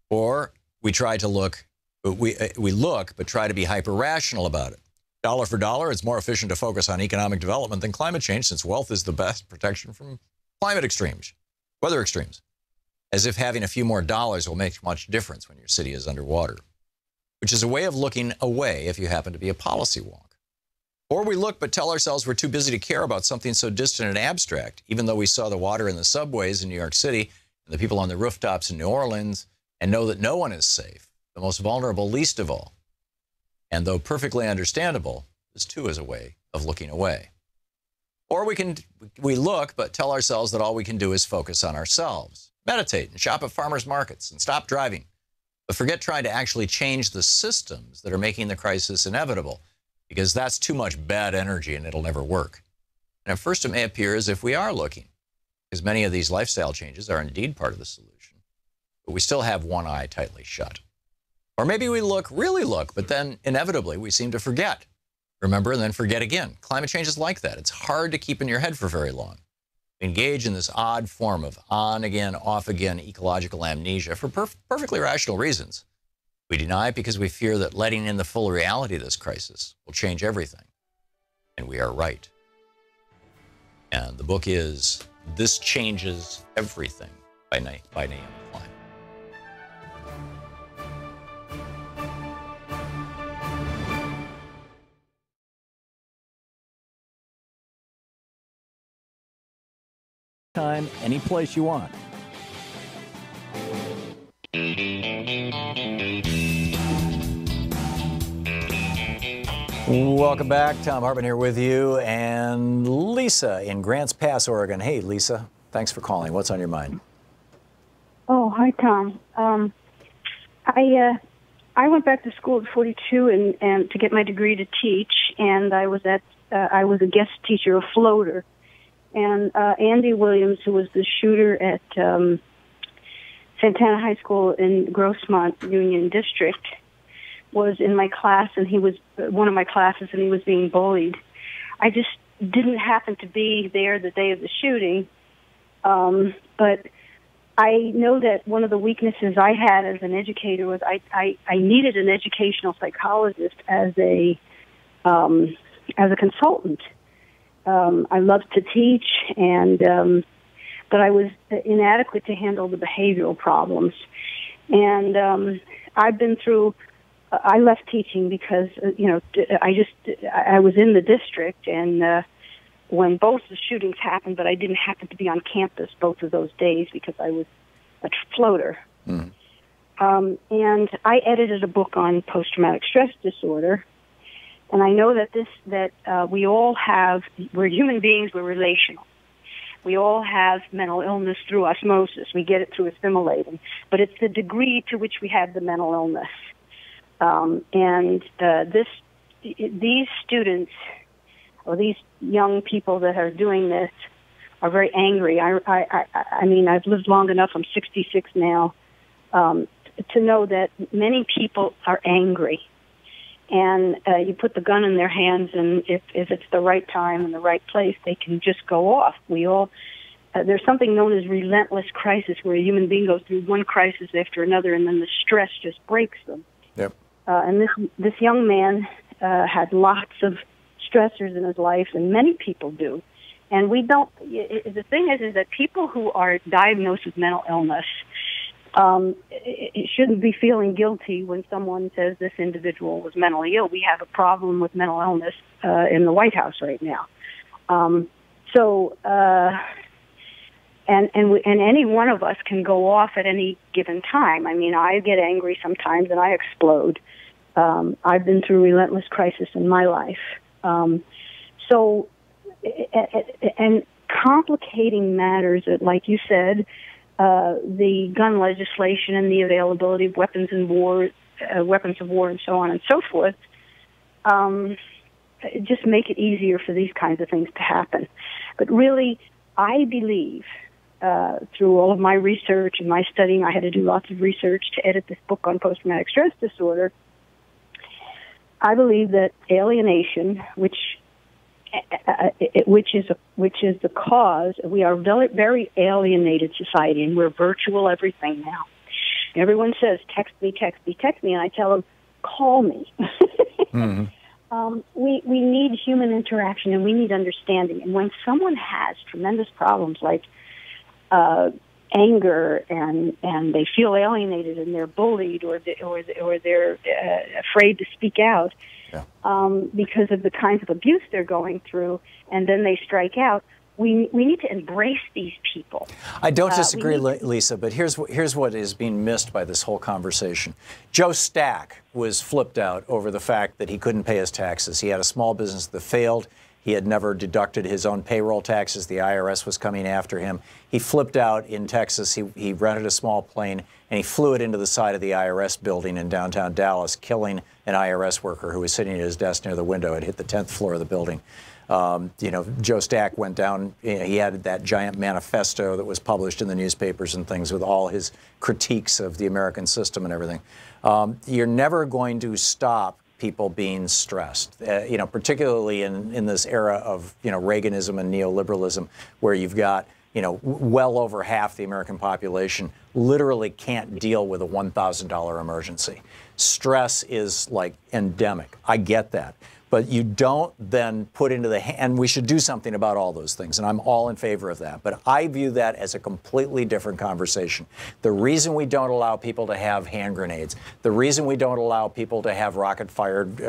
Or we try to look, we look but try to be hyper-rational about it. Dollar for dollar, it's more efficient to focus on economic development than climate change, since wealth is the best protection from climate extremes, weather extremes. As if having a few more dollars will make much difference when your city is underwater, which is a way of looking away if you happen to be a policy wonk. Or we look but tell ourselves we're too busy to care about something so distant and abstract, even though we saw the water in the subways in New York City and the people on the rooftops in New Orleans, and know that no one is safe, the most vulnerable least of all. And though perfectly understandable, this too is a way of looking away. Or we look but tell ourselves that all we can do is focus on ourselves. Meditate and shop at farmers markets and stop driving. But forget trying to actually change the systems that are making the crisis inevitable, because that's too much bad energy and it'll never work. And at first it may appear as if we are looking, because many of these lifestyle changes are indeed part of the solution. But we still have one eye tightly shut. Or maybe we really look, but then inevitably we seem to forget. Remember and then forget again. Climate change is like that. It's hard to keep in your head for very long. We engage in this odd form of on-again, off-again ecological amnesia for perfectly rational reasons. We deny it because we fear that letting in the full reality of this crisis will change everything. And we are right. And the book is This Changes Everything by Naomi Klein. Time, any place you want. Welcome back. Thom Hartmann here with you, and Lisa in Grants Pass, Oregon. Hey, Lisa. Thanks for calling. What's on your mind? Oh, hi, Tom. I went back to school at 42 and to get my degree to teach, and I was a guest teacher, a floater. And Andy Williams, who was the shooter at Santana High School in Grossmont Union District, was in my class, and he was one of my classes, and he was being bullied. I just didn't happen to be there the day of the shooting, but I know that one of the weaknesses I had as an educator was I needed an educational psychologist as a consultant. I loved to teach, but I was inadequate to handle the behavioral problems. And I've been through. I left teaching because I was in the district, and when both the shootings happened, but I didn't happen to be on campus both of those days because I was a floater. And I edited a book on post-traumatic stress disorder. And I know that we all have, we're human beings, we're relational. We all have mental illness through osmosis. We get it through assimilating. But it's the degree to which we have the mental illness. These students, or these young people that are doing this, are very angry. I mean, I've lived long enough, I'm 66 now, to know that many people are angry. And you put the gun in their hands, and if it's the right time and the right place, they can just go off. We all there's something known as relentless crisis, where a human being goes through one crisis after another, and then the stress just breaks them. Yep. And this young man had lots of stressors in his life, and many people do. And we don't. The thing is that people who are diagnosed with mental illness, it shouldn't be feeling guilty when someone says this individual was mentally ill. We have a problem with mental illness in the White House right now. And any one of us can go off at any given time. I mean, I get angry sometimes and I explode. I've been through relentless crisis in my life. And complicating matters, like you said, the gun legislation and the availability of weapons of war and so on and so forth, just make it easier for these kinds of things to happen. But really, I believe, through all of my research and my studying, I had to do lots of research to edit this book on post-traumatic stress disorder. I believe that alienation, which is the cause. We are very, very alienated society, and we're virtual everything now. Everyone says, text me, and I tell them, call me. We need human interaction, and we need understanding. And when someone has tremendous problems like anger, and they feel alienated, and they're bullied, or they're afraid to speak out, because of the kinds of abuse they're going through, and then they strike out, we need to embrace these people. I don't disagree, Lisa, but here's what is being missed by this whole conversation. Joe Stack was flipped out over the fact that he couldn't pay his taxes. He had a small business that failed. He had never deducted his own payroll taxes. The IRS was coming after him. He flipped out in Texas. He rented a small plane, and he flew it into the side of the IRS building in downtown Dallas, killing an IRS worker who was sitting at his desk near the window. It hit the 10th floor of the building. Joe Stack went down. He had that giant manifesto that was published in the newspapers and things with all his critiques of the American system and everything. You're never going to stop people being stressed, particularly in this era of, Reaganism and neoliberalism, where you've got, well over half the American population literally can't deal with a $1,000 emergency. Stress is like endemic. I get that. But you don't then put into the and we should do something about all those things, and I'm all in favor of that. But I view that as a completely different conversation. The reason we don't allow people to have hand grenades, the reason we don't allow people to have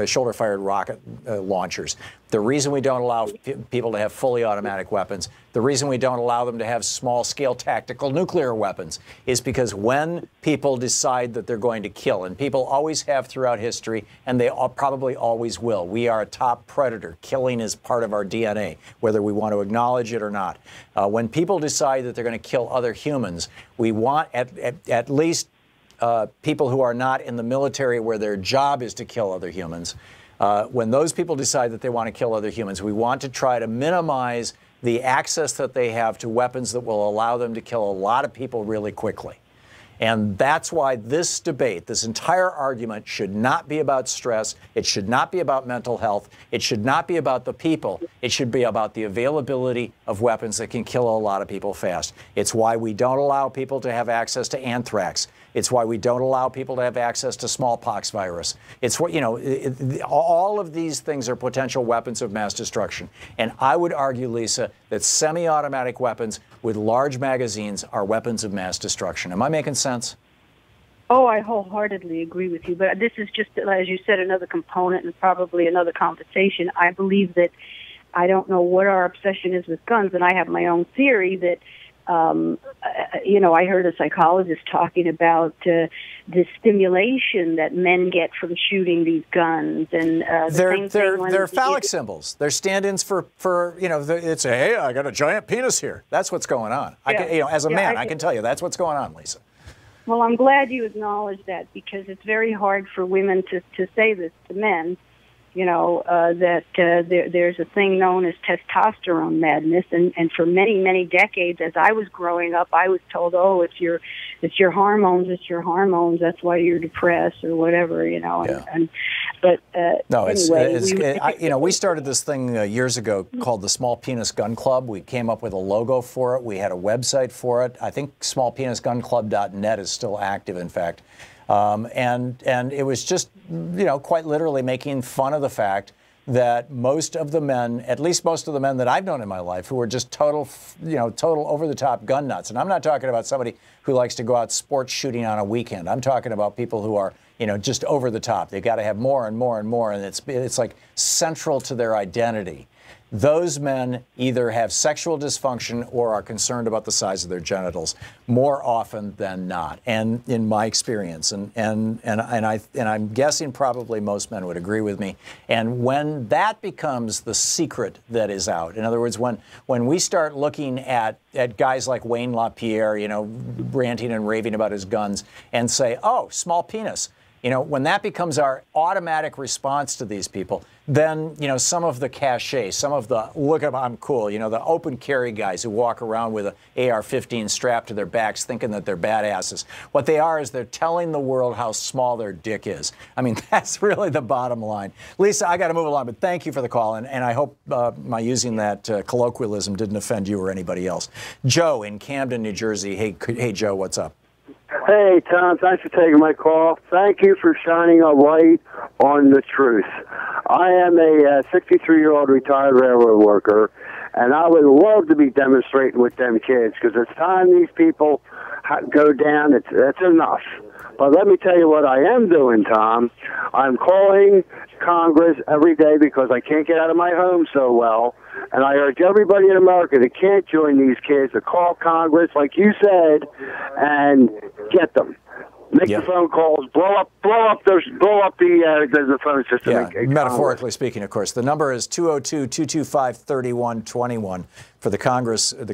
shoulder-fired rocket launchers, the reason we don't allow people to have fully automatic weapons, the reason we don't allow them to have small-scale tactical nuclear weapons is because when people decide that they're going to kill, and people always have throughout history, and they probably always will, we are a top predator. Killing is part of our DNA, whether we want to acknowledge it or not. When people decide that they're going to kill other humans, we want at least people who are not in the military where their job is to kill other humans. When those people decide that they want to kill other humans, we want to try to minimize the access that they have to weapons that will allow them to kill a lot of people really quickly. And that's why this debate, this entire argument, should not be about stress. It should not be about mental health. It should not be about the people. It should be about the availability of weapons that can kill a lot of people fast. It's why we don't allow people to have access to anthrax. It's why we don't allow people to have access to smallpox virus. It's what, all of these things are potential weapons of mass destruction. And I would argue, Lisa, that semi-automatic weapons with large magazines are weapons of mass destruction. Am I making sense? Oh, I wholeheartedly agree with you. But this is just, as you said, another component and probably another conversation. I believe that I don't know what our obsession is with guns, and I have my own theory that I heard a psychologist talking about the stimulation that men get from shooting these guns, and they're phallic symbols. They're stand-ins for it's hey, I got a giant penis here. That's what's going on. Yeah. As a man, I can tell you that's what's going on, Lisa. Well, I'm glad you acknowledge that, because it's very hard for women to say this to men. There's a thing known as testosterone madness, and for many, many decades, as I was growing up, I was told, "Oh, it's your hormones, that's why you're depressed," or whatever, Yeah. We started this thing years ago called the Small Penis Gun Club. We came up with a logo for it. We had a website for it. I think smallpenisgunclub.net is still active, in fact. And it was just, quite literally making fun of the fact that most of the men, at least most of the men that I've known in my life, who were just total over-the-top gun nuts. And I'm not talking about somebody who likes to go out sports shooting on a weekend. I'm talking about people who are, just over the top. They've got to have more and more and more, and it's like central to their identity. Those men either have sexual dysfunction or are concerned about the size of their genitals more often than not, and in my experience, and I'm guessing probably most men would agree with me. And when that becomes the secret that is out, in other words, when we start looking at guys like Wayne LaPierre, ranting and raving about his guns, and say, "Oh, small penis." When that becomes our automatic response to these people, then, some of the cachet, some of the look at I'm cool, the open carry guys who walk around with an AR-15 strapped to their backs thinking that they're badasses. What they are is they're telling the world how small their dick is. I mean, that's really the bottom line. Lisa, I got to move along, but thank you for the call, and I hope my using that colloquialism didn't offend you or anybody else. Joe in Camden, New Jersey. Hey, Joe, what's up? Hey, Tom, thanks for taking my call. Thank you for shining a light on the truth. I am a 63-year-old retired railroad worker, and I would love to be demonstrating with them kids, because it's time these people go down. That's enough. But let me tell you what I am doing, Tom. I'm calling Congress every day because I can't get out of my home so well. And I urge everybody in America that can't join these kids to call Congress, like you said, and get them. Make the phone calls, blow up the phone system. Yeah, metaphorically speaking, of course. The number is 202-225-3121 for the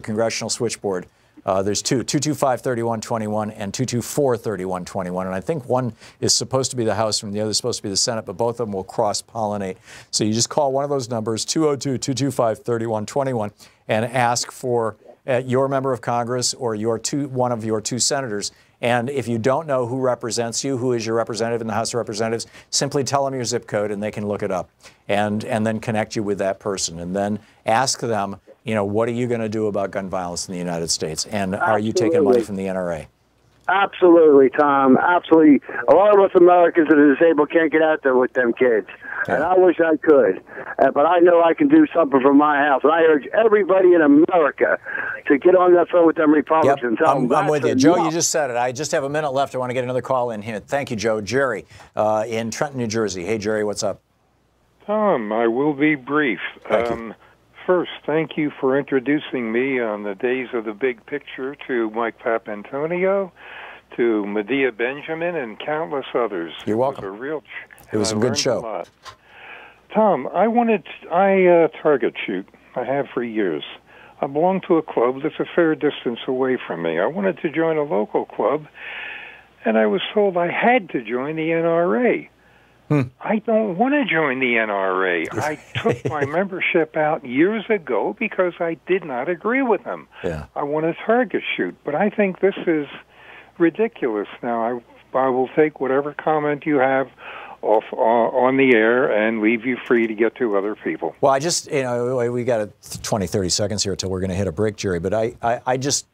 Congressional Switchboard. There's 225-3121 and 224-3121. And I think one is supposed to be the House and the other is supposed to be the Senate, but both of them will cross-pollinate. So you just call one of those numbers, 202-225-3121, and ask for your member of Congress or one of your two senators, And if you don't know who represents you, who is your representative in the House of Representatives, simply tell them your zip code and they can look it up and then connect you with that person. And then ask them, you know, what are you going to do about gun violence in the United States? And are you taking money from the NRA? Absolutely, Tom. Absolutely. A lot of us Americans that are disabled can't get out there with them kids. And I wish I could. But I know I can do something from my house. And I urge everybody in America to get on that phone with them Republicans. Yep. I'm with you. Joe, you just said it. I just have a minute left. I want to get another call in here. Thank you, Joe. Jerry in Trenton, New Jersey. Hey, Jerry, what's up? Tom, I will be brief. Thank you. First, thank you for introducing me on the days of the big picture to Mike Papantonio, to Medea Benjamin, and countless others. You're welcome. It was a good show. A lot. Tom, I target shoot. I have for years. I belong to a club that's a fair distance away from me. I wanted to join a local club, and I was told I had to join the NRA. I don't want to join the NRA. I took my membership out years ago because I did not agree with them. Yeah. I want to target shoot, but I think this is ridiculous. Now, I will take whatever comment you have off on the air and leave you free to get to other people. Well, I just, you know, we got 20, 30 seconds here until we're going to hit a break, Jerry, but I just,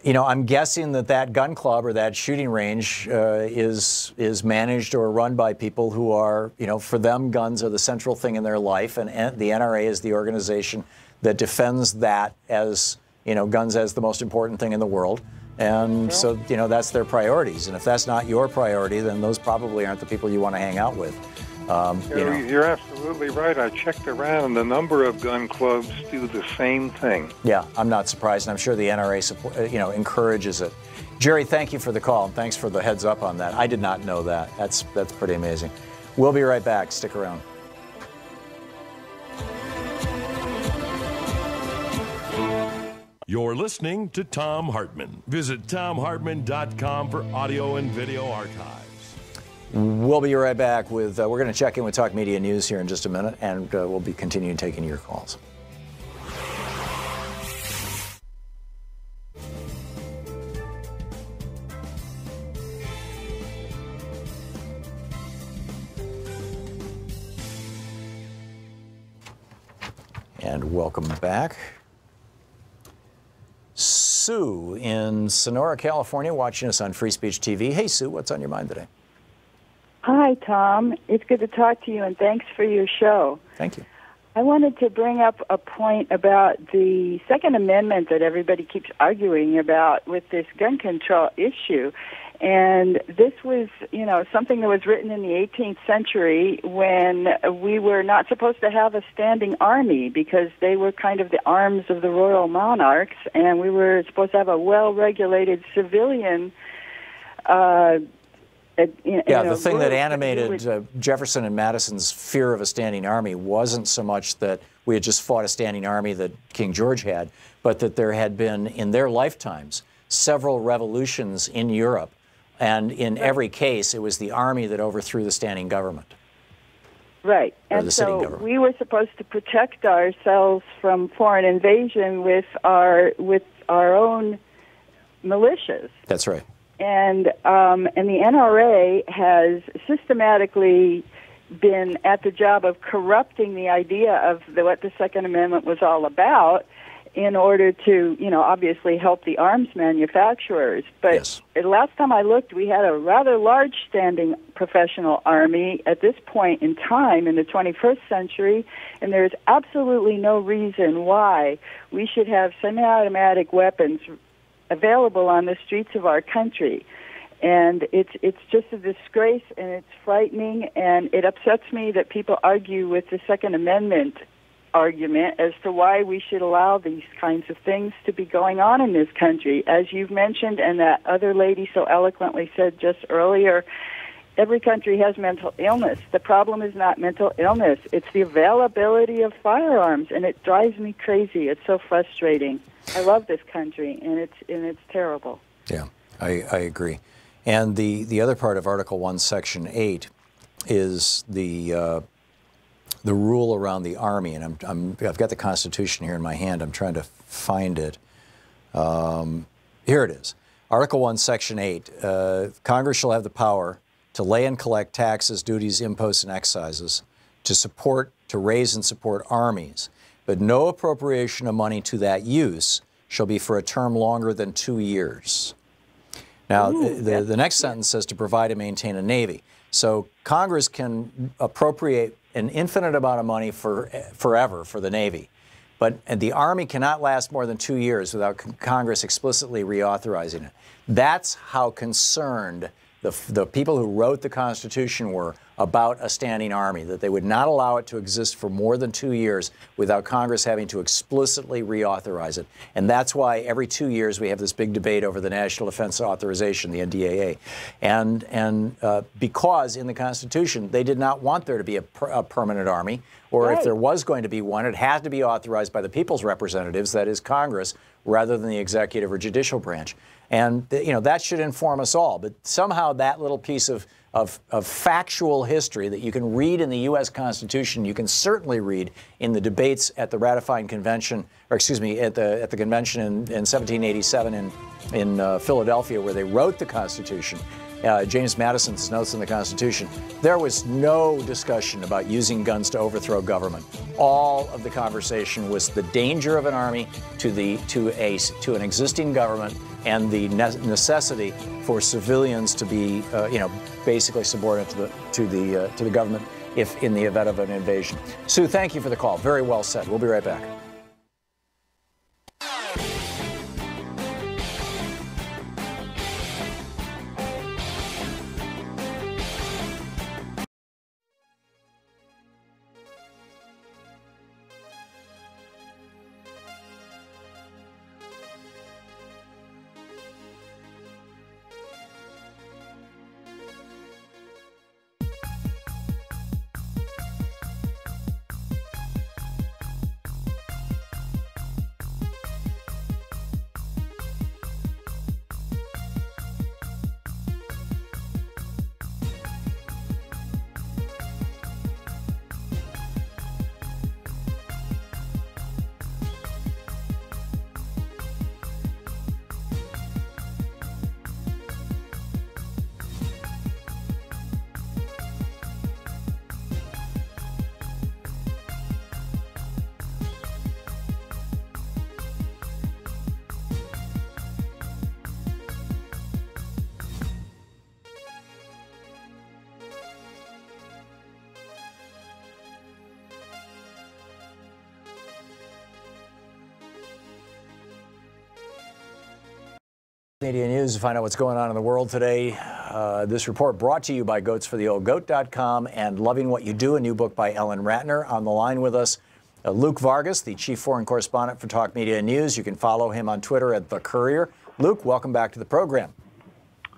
you know, I'm guessing that gun club or that shooting range is managed or run by people who are, you know, for them, guns are the central thing in their life, and the NRA is the organization that defends that as, you know, guns as the most important thing in the world. And so, you know, that's their priorities. And if that's not your priority, then those probably aren't the people you want to hang out with. You know. You're absolutely right. I checked around, and the number of gun clubs do the same thing. Yeah, I'm not surprised, and I'm sure the NRA encourages it. Jerry, thank you for the call, and thanks for the heads up on that. I did not know that. That's pretty amazing. We'll be right back. Stick around. You're listening to Thom Hartmann. Visit ThomHartmann.com for audio and video archives. We'll be right back with, we're going to check in with Talk Media News here in just a minute, and we'll be continuing taking your calls. And welcome back. Sue in Sonora, California, watching us on Free Speech TV. Hey, Sue, what's on your mind today? Hi, Tom. It's good to talk to you, and thanks for your show. Thank you. I wanted to bring up a point about the Second Amendment that everybody keeps arguing about with this gun control issue. And this was, you know, something that was written in the 18th century when we were not supposed to have a standing army because they were kind of the arms of the royal monarchs, and we were supposed to have a well-regulated civilian the thing that animated Jefferson and Madison's fear of a standing army wasn't so much that we had just fought a standing army that King George had, but that there had been, in their lifetimes, several revolutions in Europe. And in every case, it was the army that overthrew the standing government. Right. And so we were supposed to protect ourselves from foreign invasion with our own militias. That's right. And the NRA has systematically been at the job of corrupting the idea of what the Second Amendment was all about in order to, you know, obviously help the arms manufacturers. But last time I looked, we had a rather large standing professional army at this point in time in the 21st century, and there is absolutely no reason why we should have semi-automatic weapons available on the streets of our country. And it's just a disgrace, and it's frightening, and it upsets me that people argue with the Second Amendment argument as to why we should allow these kinds of things to be going on in this country. As you've mentioned, and that other lady so eloquently said just earlier, every country has mental illness. The problem is not mental illness. It's the availability of firearms, and it drives me crazy. It's so frustrating. I love this country, and it's terrible. Yeah, I agree. And the other part of Article 1, Section 8 is the rule around the Army, and I've got the Constitution here in my hand. I'm trying to find it. Here it is. Article 1, Section 8, Congress shall have the power to lay and collect taxes, duties, imposts, and excises, to raise and support armies, but no appropriation of money to that use shall be for a term longer than 2 years. Now, the next sentence says to provide and maintain a Navy. So Congress can appropriate an infinite amount of money forever for the Navy. But the Army cannot last more than 2 years without Congress explicitly reauthorizing it. That's how concerned the people who wrote the Constitution were about a standing Army, that they would not allow it to exist for more than 2 years without Congress having to explicitly reauthorize it. And that's why every 2 years we have this big debate over the National Defense Authorization, the NDAA. And because in the Constitution they did not want there to be a permanent Army, or if there was going to be one, it had to be authorized by the people's representatives, that is Congress, rather than the executive or judicial branch. And that should inform us all. But somehow that little piece of factual history that you can read in the U.S. Constitution, you can certainly read in the debates at the ratifying convention, or excuse me, at the convention in 1787 in Philadelphia, where they wrote the Constitution. James Madison's notes in the Constitution, there was no discussion about using guns to overthrow government. All of the conversation was the danger of an army to an existing government and the necessity for civilians to be, basically subordinate to the government if in the event of an invasion. Sue, thank you for the call. Very well said. We'll be right back. Media News to find out what's going on in the world today. This report brought to you by goatsfortheoldgoat.com and Loving What You Do, a new book by Ellen Ratner. On the line with us, Luke Vargas, the chief foreign correspondent for Talk Media News. You can follow him on Twitter at The Courier. Luke, welcome back to the program.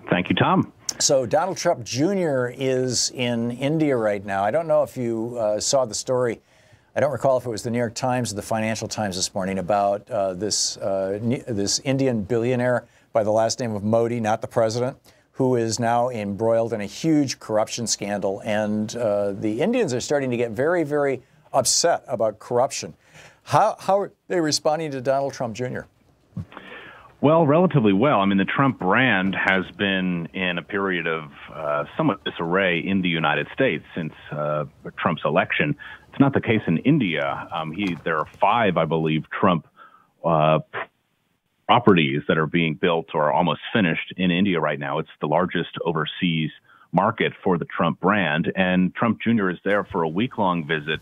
Thank you, Tom. So Donald Trump Jr. is in India right now. I don't know if you saw the story. I don't recall if it was the New York Times or the Financial Times this morning about this Indian billionaire by the last name of Modi, not the president, who is now embroiled in a huge corruption scandal. And the Indians are starting to get very, very upset about corruption. How are they responding to Donald Trump Jr.? Well, relatively well. I mean, the Trump brand has been in a period of somewhat disarray in the United States since Trump's election. It's not the case in India. There are 5, I believe, Trump properties that are being built or are almost finished in India right now. It's the largest overseas market for the Trump brand. And Trump Jr. is there for a week-long visit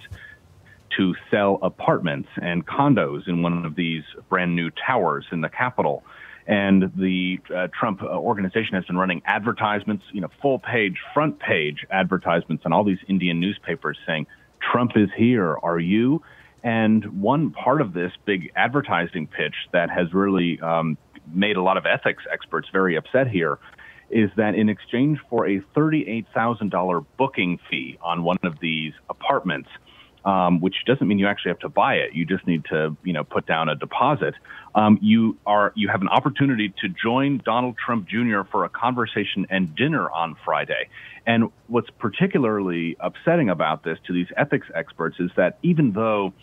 to sell apartments and condos in one of these brand new towers in the capital. And the Trump organization has been running advertisements, full page, front page advertisements on all these Indian newspapers saying, Trump is here, are you? And one part of this big advertising pitch that has really made a lot of ethics experts very upset here is that in exchange for a $38,000 booking fee on one of these apartments, which doesn't mean you actually have to buy it, you just need to, put down a deposit, you have an opportunity to join Donald Trump Jr. for a conversation and dinner on Friday. And what's particularly upsetting about this to these ethics experts is that even though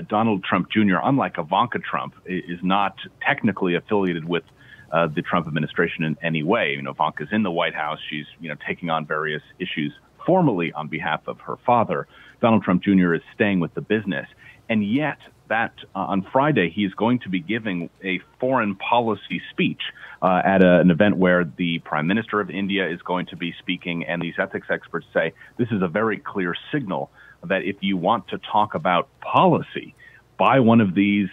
Donald Trump Jr., unlike Ivanka Trump, is not technically affiliated with the Trump administration in any way. Ivanka's in the White House. She's, taking on various issues formally on behalf of her father. Donald Trump Jr. is staying with the business. And yet that on Friday, he's going to be giving a foreign policy speech at an event where the Prime Minister of India is going to be speaking. And these ethics experts say this is a very clear signal that if you want to talk about policy, buy one of these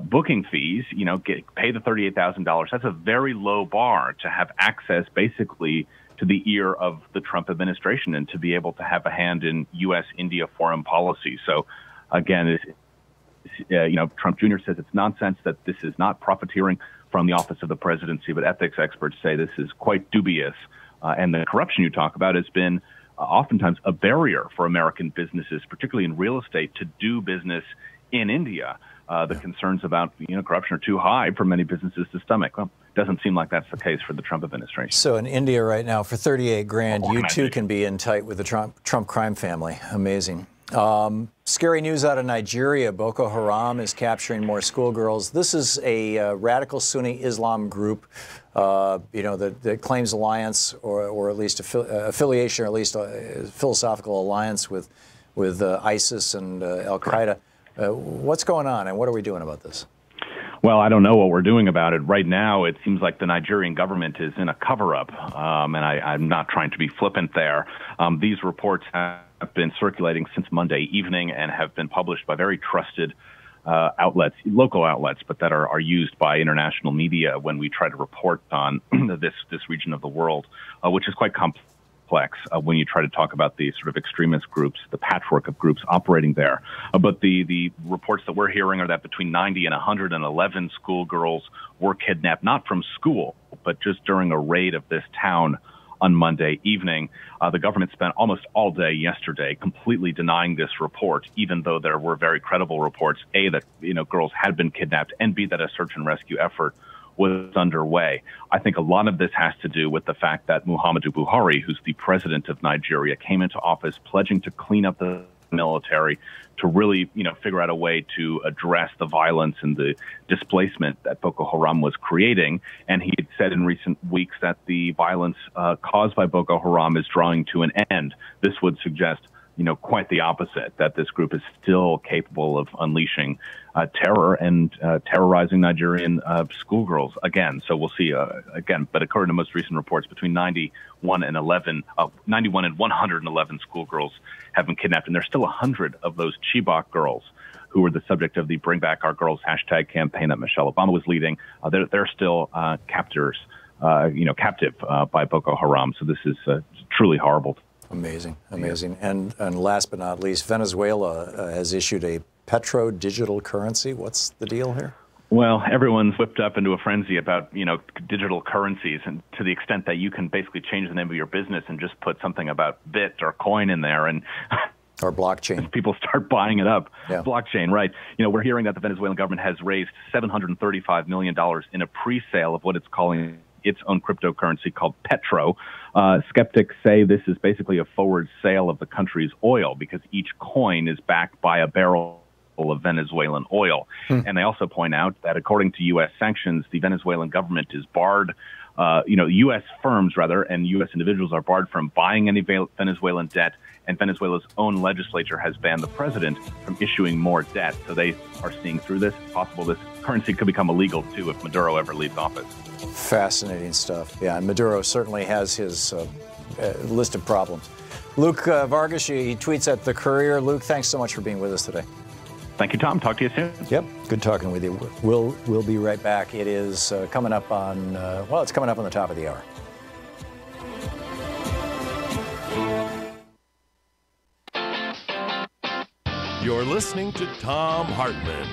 booking fees, pay the $38,000. That's a very low bar to have access basically to the ear of the Trump administration and to be able to have a hand in U.S.-India foreign policy. So, again, Trump Jr. says it's nonsense, that this is not profiteering from the office of the presidency, but ethics experts say this is quite dubious. And the corruption you talk about has been oftentimes a barrier for American businesses, particularly in real estate, to do business in India. The concerns about corruption are too high for many businesses to stomach. Well, it doesn't seem like that's the case for the Trump administration. So in India right now, for $38,000, you too can be in tight with the Trump crime family. Amazing. Scary news out of Nigeria. Boko Haram is capturing more schoolgirls. This is a radical Sunni Islam group, that claims alliance or at least affiliation, or at least a philosophical alliance with ISIS and Al Qaeda. What's going on, and what are we doing about this? Well, I don't know what we're doing about it. Right now, it seems like the Nigerian government is in a cover-up, and I'm not trying to be flippant there. These reports have been circulating since Monday evening and have been published by very trusted outlets, local outlets, but that are used by international media when we try to report on this region of the world, which is quite complex when you try to talk about the sort of extremist groups, the patchwork of groups operating there. But the reports that we're hearing are that between 90 and 111 schoolgirls were kidnapped, not from school, but just during a raid of this town on Monday evening. The government spent almost all day yesterday completely denying this report, even though there were very credible reports, A, that girls had been kidnapped, and B, that a search and rescue effort was underway. I think a lot of this has to do with the fact that Muhammadu Buhari, who's the president of Nigeria, came into office pledging to clean up the military, to really, figure out a way to address the violence and the displacement that Boko Haram was creating. And he had said in recent weeks that the violence caused by Boko Haram is drawing to an end. This would suggest quite the opposite, that this group is still capable of unleashing terror and terrorizing Nigerian schoolgirls again. So we'll see again. But according to most recent reports, between 91 and 111 schoolgirls have been kidnapped, and there's still 100 of those Chibok girls who were the subject of the Bring Back Our Girls hashtag campaign that Michelle Obama was leading. They're still captive by Boko Haram. So this is truly horrible. Amazing. And last but not least, Venezuela has issued a petro-digital currency. What's the deal here? Well, everyone's whipped up into a frenzy about, digital currencies, and to the extent that you can basically change the name of your business and just put something about bit or coin in there and or blockchain. People start buying it up. Yeah. Blockchain, right. We're hearing that the Venezuelan government has raised $735 million in a pre-sale of what it's calling its own cryptocurrency called Petro. Skeptics say this is basically a forward sale of the country's oil because each coin is backed by a barrel of Venezuelan oil. And they also point out that according to U.S. sanctions, the Venezuelan government is barred, U.S. firms, rather, and U.S. individuals are barred from buying any Venezuelan debt, and Venezuela's own legislature has banned the president from issuing more debt. So they are seeing through this. It's possible this currency could become illegal, too, if Maduro ever leaves office. Fascinating stuff. Yeah, and Maduro certainly has his list of problems. Luke Vargas, he tweets at The Courier. Luke, thanks so much for being with us today. Thank you, Tom. Talk to you soon. Yep, good talking with you. We'll be right back. It is coming up on, it's coming up on the top of the hour. You're listening to Thom Hartmann.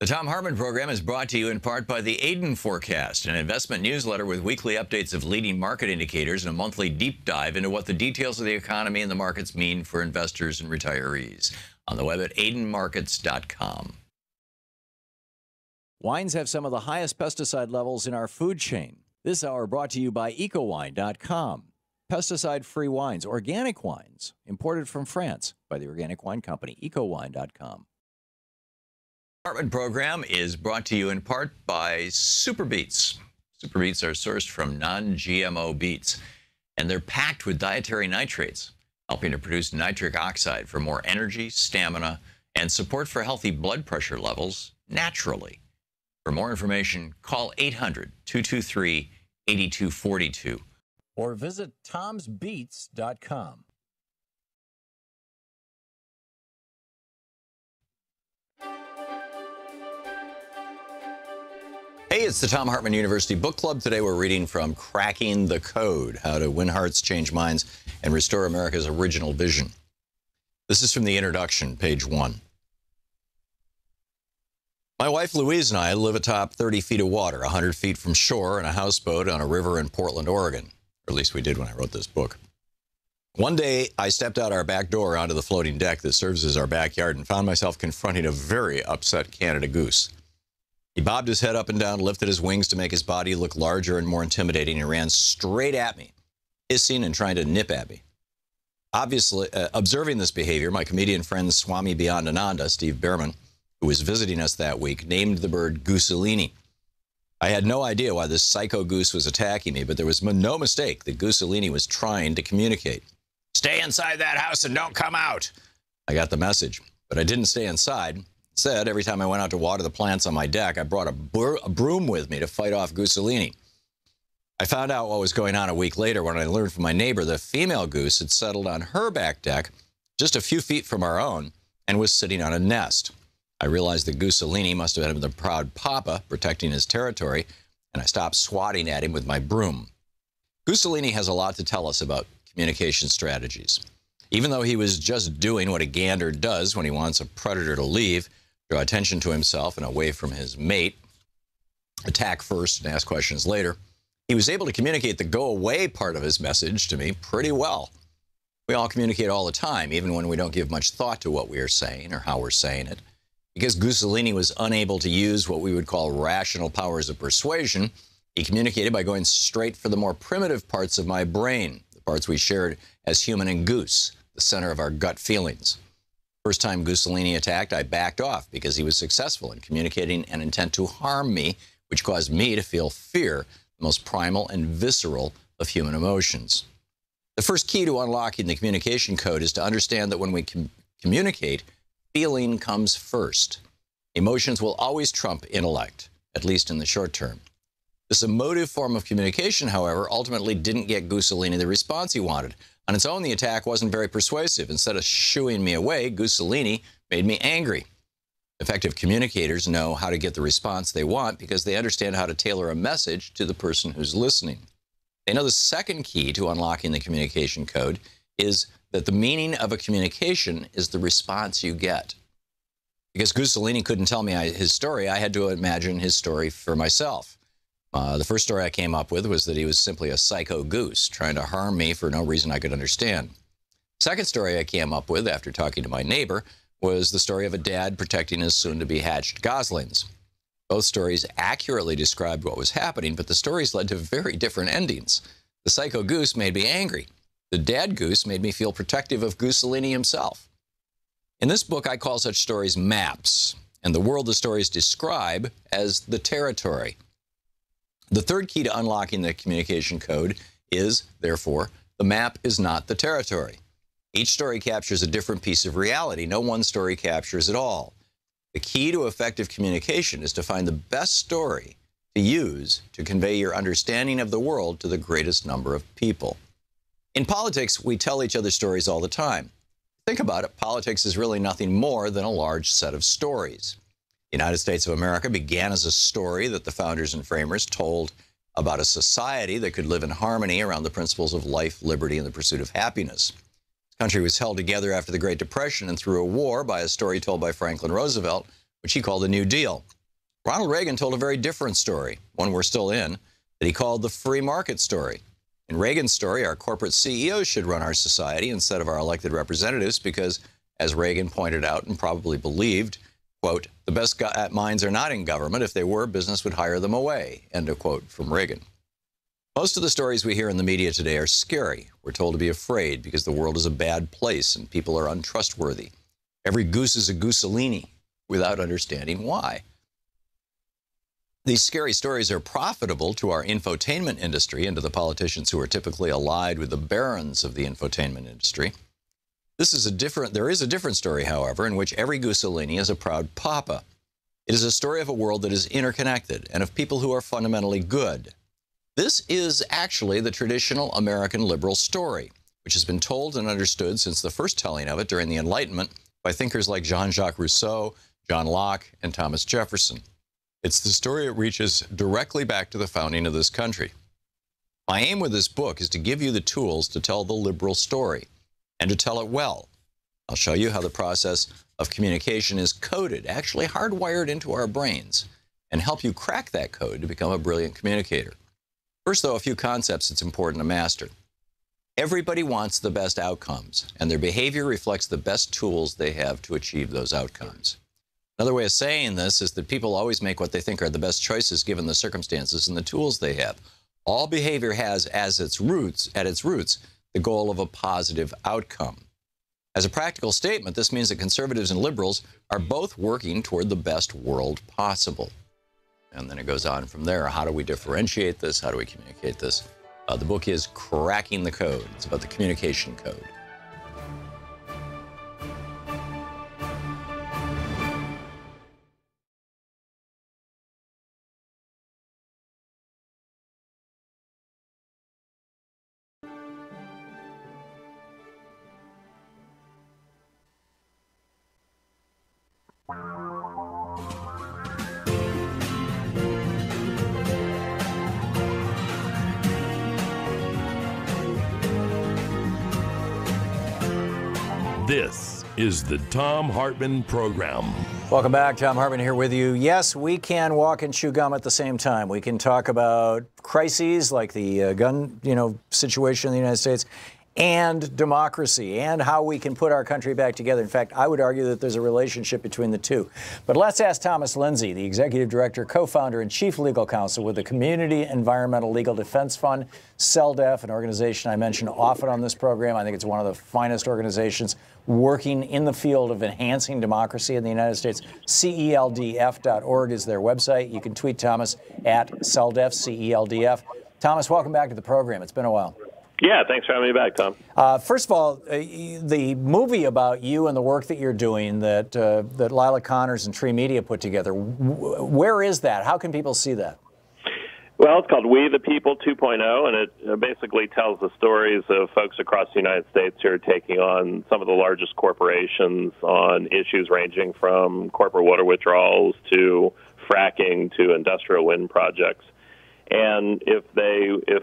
The Thom Hartmann Program is brought to you in part by the Aiden Forecast, an investment newsletter with weekly updates of leading market indicators and a monthly deep dive into what the details of the economy and the markets mean for investors and retirees. On the web at aidenmarkets.com. Wines have some of the highest pesticide levels in our food chain. This hour brought to you by ecowine.com. Pesticide-free wines, organic wines, imported from France by the Organic Wine Company, ecowine.com. Hartmann Program is brought to you in part by Super Beets. Super Beets are sourced from non-GMO beets, and they're packed with dietary nitrates, helping to produce nitric oxide for more energy, stamina, and support for healthy blood pressure levels naturally. For more information, call 800-223-8242 or visit tomsbeets.com. Hey, it's the Thom Hartmann University Book Club. Today we're reading from Cracking the Code, How to Win Hearts, Change Minds, and Restore America's Original Vision. This is from the introduction, page 1. My wife Louise and I live atop 30 feet of water, 100 feet from shore, in a houseboat on a river in Portland, Oregon. Or at least we did when I wrote this book. One day, I stepped out our back door onto the floating deck that serves as our backyard and found myself confronting a very upset Canada goose. He bobbed his head up and down, lifted his wings to make his body look larger and more intimidating, and ran straight at me, hissing and trying to nip at me. Obviously, observing this behavior, my comedian friend Swami Beyondananda, Steve Behrman, who was visiting us that week, named the bird Gooselini. I had no idea why this psycho goose was attacking me, but there was no mistake that Gooselini was trying to communicate. Stay inside that house and don't come out. I got the message, but I didn't stay inside. Instead, every time I went out to water the plants on my deck, I brought a broom with me to fight off Gooselini. I found out what was going on a week later when I learned from my neighbor the female goose had settled on her back deck just a few feet from our own and was sitting on a nest. I realized that Gooselini must have been the proud papa protecting his territory, and I stopped swatting at him with my broom. Gooselini has a lot to tell us about communication strategies. Even though he was just doing what a gander does when he wants a predator to leave, draw attention to himself and away from his mate, attack first and ask questions later, he was able to communicate the go-away part of his message to me pretty well. We all communicate all the time, even when we don't give much thought to what we are saying or how we're saying it. Because Gooselini was unable to use what we would call rational powers of persuasion, he communicated by going straight for the more primitive parts of my brain, the parts we shared as human and goose, the center of our gut feelings. First time Gooselini attacked, I backed off because he was successful in communicating an intent to harm me, which caused me to feel fear, the most primal and visceral of human emotions. The first key to unlocking the communication code is to understand that when we communicate, feeling comes first. Emotions will always trump intellect, at least in the short term. This emotive form of communication, however, ultimately didn't get Gooselini the response he wanted. On its own, the attack wasn't very persuasive. Instead of shooing me away, Gooselini made me angry. Effective communicators know how to get the response they want because they understand how to tailor a message to the person who's listening. They know the second key to unlocking the communication code is that the meaning of a communication is the response you get. Because Gooselini couldn't tell me his story, I had to imagine his story for myself. The first story I came up with was that he was simply a psycho goose trying to harm me for no reason I could understand. Second story I came up with after talking to my neighbor was the story of a dad protecting his soon-to-be hatched goslings. Both stories accurately described what was happening, but the stories led to very different endings. The psycho goose made me angry. The dad goose made me feel protective of Gooselini himself. In this book, I call such stories maps, and the world the stories describe as the territory. The third key to unlocking the communication code is, therefore, the map is not the territory. Each story captures a different piece of reality. No one story captures it all. The key to effective communication is to find the best story to use to convey your understanding of the world to the greatest number of people. In politics, we tell each other stories all the time. Think about it, politics is really nothing more than a large set of stories. The United States of America began as a story that the founders and framers told about a society that could live in harmony around the principles of life, liberty, and the pursuit of happiness. The country was held together after the Great Depression and through a war by a story told by Franklin Roosevelt, which he called the New Deal. Ronald Reagan told a very different story, one we're still in, that he called the free market story. In Reagan's story, our corporate CEOs should run our society instead of our elected representatives because, as Reagan pointed out and probably believed, quote, the best minds are not in government. If they were, business would hire them away, end of quote from Reagan. Most of the stories we hear in the media today are scary. We're told to be afraid because the world is a bad place and people are untrustworthy. Every goose is a Gooselini without understanding why. These scary stories are profitable to our infotainment industry and to the politicians who are typically allied with the barons of the infotainment industry. There is a different story, however, in which every Gooselini is a proud papa. It is a story of a world that is interconnected and of people who are fundamentally good. This is actually the traditional American liberal story, which has been told and understood since the first telling of it during the Enlightenment by thinkers like Jean-Jacques Rousseau, John Locke, and Thomas Jefferson. It's the story that reaches directly back to the founding of this country. My aim with this book is to give you the tools to tell the liberal story and to tell it well. I'll show you how the process of communication is coded, actually hardwired into our brains, and help you crack that code to become a brilliant communicator. First, though, a few concepts it's important to master. Everybody wants the best outcomes, and their behavior reflects the best tools they have to achieve those outcomes. Another way of saying this is that people always make what they think are the best choices given the circumstances and the tools they have. All behavior has at its roots, the goal of a positive outcome. As a practical statement, this means that conservatives and liberals are both working toward the best world possible. And then it goes on from there. How do we differentiate this? How do we communicate this? The book is Cracking the Code. It's about the communication code. This is the Thom Hartmann Program. Welcome back. Thom Hartmann here with you. Yes, we can walk and chew gum at the same time. We can talk about crises like the gun, situation in the United States, and democracy, and how we can put our country back together. In fact, I would argue that there's a relationship between the two. But let's ask Thomas Lindsay, the Executive Director, Co-founder, and Chief Legal Counsel with the Community Environmental Legal Defense Fund, CELDEF, an organization I mention often on this program. I think it's one of the finest organizations working in the field of enhancing democracy in the United States. CELDF.org is their website. You can tweet Thomas at CELDF, CELDF. Thomas, welcome back to the program. It's been a while. Yeah, thanks for having me back, Tom. First of all, the movie about you and the work that you're doing that Lila Connors and Tree Media put together, where is that? How can people see that? Well, it's called We the People 2.0, and it basically tells the stories of folks across the United States who are taking on some of the largest corporations on issues ranging from corporate water withdrawals to fracking to industrial wind projects. And if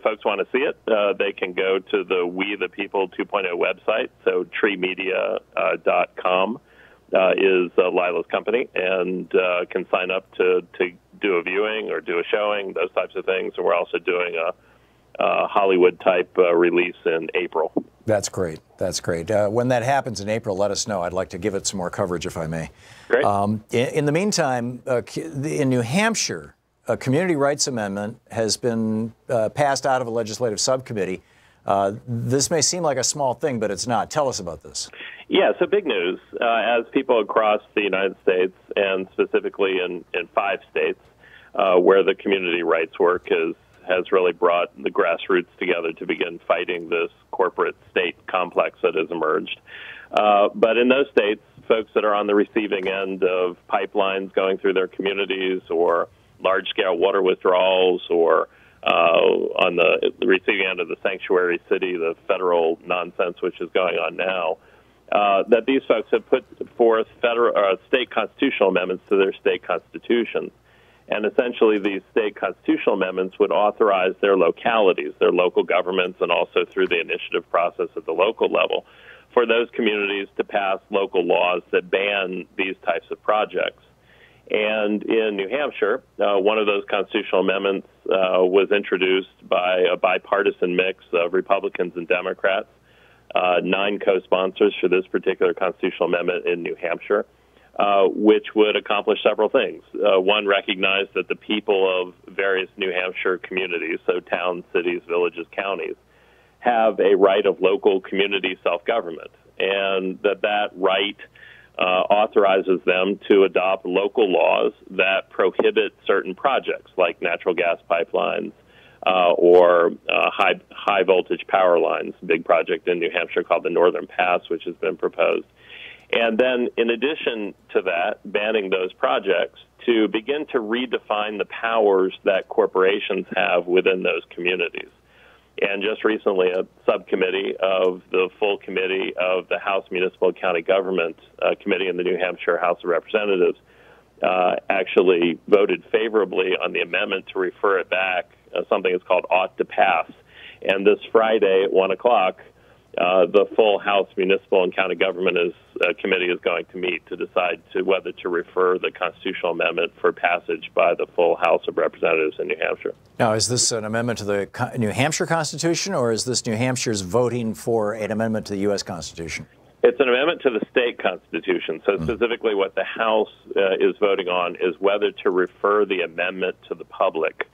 folks want to see it, they can go to the We the People 2.0 website. So treemedia.com is Lila's company, and can sign up to do a viewing or do a showing, those types of things. And we're also doing a Hollywood-type release in April. That's great. That's great. When that happens in April, let us know. I'd like to give it some more coverage, if I may. Great. In the meantime, in New Hampshire, a community rights amendment has been passed out of a legislative subcommittee. This may seem like a small thing, but it's not. Tell us about this. Yeah, so big news. As people across the United States, and specifically in 5 states, where the community rights work has really brought the grassroots together to begin fighting this corporate state complex that has emerged. But in those states, folks that are on the receiving end of pipelines going through their communities, or large-scale water withdrawals, or on the receiving end of the sanctuary city, the federal nonsense which is going on now, that these folks have put forth state constitutional amendments to their state constitutions. And essentially these state constitutional amendments would authorize their localities, their local governments, and also through the initiative process at the local level, for those communities to pass local laws that ban these types of projects. And in New Hampshire, one of those constitutional amendments was introduced by a bipartisan mix of Republicans and Democrats, 9 co-sponsors for this particular constitutional amendment in New Hampshire, which would accomplish several things. One, recognize that the people of various New Hampshire communities, so towns, cities, villages, counties, have a right of local community self-government, and that right authorizes them to adopt local laws that prohibit certain projects like natural gas pipelines or high voltage power lines, a big project in New Hampshire called the Northern Pass, which has been proposed. And then in addition to that, banning those projects, to begin to redefine the powers that corporations have within those communities. And just recently, a subcommittee of the full committee of the House Municipal and County Government Committee in the New Hampshire House of Representatives actually voted favorably on the amendment to refer it back, something that's called ought to pass. And this Friday at 1 o'clock, the full House Municipal and County Government Committee is going to meet to decide whether to refer the constitutional amendment for passage by the full House of Representatives in New Hampshire. Now, is this an amendment to the New Hampshire Constitution, or is this New Hampshire's voting for an amendment to the U.S. Constitution? It's an amendment to the state constitution. So specifically what the House is voting on is whether to refer the amendment to the public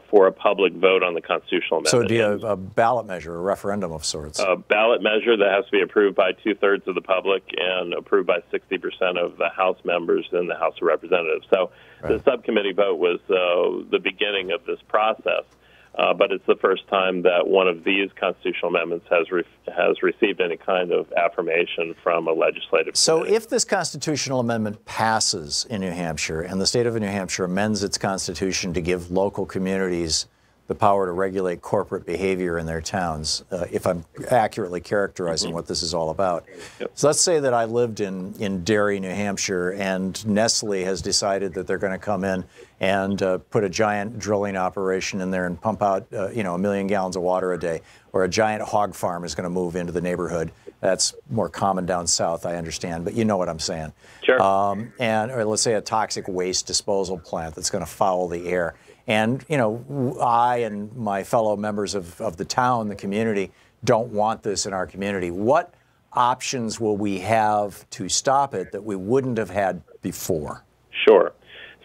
for a public vote on the constitutional amendment. So it'd be a ballot measure, a referendum of sorts. A ballot measure that has to be approved by 2/3 of the public and approved by 60% of the House members in the House of Representatives. So the subcommittee vote was the beginning of this process. But it's the first time that one of these constitutional amendments has received any kind of affirmation from a legislative So if this constitutional amendment passes in New Hampshire and the state of New Hampshire amends its constitution to give local communities the power to regulate corporate behavior in their towns, if I'm accurately characterizing what this is all about. So let's say that I lived in Derry, New Hampshire, and Nestle has decided that they're going to come in and put a giant drilling operation in there and pump out, 1 million gallons of water a day, or a giant hog farm is going to move into the neighborhood. That's more common down south, I understand, but you know what I'm saying. Sure. Or let's say a toxic waste disposal plant that's going to foul the air. And, I and my fellow members of the town, the community, don't want this in our community. What options will we have to stop it that we wouldn't have had before? Sure.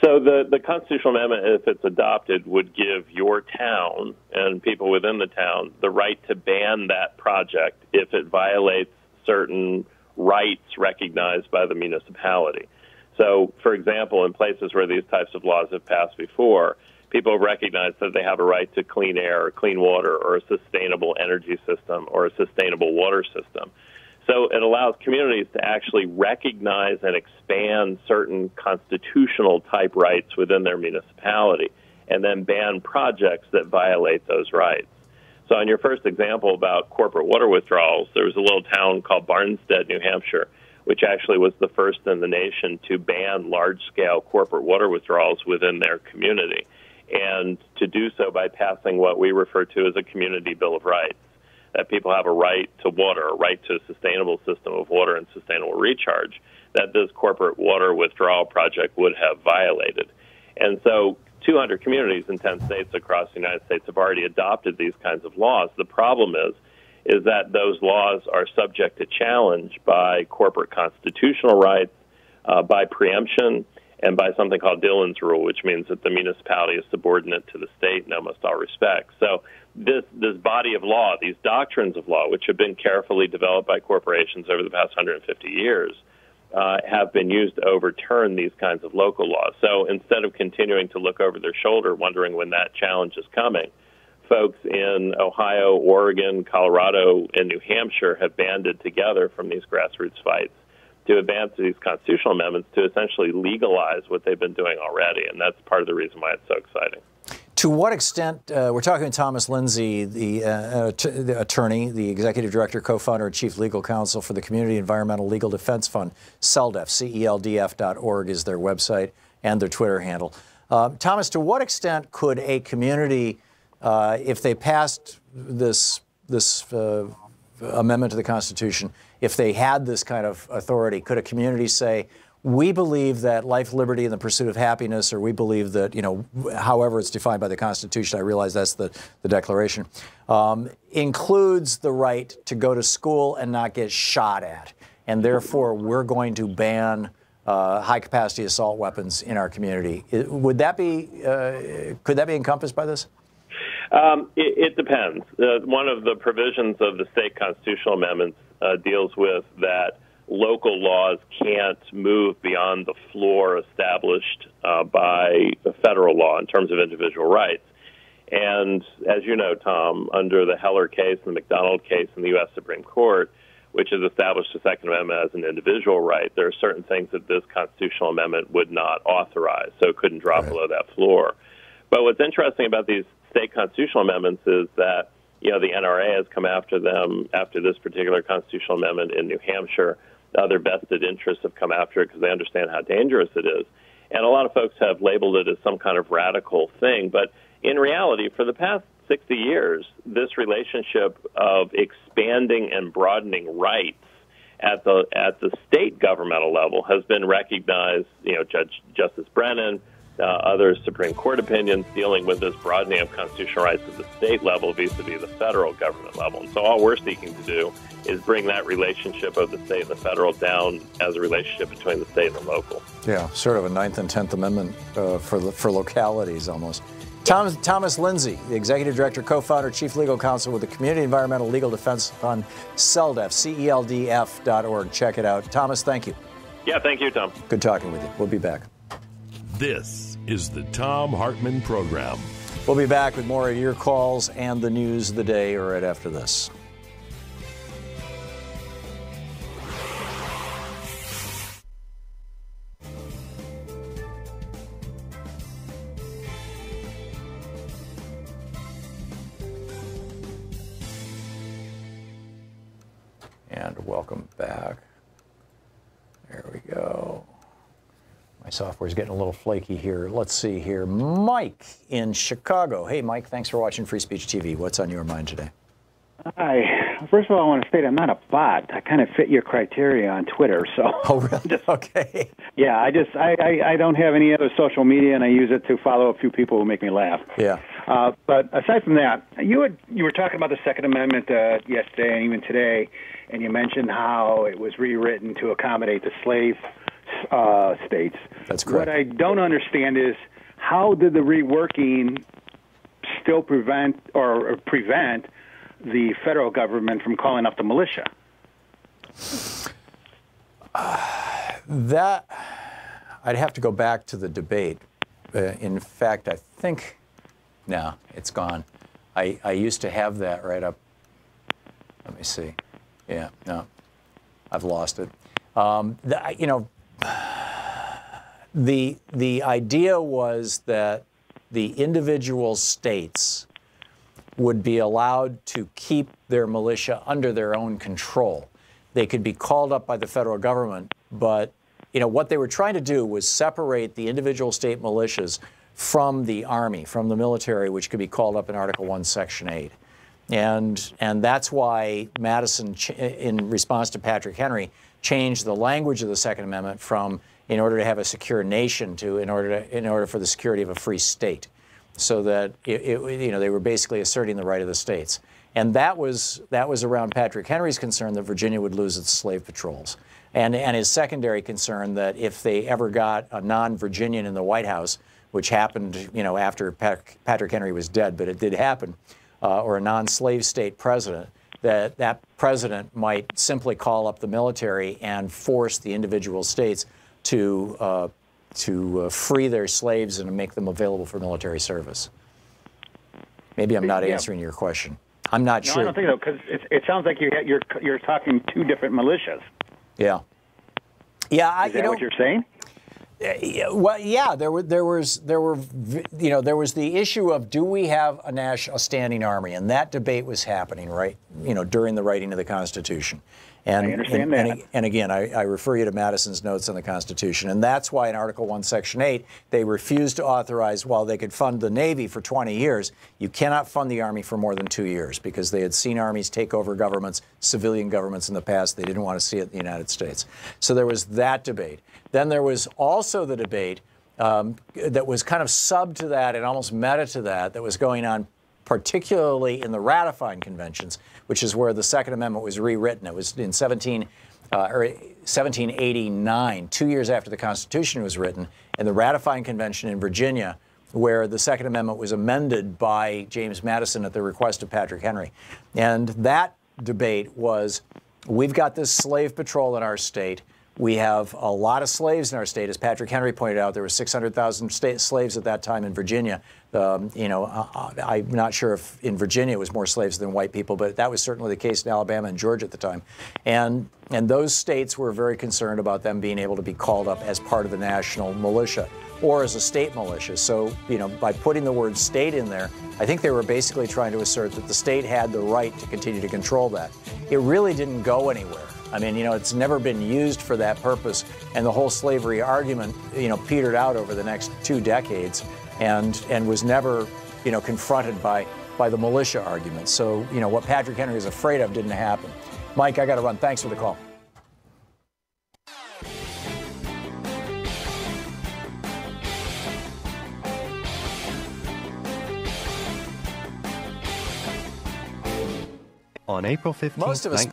So the constitutional amendment, if it's adopted, would give your town and people within the town the right to ban that project if it violates certain rights recognized by the municipality. So, for example, in places where these types of laws have passed before, people recognize that they have a right to clean air or clean water or a sustainable energy system or a sustainable water system. So it allows communities to actually recognize and expand certain constitutional type rights within their municipality and then ban projects that violate those rights. So on your first example about corporate water withdrawals, there was a little town called Barnstead, New Hampshire, which actually was the first in the nation to ban large-scale corporate water withdrawals within their community, and to do so by passing what we refer to as a community bill of rights, that people have a right to water, a right to a sustainable system of water and sustainable recharge, that this corporate water withdrawal project would have violated. And so 200 communities in 10 states across the United States have already adopted these kinds of laws. The problem is that those laws are subject to challenge by corporate constitutional rights, by preemption, and by something called Dillon's rule, which means that the municipality is subordinate to the state in almost all respects. So this body of law, these doctrines of law, which have been carefully developed by corporations over the past 150 years, have been used to overturn these kinds of local laws. So instead of continuing to look over their shoulder, wondering when that challenge is coming, folks in Ohio, Oregon, Colorado, and New Hampshire have banded together from these grassroots fights to advance these constitutional amendments to essentially legalize what they've been doing already. And that's part of the reason why it's so exciting. To what extent, we're talking to Thomas Lindsay, the attorney, the executive director, co-founder, and chief legal counsel for the Community Environmental Legal Defense Fund, CELDF, CELDF.org is their website and their Twitter handle. Thomas, to what extent could a community, if they passed this amendment to the Constitution, if they had this kind of authority, could a community say, we believe that life, liberty, and the pursuit of happiness, or we believe that, however it's defined by the Constitution, I realize that's the Declaration, includes the right to go to school and not get shot at. And therefore, we're going to ban high-capacity assault weapons in our community. Would that be, could that be encompassed by this? It depends. One of the provisions of the state constitutional amendments deals with that local laws can't move beyond the floor established by the federal law in terms of individual rights. And as you know, Tom, under the Heller case and the McDonald case in the U.S. Supreme Court, which has established the Second Amendment as an individual right, there are certain things that this constitutional amendment would not authorize, so it couldn't drop below that floor. But what's interesting about these state constitutional amendments is that, the NRA has come after them after this particular constitutional amendment in New Hampshire. Other vested interests have come after it because they understand how dangerous it is. And a lot of folks have labeled it as some kind of radical thing. But in reality, for the past 60 years, this relationship of expanding and broadening rights at the state governmental level has been recognized. Justice Brennan, other Supreme Court opinions dealing with this broadening of constitutional rights at the state level vis-a-vis the federal government level. And so all we're seeking to do is bring that relationship of the state and the federal down as a relationship between the state and the local. Yeah, sort of a 9th and 10th Amendment for localities almost. Thomas Lindsay, the Executive Director, Co-Founder, Chief Legal Counsel with the Community Environmental Legal Defense Fund, CELDF, CELDF.org. Check it out. Thomas, thank you. Yeah, thank you, Tom. Good talking with you. We'll be back. This is the Thom Hartmann Program. We'll be back with more of your calls and the news of the day right after this. And welcome back. There we go. My software's getting a little flaky here. Let's see here. Mike in Chicago. Hey, Mike, thanks for watching Free Speech TV. What's on your mind today? Hi. First of all, I want to state I'm not a bot. I kind of fit your criteria on Twitter, so. Oh, really? Okay. Yeah, I don't have any other social media, and I use it to follow a few people who make me laugh. Yeah. But aside from that, you were talking about the Second Amendment yesterday and even today, and you mentioned how it was rewritten to accommodate the slave states. That's correct. What I don't understand is how did the reworking still prevent the federal government from calling up the militia? That I'd have to go back to the debate. In fact, I think no, it's gone. I used to have that right up. Let me see. Yeah, no, I've lost it. The idea was that the individual states would be allowed to keep their militia under their own control. They could be called up by the federal government, but what they were trying to do was separate the individual state militias from the Army, from the military, which could be called up in Article 1, Section 8. And that's why Madison, in response to Patrick Henry, changed the language of the Second Amendment from in order to have a secure nation to in order for the security of a free state, so that they were basically asserting the right of the states. And that was around Patrick Henry's concern that Virginia would lose its slave patrols, and his secondary concern that if they ever got a non-Virginian in the White House, which happened after Patrick Henry was dead, but it did happen, or a non-slave state president, that president might simply call up the military and force the individual states to free their slaves and to make them available for military service. Maybe I'm not answering your question. I'm not sure. No, I don't think so, because it sounds like you're talking two different militias. Yeah. Yeah. Is that what you're saying? Well, yeah. There was the issue of do we have a standing army, and that debate was happening during the writing of the Constitution. And, I understand that. And again, I refer you to Madison's notes on the Constitution. And that's why in Article 1, Section 8, they refused to authorize, while they could fund the Navy for 20 years, you cannot fund the Army for more than 2 years, because they had seen armies take over governments, civilian governments in the past. They didn't want to see it in the United States. So there was that debate. Then there was also the debate that was kind of sub to that and almost meta to that was going on, particularly in the ratifying conventions, which is where the Second Amendment was rewritten. It was in 1789, 2 years after the Constitution was written, in the ratifying convention in Virginia, where the Second Amendment was amended by James Madison at the request of Patrick Henry. And that debate was, we've got this slave patrol in our state. We have a lot of slaves in our state. As Patrick Henry pointed out, there were 600,000 slaves at that time in Virginia. I'm not sure if in Virginia it was more slaves than white people, but that was certainly the case in Alabama and Georgia at the time. And those states were very concerned about them being able to be called up as part of the national militia or as a state militia. So, by putting the word state in there, I think they were basically trying to assert that the state had the right to continue to control that. It really didn't go anywhere. I mean, it's never been used for that purpose, and the whole slavery argument, petered out over the next 2 decades, and was never, confronted by the militia argument. So, what Patrick Henry was afraid of didn't happen. Mike, I got to run. Thanks for the call. On April 15th, most of us.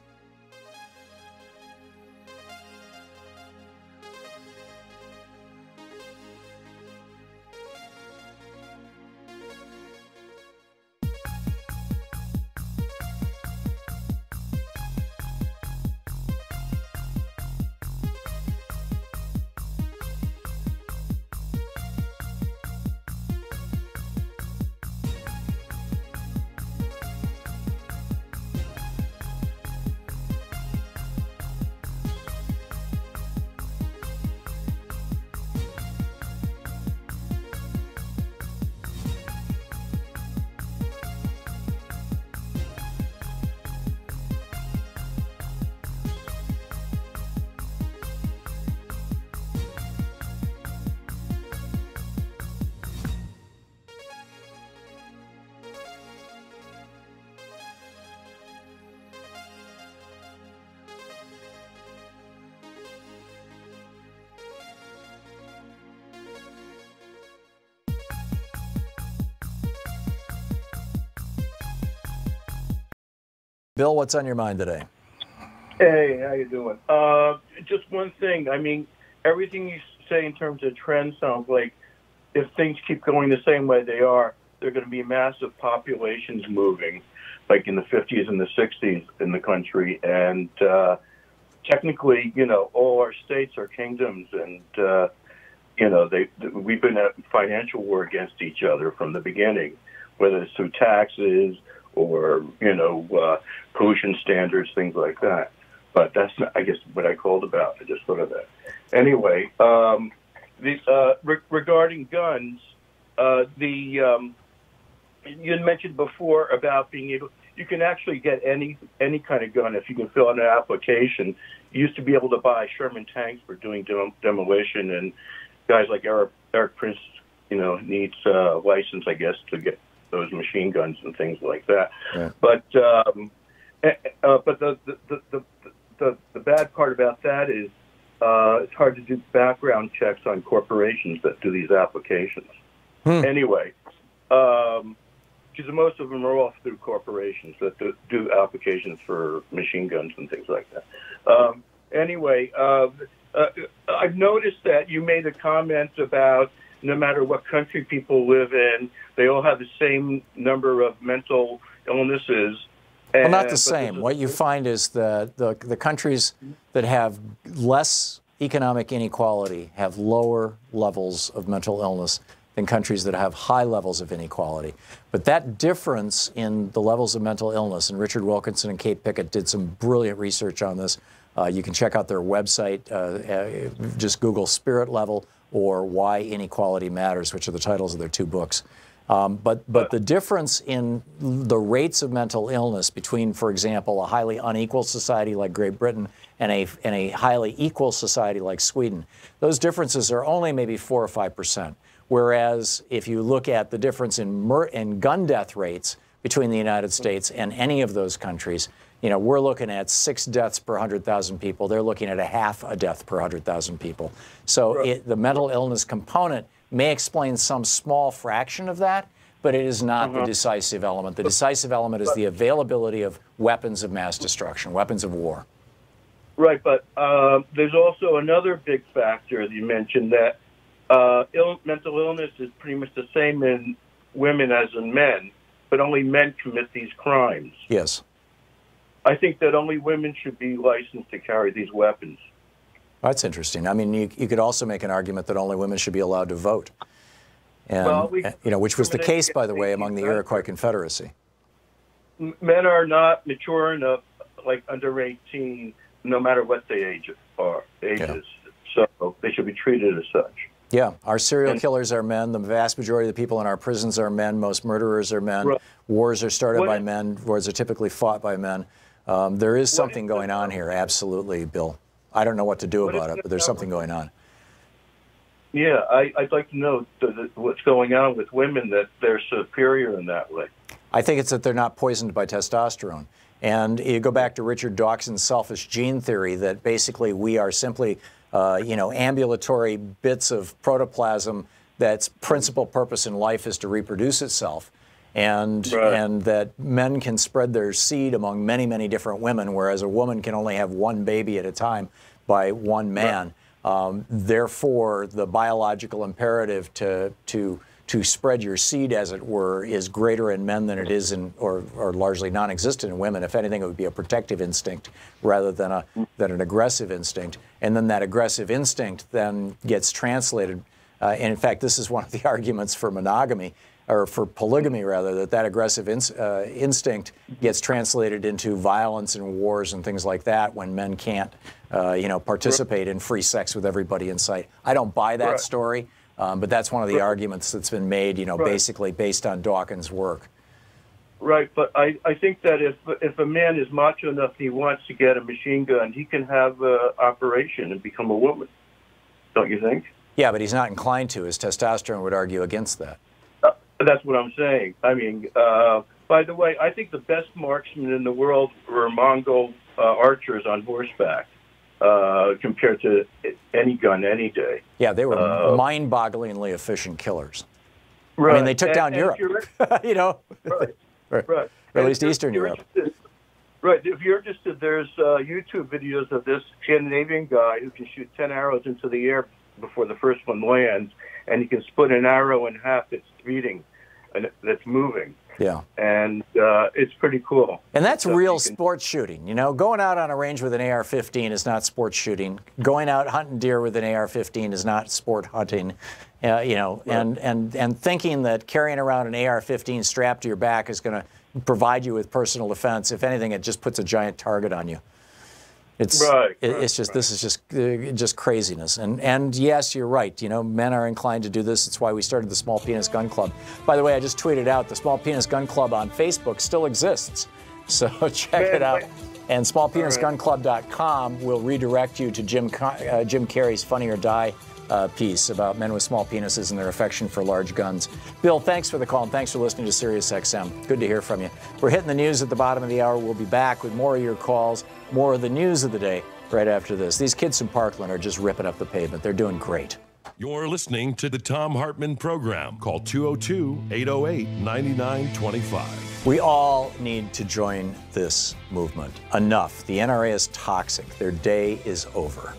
Bill, what's on your mind today? Hey, how you doing? Just one thing. I mean, everything you say in terms of trends sounds like if things keep going the same way they are, there are going to be massive populations moving, like in the 50s and the 60s in the country. And technically, all our states are kingdoms, and we've been at financial war against each other from the beginning, whether it's through taxes or, pollution standards, things like that. But that's not, I guess, what I called about. I just thought of that. Anyway, regarding guns, you had mentioned before about being able, you can actually get any kind of gun if you can fill out an application. You used to be able to buy Sherman tanks for doing demolition, and guys like Eric Prince, needs a license, I guess, to get those machine guns and things like that. Yeah. But the bad part about that is it's hard to do background checks on corporations that do these applications. Anyway, because most of them are all through corporations that do applications for machine guns and things like that. Anyway, I've noticed that you made a comment about no matter what country people live in, they all have the same number of mental illnesses. Well, not the same. What you find is that the countries that have less economic inequality have lower levels of mental illness than countries that have high levels of inequality. But that difference in the levels of mental illness, and Richard Wilkinson and Kate Pickett did some brilliant research on this. You can check out their website. Just Google Spirit Level or Why Inequality Matters, which are the titles of their 2 books. But the difference in the rates of mental illness between, for example, a highly unequal society like Great Britain and a highly equal society like Sweden, those differences are only maybe 4 or 5%. Whereas if you look at the difference in gun death rates between the United States and any of those countries. You know, we're looking at 6 deaths per 100,000 people. They're looking at a half a death per 100,000 people. So the mental illness component may explain some small fraction of that, but it is not the decisive element. The decisive element is the availability of weapons of mass destruction, weapons of war. Right, but there's also another big factor that you mentioned, that mental illness is pretty much the same in women as in men, but only men commit these crimes. Yes. I think that only women should be licensed to carry these weapons. That's interesting. I mean, you could also make an argument that only women should be allowed to vote. And, Well, you know, which was the case, by the way, among the Iroquois Confederacy. Men are not mature enough, like under 18, no matter what their ages. So they should be treated as such. Yeah, our serial killers are men. The vast majority of the people in our prisons are men. Most murderers are men. Right. Wars are started by men. Wars are typically fought by men. There is something going on here, absolutely, Bill. I don't know what to do about it, but there's something going on. Yeah, I'd like to know what's going on with women, that they're superior in that way. I think it's that they're not poisoned by testosterone. And you go back to Richard Dawkins's selfish gene theory, that basically we are simply, you know, ambulatory bits of protoplasm that's principal purpose in life is to reproduce itself. And that men can spread their seed among many, many different women, whereas a woman can only have one baby at a time by one man. Therefore, the biological imperative to spread your seed, as it were, is greater in men than it is in, or largely non-existent in women. If anything, it would be a protective instinct rather than an aggressive instinct. And then that aggressive instinct then gets translated. And in fact, this is one of the arguments for monogamy, or for polygamy rather, that aggressive instinct gets translated into violence and wars and things like that when men can't, you know, participate in free sex with everybody in sight. I don't buy that story, but that's one of the arguments that's been made, you know, basically based on Dawkins' work. Right, but I think that if a man is macho enough and he wants to get a machine gun, he can have an operation and become a woman. Don't you think? Yeah, but he's not inclined to. His testosterone would argue against that. That's what I'm saying. I mean, by the way, I think the best marksmen in the world were Mongol archers on horseback compared to any gun any day. Yeah, they were mind-bogglingly efficient killers. Right. I mean, they took down Europe, you know, right. or at least Eastern Europe. Right. If you're interested, there's YouTube videos of this Scandinavian guy who can shoot 10 arrows into the air before the first one lands, and he can split an arrow in half that's beating and that's moving. Yeah. And it's pretty cool. And that's real sports shooting. You know, going out on a range with an AR-15 is not sports shooting. Going out hunting deer with an AR-15 is not sport hunting. You know, and thinking that carrying around an AR-15 strapped to your back is going to provide you with personal defense. If anything, it just puts a giant target on you. It's this is just craziness. And yes, you're right. You know, men are inclined to do this. It's why we started the Small Penis Gun Club. By the way, I just tweeted out the Small Penis Gun Club on Facebook still exists. So check it out. And smallpenisgunclub.com will redirect you to Jim Carrey's Funny or Die piece about men with small penises and their affection for large guns. Bill, thanks for the call, and thanks for listening to SiriusXM. Good to hear from you. We're hitting the news at the bottom of the hour. We'll be back with more of your calls, more of the news of the day right after this. These kids from Parkland are just ripping up the pavement. They're doing great. You're listening to the Thom Hartmann Program. Call 202-808-9925. We all need to join this movement. Enough. The NRA is toxic. Their day is over.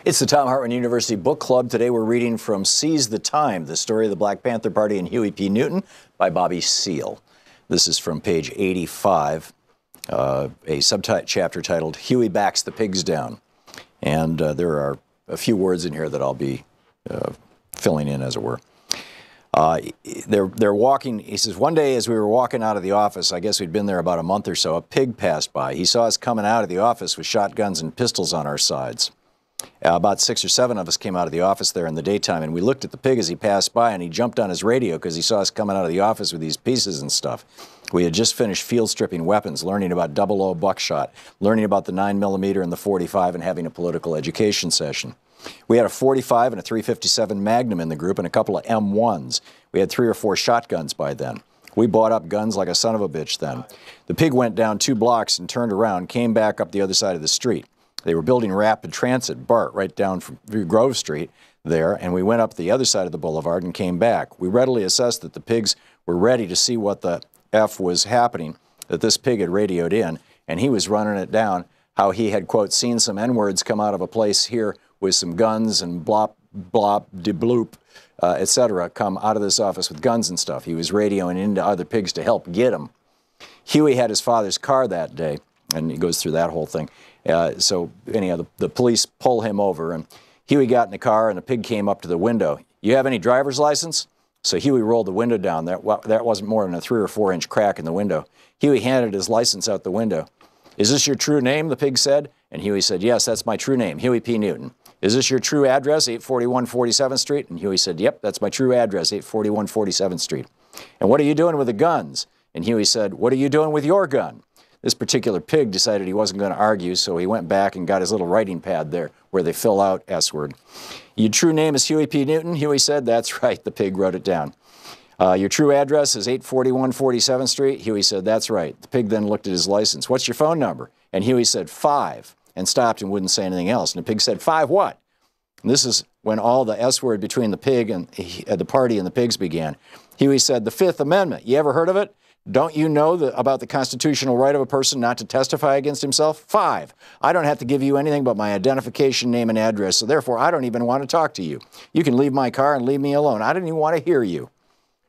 It's the Thom Hartmann University Book Club. Today we're reading from Seize the Time, the story of the Black Panther Party and Huey P. Newton by Bobby Seale. This is from page 85, a subchapter titled Huey Backs the Pigs Down. And there are a few words in here that I'll be filling in, as it were. They're walking. He says, one day as we were walking out of the office, I guess we'd been there about a month or so, a pig passed by. He saw us coming out of the office with shotguns and pistols on our sides. About 6 or 7 of us came out of the office there in the daytime, and we looked at the pig as he passed by, and he jumped on his radio because he saw us coming out of the office with these pieces and stuff. We had just finished field stripping weapons, learning about 00 buckshot, learning about the 9mm and the .45, and having a political education session. We had a .45 and a .357 Magnum in the group and a couple of M1s. We had 3 or 4 shotguns by then. We bought up guns like a son of a bitch then. The pig went down 2 blocks and turned around, came back up the other side of the street. They were building rapid transit, BART, right down from Grove Street there, and we went up the other side of the boulevard and came back. We readily assessed that the pigs were ready to see what the F was happening, that this pig had radioed in, and he was running it down, how he had, quote, seen some N-words come out of a place here with some guns and blop, blop, de bloop, etc., come out of this office with guns and stuff. He was radioing into other pigs to help get them. Huey had his father's car that day, and he goes through that whole thing. So anyhow, the police pull him over, and Huey got in the car, and the pig came up to the window. You have any driver's license? So Huey rolled the window down. That wasn't more than a 3 or 4 inch crack in the window. Huey handed his license out the window. Is this your true name, the pig said? And Huey said, yes, that's my true name, Huey P. Newton. Is this your true address, 841 47th Street? And Huey said, yep, that's my true address, 841 47th Street. And what are you doing with the guns? And Huey said, what are you doing with your gun? This particular pig decided he wasn't going to argue, so he went back and got his little writing pad there where they fill out S-word. Your true name is Huey P. Newton? Huey said, that's right. The pig wrote it down. Your true address is 841 47th Street? Huey said, that's right. The pig then looked at his license. What's your phone number? And Huey said, 5, and stopped and wouldn't say anything else. And the pig said, 5 what? And this is when all the S-word between the pig and the party and the pigs began. Huey said, the 5th Amendment. You ever heard of it? Don't you know about the constitutional right of a person not to testify against himself? 5, I don't have to give you anything but my identification, name, and address, so therefore I don't even want to talk to you. You can leave my car and leave me alone. I didn't even want to hear you.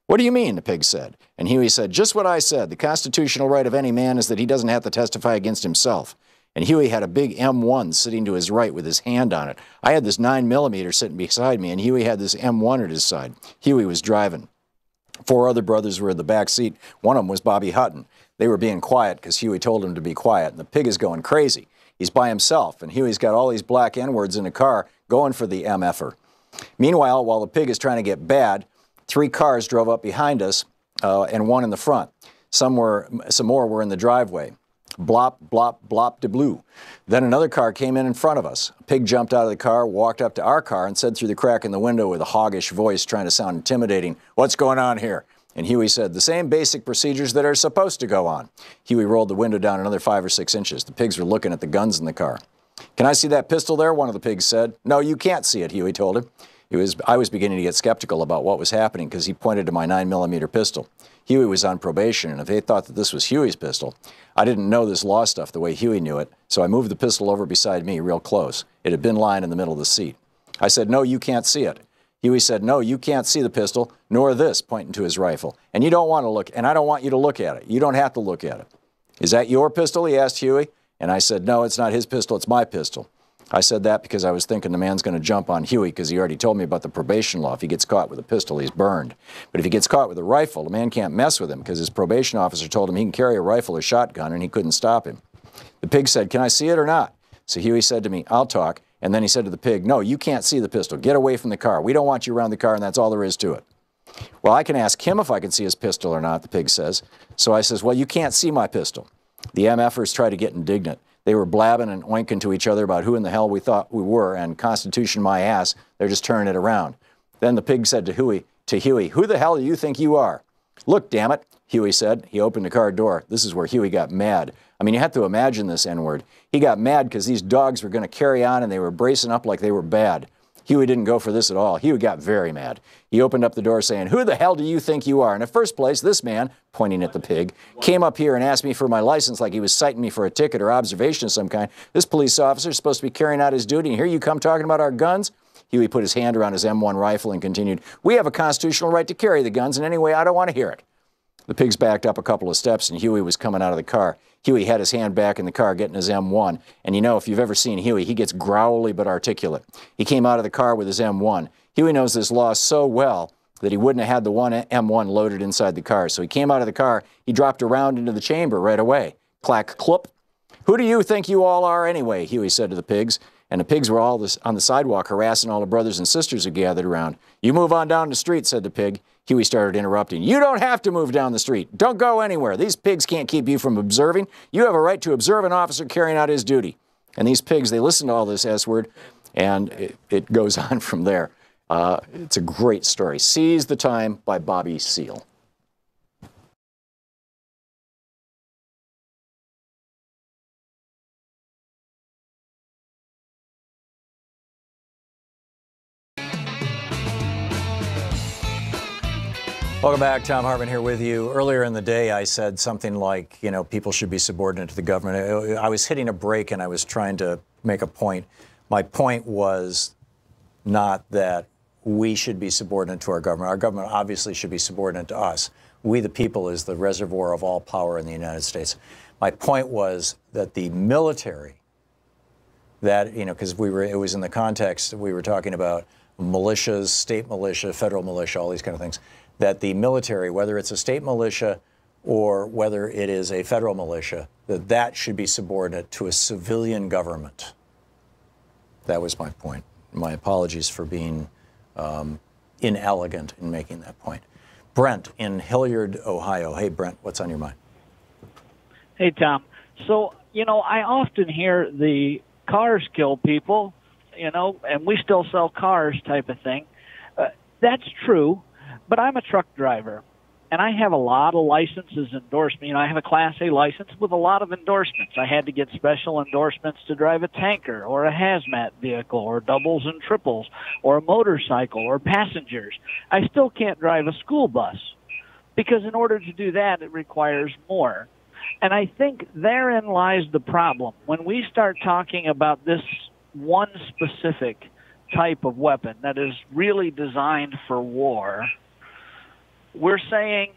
What do you mean, the pig said. And Huey said, just what I said. The constitutional right of any man is that he doesn't have to testify against himself. And Huey had a big M1 sitting to his right with his hand on it. I had this 9mm sitting beside me, and Huey had this M1 at his side. Huey was driving. 4 other brothers were in the back seat. One of them was Bobby Hutton. They were being quiet because Huey told him to be quiet, and the pig is going crazy. He's by himself, and Huey's got all these black N-words in the car going for the MFer. Meanwhile, while the pig is trying to get bad, 3 cars drove up behind us and 1 in the front. Some more were in the driveway. Blop, blop, blop, de blue. Then another car came in front of us. A pig jumped out of the car, walked up to our car, and said through the crack in the window with a hoggish voice trying to sound intimidating, what's going on here? And Huey said, the same basic procedures that are supposed to go on. Huey rolled the window down another 5 or 6 inches. The pigs were looking at the guns in the car. Can I see that pistol there? One of the pigs said. No, you can't see it, Huey told him. I was beginning to get skeptical about what was happening because he pointed to my 9mm pistol. Huey was on probation, and if they thought that this was Huey's pistol, I didn't know this law stuff the way Huey knew it, so I moved the pistol over beside me real close. It had been lying in the middle of the seat. I said, no, you can't see it. Huey said, no, you can't see the pistol, nor this, pointing to his rifle. And you don't want to look, and I don't want you to look at it. You don't have to look at it. Is that your pistol? He asked Huey. And I said, no, it's not his pistol, it's my pistol. I said that because I was thinking the man's going to jump on Huey because he already told me about the probation law. If he gets caught with a pistol, he's burned. But if he gets caught with a rifle, the man can't mess with him because his probation officer told him he can carry a rifle or shotgun and he couldn't stop him. The pig said, can I see it or not? So Huey said to me, I'll talk. And then he said to the pig, no, you can't see the pistol. Get away from the car. We don't want you around the car, and that's all there is to it. Well, I can ask him if I can see his pistol or not, the pig says. So I says, well, you can't see my pistol. The MFers tried to get indignant. They were blabbing and oinking to each other about who in the hell we thought we were, and Constitution my ass, they're just turning it around. Then the pig said to Huey, who the hell do you think you are? Look, damn it, Huey said. He opened the car door. This is where Huey got mad. I mean, you have to imagine this N-word. He got mad because these dogs were going to carry on and they were bracing up like they were bad. Huey didn't go for this at all. Huey got very mad. He opened up the door saying, who the hell do you think you are? In the first place, this man, pointing at the pig, came up here and asked me for my license like he was citing me for a ticket or observation of some kind. This police officer is supposed to be carrying out his duty, and here you come talking about our guns? Huey put his hand around his M1 rifle and continued, we have a constitutional right to carry the guns, and anyway, I don't want to hear it. The pigs backed up a couple of steps, and Huey was coming out of the car. Huey had his hand back in the car getting his M1, and you know, if you've ever seen Huey, he gets growly but articulate. He came out of the car with his M1. Huey knows this law so well that he wouldn't have had the one M1 loaded inside the car. So he came out of the car, he dropped a round into the chamber right away. Clack, clop. Who do you think you all are anyway? Huey said to the pigs. And the pigs were all on the sidewalk harassing all the brothers and sisters who gathered around. You move on down the street, said the pig. Huey started interrupting. You don't have to move down the street. Don't go anywhere. These pigs can't keep you from observing. You have a right to observe an officer carrying out his duty. And these pigs, they listen to all this S-word, and it goes on from there. It's a great story. Seize the Time by Bobby Seale. Welcome back. Thom Hartmann here with you. Earlier in the day, I said something like, you know, people should be subordinate to the government. I was hitting a break and I was trying to make a point. My point was not that we should be subordinate to our government. Our government obviously should be subordinate to us. We, the people, is the reservoir of all power in the United States. My point was that the military, that, you know, because it was in the context that we were talking about militias, state militia, federal militia, all these kind of things, that the military, whether it's a state militia or whether it is a federal militia, that should be subordinate to a civilian government. That was my point. My apologies for being inelegant in making that point. Brent in Hilliard, Ohio. Hey, Brent, what's on your mind? Hey, Tom. So, you know, I often hear the cars kill people, you know, and we still sell cars type of thing. That's true. But I'm a truck driver, and I have a lot of licenses endorsed me. You know, I have a Class A license with a lot of endorsements. I had to get special endorsements to drive a tanker or a hazmat vehicle or doubles and triples or a motorcycle or passengers. I still can't drive a school bus because in order to do that, it requires more. And I think therein lies the problem. When we start talking about this one specific type of weapon that is really designed for war, we're saying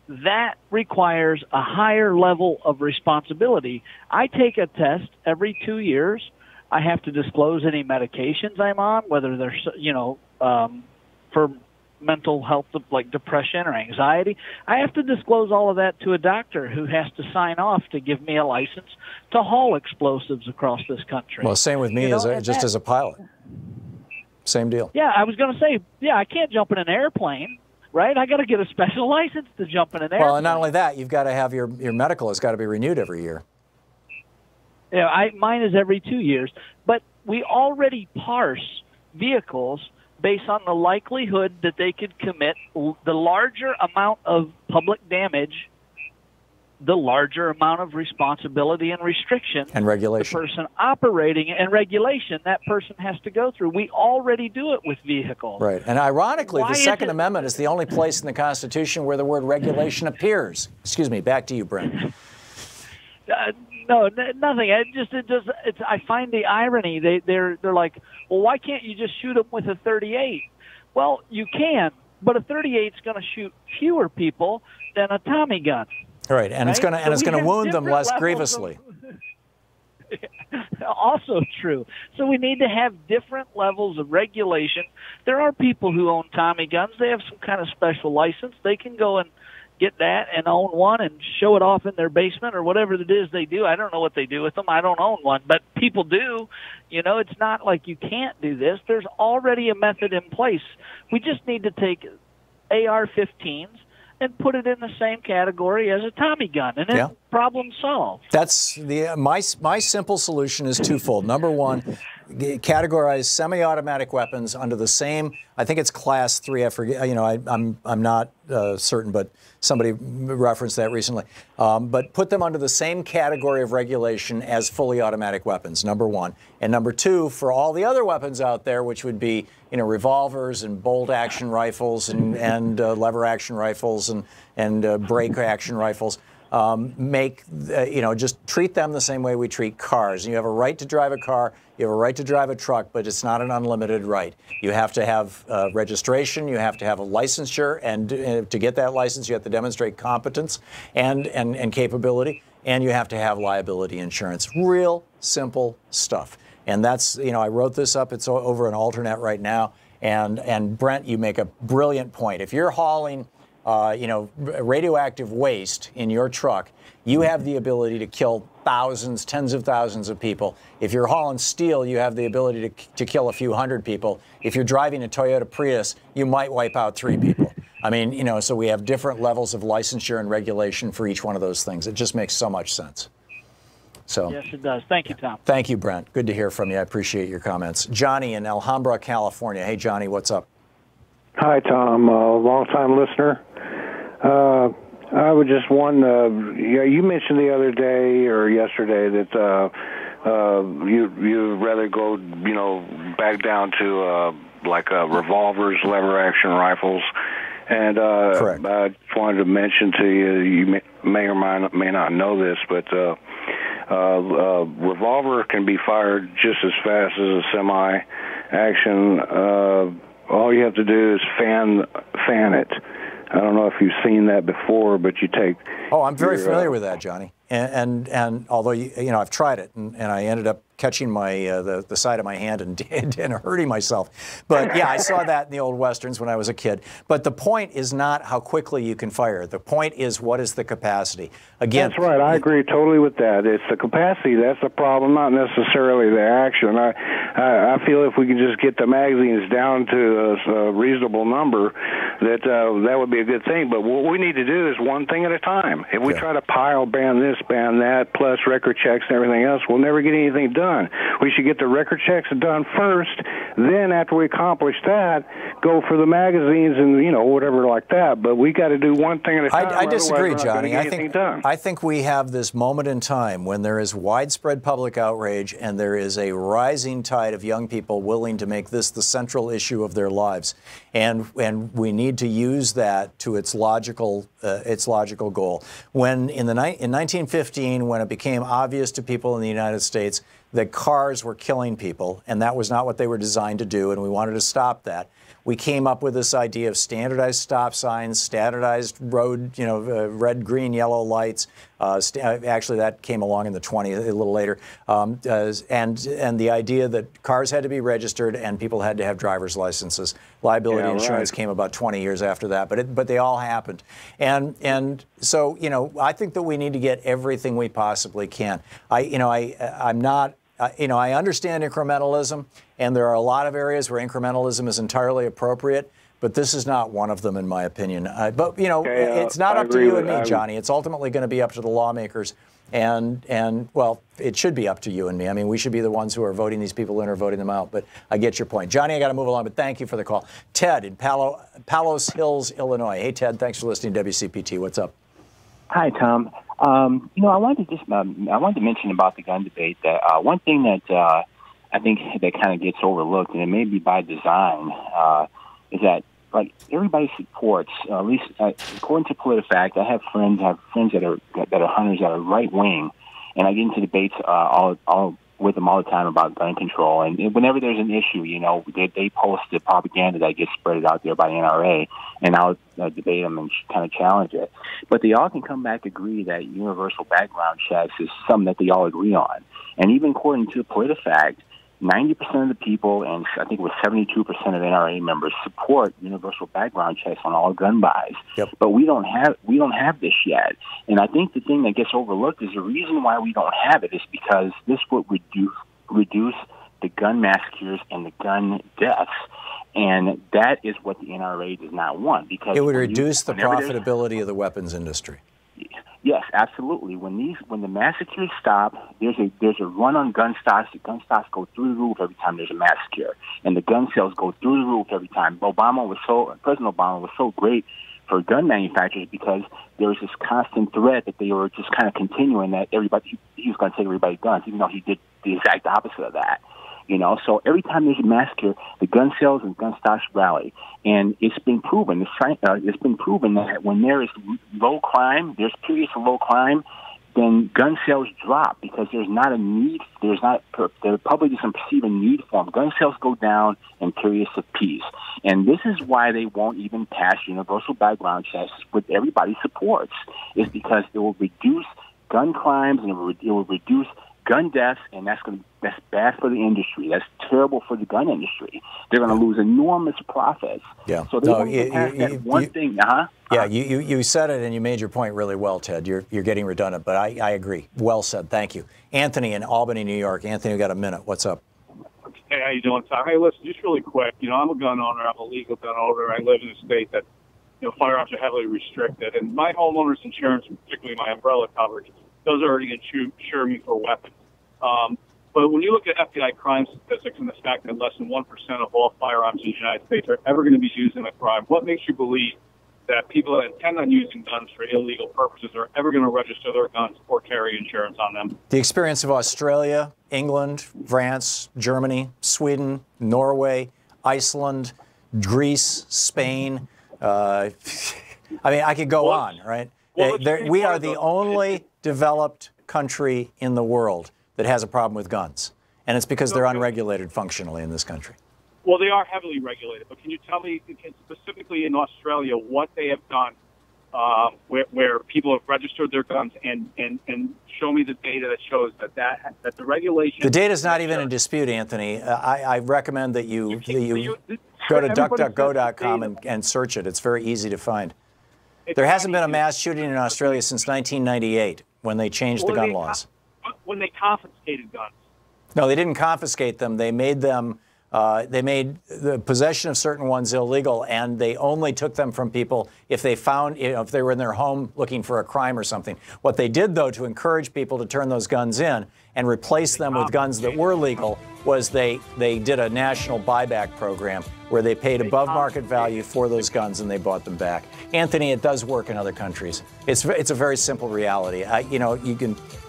that requires a higher level of responsibility. I take a test every 2 years. I have to disclose any medications I'm on, whether they're, you know, for mental health, like depression or anxiety. I have to disclose all of that to a doctor who has to sign off to give me a license to haul explosives across this country. Well, same with me, you know, as a pilot. Same deal. Yeah, I was going to say, yeah, I can't jump in an airplane. Right? I got to get a special license to jump in an airplane. Well, and not only that, you've got to have your medical has got to be renewed every year. Yeah, mine is every 2 years. But we already parse vehicles based on the likelihood that they could commit the larger amount of public damage, the larger amount of responsibility and restriction and regulation the person operating and regulation that person has to go through. We already do it with vehicles. Right. And ironically, the Second Amendment is the only place in the Constitution where the word regulation appears. Excuse me. Back to you, Brent. No, nothing. I find the irony. They're like, well, why can't you just shoot them with a .38? Well, you can, but a .38 is going to shoot fewer people than a Tommy gun. Right, and right? it's going to wound them less grievously. Also true. So we need to have different levels of regulation. There are people who own Tommy guns. They have some kind of special license. They can go and get that and own one and show it off in their basement or whatever it is they do. I don't know what they do with them. I don't own one, but people do. You know, it's not like you can't do this. There's already a method in place. We just need to take AR-15s and put it in the same category as a Tommy gun, and then problem solved. That's my simple solution is twofold. Number one, categorize semi-automatic weapons under the same. I think it's Class 3. I forget. You know, I'm not certain, but somebody referenced that recently. But put them under the same category of regulation as fully automatic weapons. Number one, and number two, for all the other weapons out there, which would be revolvers and bolt action rifles and lever action rifles and brake action rifles. Just treat them the same way we treat cars. You have a right to drive a car, you have a right to drive a truck, but it's not an unlimited right. You have to have registration, you have to have a licensure, and to get that license, you have to demonstrate competence and capability, and you have to have liability insurance. Real simple stuff. And that's, I wrote this up, it's over an alternate right now, And Brent, you make a brilliant point. If you're hauling radioactive waste in your truck, you have the ability to kill thousands, tens of thousands of people. If you're hauling steel, you have the ability to kill a few hundred people. If you're driving a Toyota Prius, you might wipe out 3 people. I mean, so we have different levels of licensure and regulation for each one of those things. It just makes so much sense. So, yes, it does. Thank you, Tom. Thank you, Brent. Good to hear from you. I appreciate your comments. Johnny in Alhambra, California. Hey, Johnny, what's up? Hi, Tom. Long-time listener. I would just you mentioned the other day or yesterday that you'd rather go, back down to revolvers, lever-action rifles. And I just wanted to mention to you, you may or may not know this, but revolver can be fired just as fast as a semi-action. All you have to do is fan it. I don't know if you've seen that before, but you take. Oh, I'm very familiar with that, Johnny. And although I've tried it, and I ended up catching my the side of my hand and hurting myself. But yeah, I saw that in the old westerns when I was a kid. But the point is not how quickly you can fire. The point is, what is the capacity? Again, that's right. I agree totally with that. It's the capacity that's the problem, not necessarily the action. I feel if we could just get the magazines down to a reasonable number, that would be a good thing. But what we need to do is one thing at a time. If we try to ban this, ban that, plus record checks and everything else, we'll never get anything done. We should get the record checks done first. Then after we accomplish that, go for the magazines and whatever like that. But we got to do one thing at a time. I disagree, Johnny. I think we have this moment in time when there is widespread public outrage and there is a rising tide of young people willing to make this the central issue of their lives, and we need to use that to its logical goal. When in 1915, when it became obvious to people in the United States that cars were killing people, and that was not what they were designed to do, and we wanted to stop that, we came up with this idea of standardized stop signs, standardized road, red, green, yellow lights. Actually, that came along in the 20s, a little later. And the idea that cars had to be registered and people had to have driver's licenses. Liability insurance came about 20 years after that, but they all happened. And so, I think that we need to get everything we possibly can. I understand incrementalism, and there are a lot of areas where incrementalism is entirely appropriate, but this is not one of them, in my opinion. It's not up to you and me, Johnny. It's ultimately going to be up to the lawmakers, and it should be up to you and me. I mean, we should be the ones who are voting these people in or voting them out, but I get your point. Johnny, I got to move along, but thank you for the call. Ted in Palos Hills, Illinois. Hey, Ted, thanks for listening to WCPT. What's up? Hi, Tom. I wanted to mention about the gun debate that one thing that I think that kind of gets overlooked, and it may be by design, is that everybody supports, at least according to PolitiFact. I have friends that are hunters that are right wing, and I get into debates all with them all the time about gun control. And whenever there's an issue, they post the propaganda that gets spread out there by NRA, and I'll debate them and kind of challenge it. But they all can come back agree that universal background checks is something that they all agree on. And even according to PolitiFact, 90% of the people, and I think it was 72% of NRA members, support universal background checks on all gun buys. Yep. But we don't have this yet. And I think the thing that gets overlooked is the reason why we don't have it is because this would reduce the gun massacres and the gun deaths. And that is what the NRA does not want, because it would reduce the profitability of the weapons industry. Yes, absolutely. When the massacres stop, there's a run on gun stocks. The gun stocks go through the roof every time there's a massacre, and the gun sales go through the roof every time. President Obama was so great for gun manufacturers because there was this constant threat that they were just kind of continuing that he was going to take everybody's guns, even though he did the exact opposite of that. So every time there's a massacre, the gun sales and gun stocks rally, and it's been proven. It's been proven that when there is low crime, there's periods of low crime, then gun sales drop because there's not a need. The public doesn't perceive a need for them. Gun sales go down in periods of peace, and this is why they won't even pass universal background checks, which everybody supports. Is because it will reduce gun crimes and it will reduce gun deaths, and that's bad for the industry. That's terrible for the gun industry. They're going to lose enormous profits. Yeah. So they want to pass that one thing. Yeah, you said it, and you made your point really well, Ted. You're getting redundant, but I agree. Well said. Thank you. Anthony in Albany, New York. Anthony, we got a minute. What's up? Hey, how you doing, Tom? Hey, listen, just really quick. I'm a gun owner. I'm a legal gun owner. I live in a state that, firearms are heavily restricted. And my homeowner's insurance, particularly my umbrella coverage, those are already insure me for weapons. But when you look at FBI crime statistics and the fact that less than 1% of all firearms in the United States are ever going to be used in a crime, what makes you believe that people that intend on using guns for illegal purposes are ever going to register their guns or carry insurance on them? The experience of Australia, England, France, Germany, Sweden, Norway, Iceland, Greece, Spain. I mean, I could go on, right? We are the only developed country in the world that has a problem with guns. And it's because they're unregulated functionally in this country. Well, they are heavily regulated. But can you tell me, specifically in Australia, what they have done where people have registered their guns and show me the data that shows that the regulation... The data is not even in dispute, Anthony. I recommend that you go to duckduckgo.com and search it. It's very easy to find. There hasn't been a mass shooting in Australia since 1998 when they changed the gun laws. When they confiscated guns. No, they didn't confiscate them. They made them... they made the possession of certain ones illegal, and they only took them from people if they found, if they were in their home looking for a crime or something. What they did, though, to encourage people to turn those guns in and replace them with guns that were legal, was they did a national buyback program where they paid above market value for those guns and they bought them back. Anthony, it does work in other countries. It's a very simple reality. You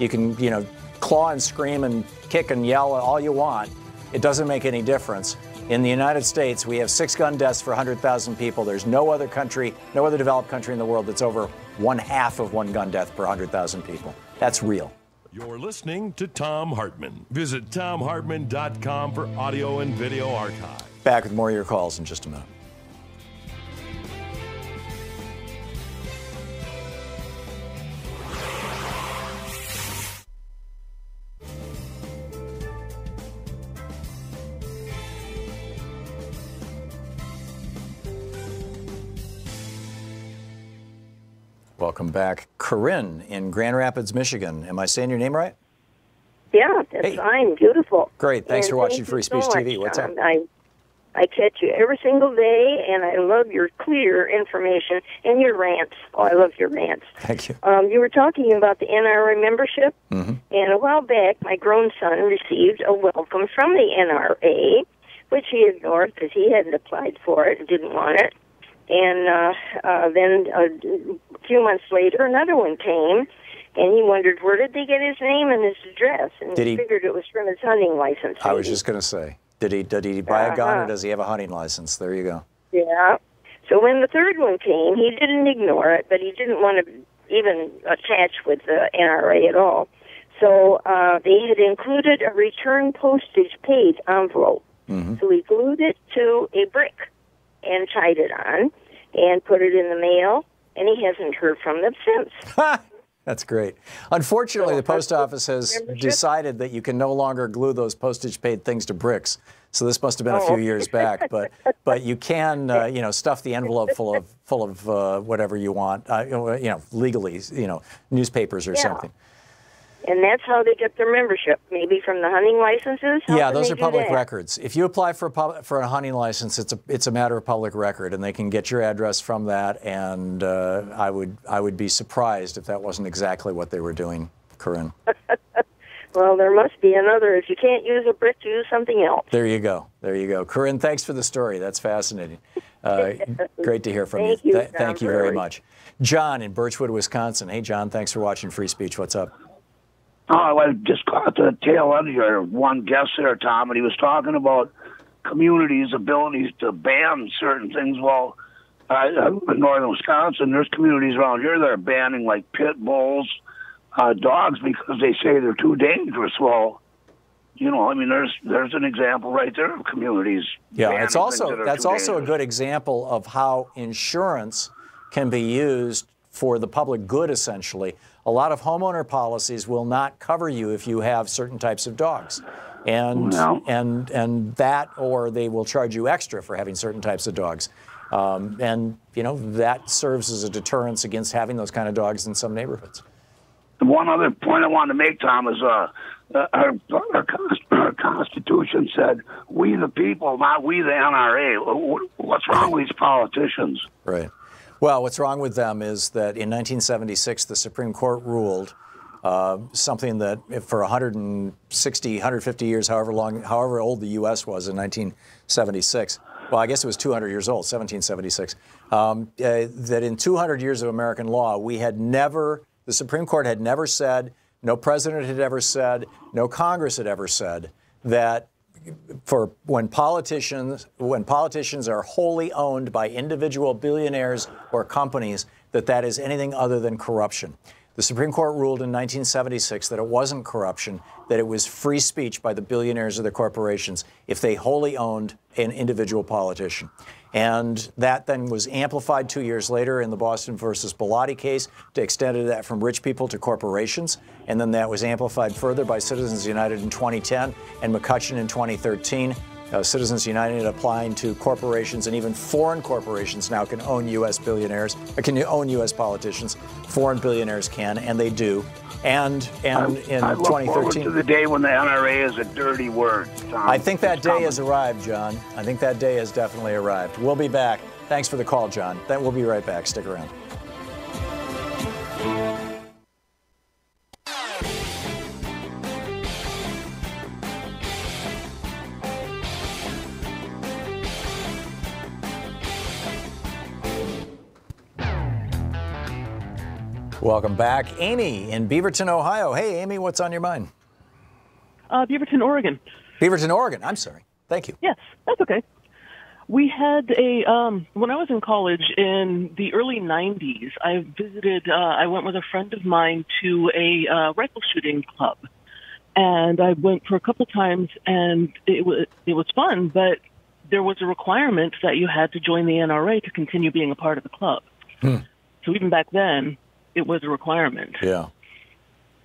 can claw and scream and kick and yell all you want. It doesn't make any difference. In the United States, we have 6 gun deaths for 100,000 people. There's no other country, no other developed country in the world that's over 1/2 of 1 gun death per 100,000 people. That's real. You're listening to Thom Hartmann. Visit thomhartmann.com for audio and video archive. Back with more of your calls in just a minute. Welcome back. Corinne in Grand Rapids, Michigan. Am I saying your name right? Yeah, that's fine. Beautiful. Great. Thanks and for watching thank Free Speech so TV. What's up? I catch you every single day, and I love your clear information and your rants. Oh, I love your rants. Thank you. You were talking about the NRA membership, and a while back, my grown son received a welcome from the NRA, which he ignored because he hadn't applied for it and didn't want it. And then a few months later, another one came, and he wondered where did they get his name and his address, and he figured it was from his hunting license. I was just going to say, did he buy a gun or does he have a hunting license? There you go. Yeah. So when the third one came, he didn't ignore it, but he didn't want to even attach with the NRA at all. So they had included a return postage paid envelope. So he glued it to a brick and tied it on and put it in the mail, and he hasn't heard from them since. That's great. Unfortunately, the post office has decided that you can no longer glue those postage-paid things to bricks. So this must have been a few years back, but you can stuff the envelope full of whatever you want, legally, newspapers or something. And that's how they get their membership, maybe from the hunting licenses? Yeah, those are public records. If you apply for a hunting license, it's a matter of public record, and they can get your address from that. And I would be surprised if that wasn't exactly what they were doing, Corinne. Well, there must be another. If you can't use a brick, use something else. There you go. There you go. Corinne, thanks for the story. That's fascinating. Great to hear from you. Thank you very much. John in Birchwood, Wisconsin. Hey, John, thanks for watching Free Speech. What's up? Oh, I just caught the tail end of your one guest there, Tom, and he was talking about communities' abilities to ban certain things. Well, in northern Wisconsin, there's communities around here that are banning, like, pit bulls, dogs, because they say they're too dangerous. Well, there's an example right there of communities. Yeah, that's also a good example of how insurance can be used for the public good, essentially, a lot of homeowner policies will not cover you if you have certain types of dogs. And that, or they will charge you extra for having certain types of dogs. And, you know, that serves as a deterrence against having those kind of dogs in some neighborhoods. One other point I wanted to make, Tom, is our Constitution said, we the people, not we the NRA. What's wrong with these politicians? Right. Well, what's wrong with them is that in 1976, the Supreme Court ruled something that for 160, 150 years, however old the U.S. was in 1976, well, I guess it was 200 years old, 1776, that in 200 years of American law, the Supreme Court had never said, no president had ever said, no Congress had ever said that when politicians are wholly owned by individual billionaires or companies, that is anything other than corruption. The Supreme Court ruled in 1976 that it wasn't corruption, that it was free speech by the billionaires or the corporations if they wholly owned an individual politician. And that then was amplified 2 years later in the Boston versus Bellotti case to extend that from rich people to corporations. And then that was amplified further by Citizens United in 2010 and McCutcheon in 2013. Citizens United applying to corporations, and even foreign corporations now can own U.S. billionaires, can own U.S. politicians. Foreign billionaires can, and they do. And in I 2013, look forward to the day when the NRA is a dirty word, Tom. I think that day has arrived, John. I think that day has definitely arrived. We'll be back. Thanks for the call, John. We'll be right back. Stick around. Welcome back. Amy in Beaverton, Ohio. Hey, Amy, what's on your mind? Beaverton, Oregon. Beaverton, Oregon. I'm sorry. Thank you. Yes, that's okay. We had when I was in college in the early 90s, I went with a friend of mine to a rifle shooting club. And I went for a couple times, and it was fun, but there was a requirement that you had to join the NRA to continue being a part of the club. So even back then, it was a requirement. Yeah.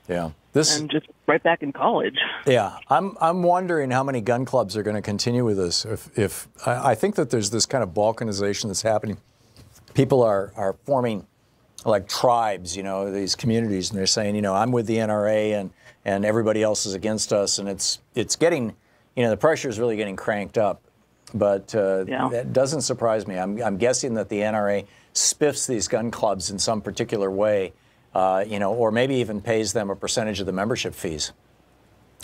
And just right back in college. Yeah, I'm wondering how many gun clubs are going to continue with this. If I think that there's this kind of balkanization that's happening. People are forming like tribes, you know, these communities, and they're saying, you know, I'm with the NRA and everybody else is against us, and it's getting, you know, the pressure is really getting cranked up. But that doesn't surprise me. I'm guessing that the NRA spiffs these gun clubs in some particular way, you know, or maybe even pays them a percentage of the membership fees.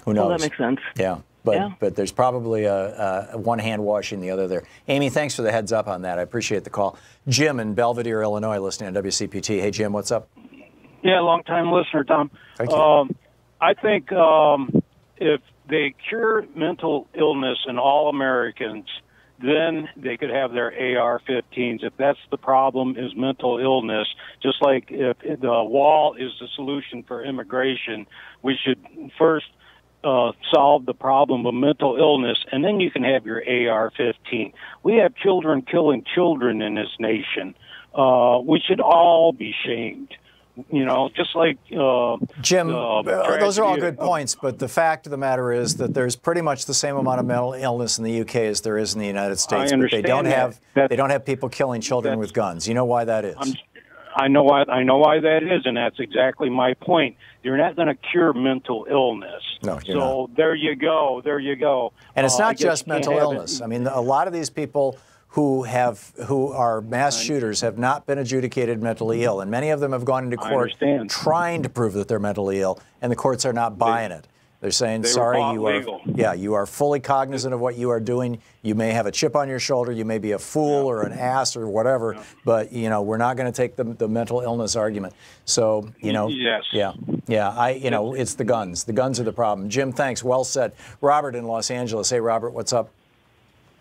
Who knows? Well, that makes sense. Yeah, but there's probably a one hand washing the other there. Amy, thanks for the heads up on that. I appreciate the call. Jim in Belvedere, Illinois, listening on WCPT. Hey, Jim, what's up? Yeah, long-time listener, Tom. Thank you. I think if they cure mental illness in all Americans, then they could have their AR-15s. If that's the problem, is mental illness, just like if the wall is the solution for immigration, we should first solve the problem of mental illness, and then you can have your AR-15. We have children killing children in this nation. We should all be shamed. You know, just like Jim, those are all good points, but the fact of the matter is that there's pretty much the same amount of mental illness in the UK as there is in the United States. But they don't have people killing children with guns. You know why that is? I know why that is, and that's exactly my point. You're not going to cure mental illness. No, you're not. So there you go. And it's not just mental illness. I mean, a lot of these people who are mass shooters have not been adjudicated mentally ill, and many of them have gone into court trying to prove that they're mentally ill, and the courts are not buying it. They're saying, sorry, you are fully cognizant of what you are doing. You may have a chip on your shoulder, you may be a fool or an ass or whatever, but you know, we're not going to take the mental illness argument. So, you know, it's the guns. The guns are the problem. Jim, thanks. Well said. Robert in Los Angeles. Hey, Robert, what's up?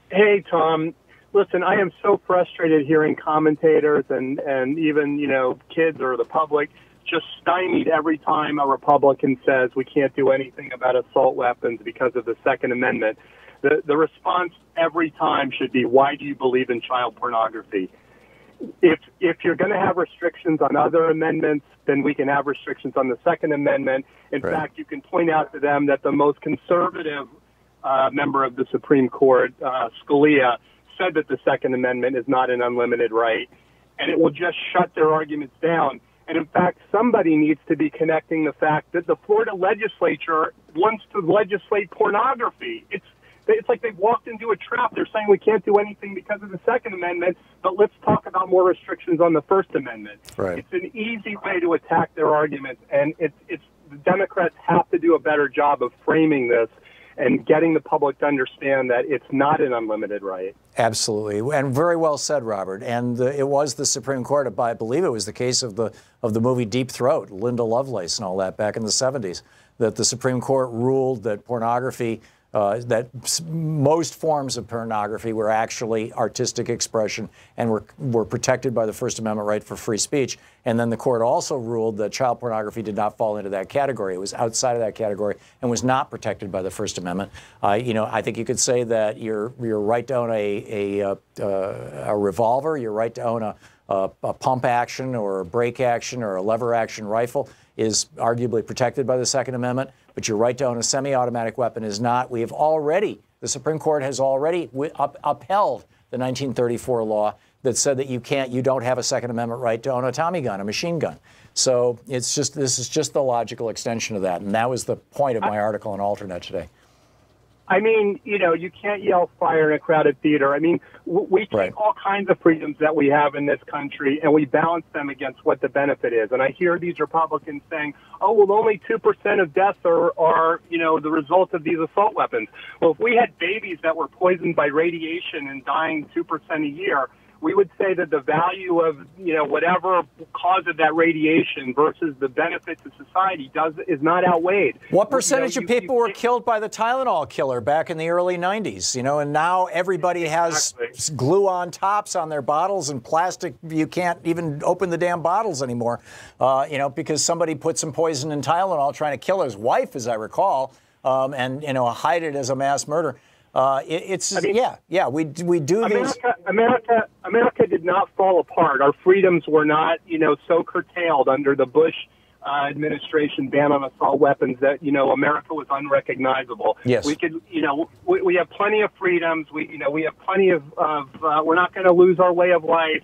Hey, Tom. Listen, I am so frustrated hearing commentators and even, you know, kids or the public just stymied every time a Republican says we can't do anything about assault weapons because of the Second Amendment. The response every time should be, why do you believe in child pornography? if you're going to have restrictions on other amendments, then we can have restrictions on the Second Amendment. In fact, you can point out to them that the most conservative member of the Supreme Court, Scalia, said that the Second Amendment is not an unlimited right, and it will just shut their arguments down. And in fact, somebody needs to be connecting the fact that the Florida legislature wants to legislate pornography. It's like they've walked into a trap. They're saying we can't do anything because of the Second Amendment, but let's talk about more restrictions on the First Amendment. Right. It's an easy way to attack their arguments, and it's the Democrats have to do a better job of framing this and getting the public to understand that it's not an unlimited right. Absolutely, and very well said, Robert. And it was the Supreme Court. I believe it was the case of the movie Deep Throat, Linda Lovelace, and all that back in the 70s, that the Supreme Court ruled that pornography. That most forms of pornography were actually artistic expression and were protected by the First Amendment right for free speech. And then the court also ruled that child pornography did not fall into that category. It was outside of that category and was not protected by the First Amendment. I think you could say that your right to own a revolver, your right to own a pump action or a break action or a lever action rifle is arguably protected by the Second Amendment, but your right to own a semi-automatic weapon is not. The Supreme Court has already upheld the 1934 law that said that you don't have a Second Amendment right to own a Tommy gun, a machine gun. So this is just the logical extension of that, and that was the point of my article on Alternet today. I mean, you can't yell fire in a crowded theater. I mean, we take all kinds of freedoms that we have in this country, and we balance them against what the benefit is. And I hear these Republicans saying, oh, well, only 2% of deaths are the result of these assault weapons. Well, if we had babies that were poisoned by radiation and dying 2% a year, we would say that the value of, whatever cause of that radiation versus the benefit to society is not outweighed. What percentage of people were killed by the Tylenol killer back in the early 90s? And now everybody has glue on tops on their bottles and plastic. You can't even open the damn bottles anymore, because somebody put some poison in Tylenol trying to kill his wife, as I recall, and hide it as a mass murder. We do these. America did not fall apart. Our freedoms were not, so curtailed under the Bush administration ban on assault weapons that, America was unrecognizable. Yes. We could, we have plenty of freedoms. We have plenty of we're not going to lose our way of life.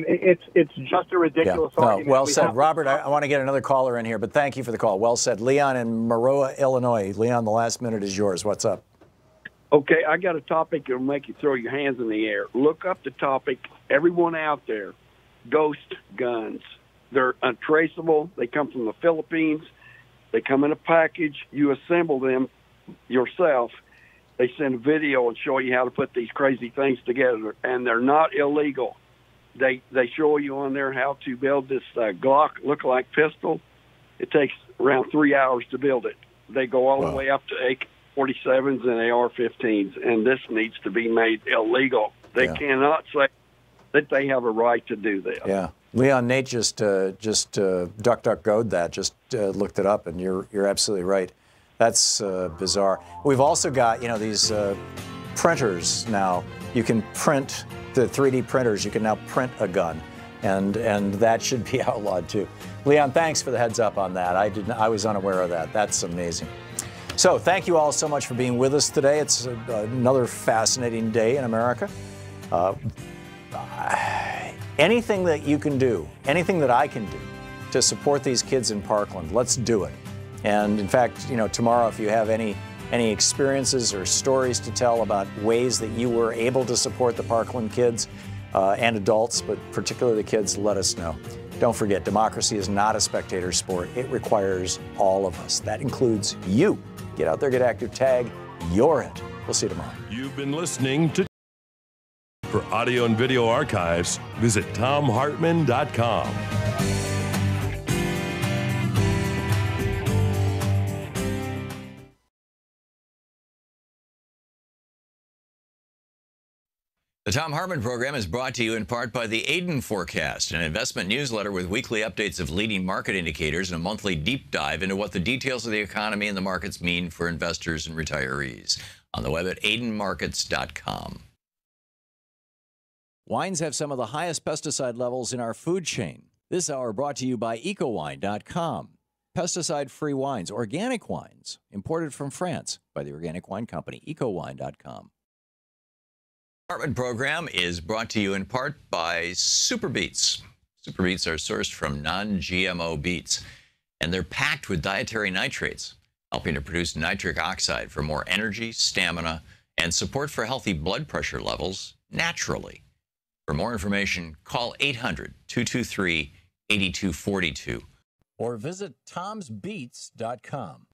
It's just a ridiculous argument. Well said. Robert, I want to get another caller in here, but thank you for the call. Well said. Leon in Maroa, Illinois. Leon, the last minute is yours. What's up? Okay, I got a topic that will make you throw your hands in the air. Look up the topic. Everyone out there, ghost guns. They're untraceable. They come from the Philippines. They come in a package. You assemble them yourself. They send a video and show you how to put these crazy things together, and they're not illegal. They show you on there how to build this Glock look-alike pistol. It takes around 3 hours to build it. They go all the way up to AK-47s and AR-15s, and this needs to be made illegal. They cannot say that they have a right to do this. Yeah. Leon, Nate just DuckDuckGo'd that, just looked it up, and you're absolutely right. That's bizarre. We've also got, these printers now. You can print, the 3D printers, you can now print a gun, and that should be outlawed too. Leon, thanks for the heads up on that. I was unaware of that. That's amazing. So thank you all so much for being with us today. It's another fascinating day in America. Anything that you can do, anything that I can do to support these kids in Parkland, let's do it. And in fact, tomorrow, if you have any experiences or stories to tell about ways that you were able to support the Parkland kids and adults, but particularly the kids, let us know. Don't forget, democracy is not a spectator sport. It requires all of us. That includes you. Get out there, get active, tag, you're it. We'll see you tomorrow. You've been listening to. For audio and video archives, visit ThomHartmann.com. The Thom Hartmann Program is brought to you in part by the Aiden Forecast, an investment newsletter with weekly updates of leading market indicators and a monthly deep dive into what the details of the economy and the markets mean for investors and retirees. On the web at aidenmarkets.com. Wines have some of the highest pesticide levels in our food chain. This hour brought to you by EcoWine.com. Pesticide-free wines, organic wines, imported from France by the Organic Wine Company, EcoWine.com. Hartmann Program is brought to you in part by Super Beets. Super Beets are sourced from non-GMO beets, and they're packed with dietary nitrates, helping to produce nitric oxide for more energy, stamina, and support for healthy blood pressure levels naturally. For more information, call 800-223-8242 or visit tomsbeets.com.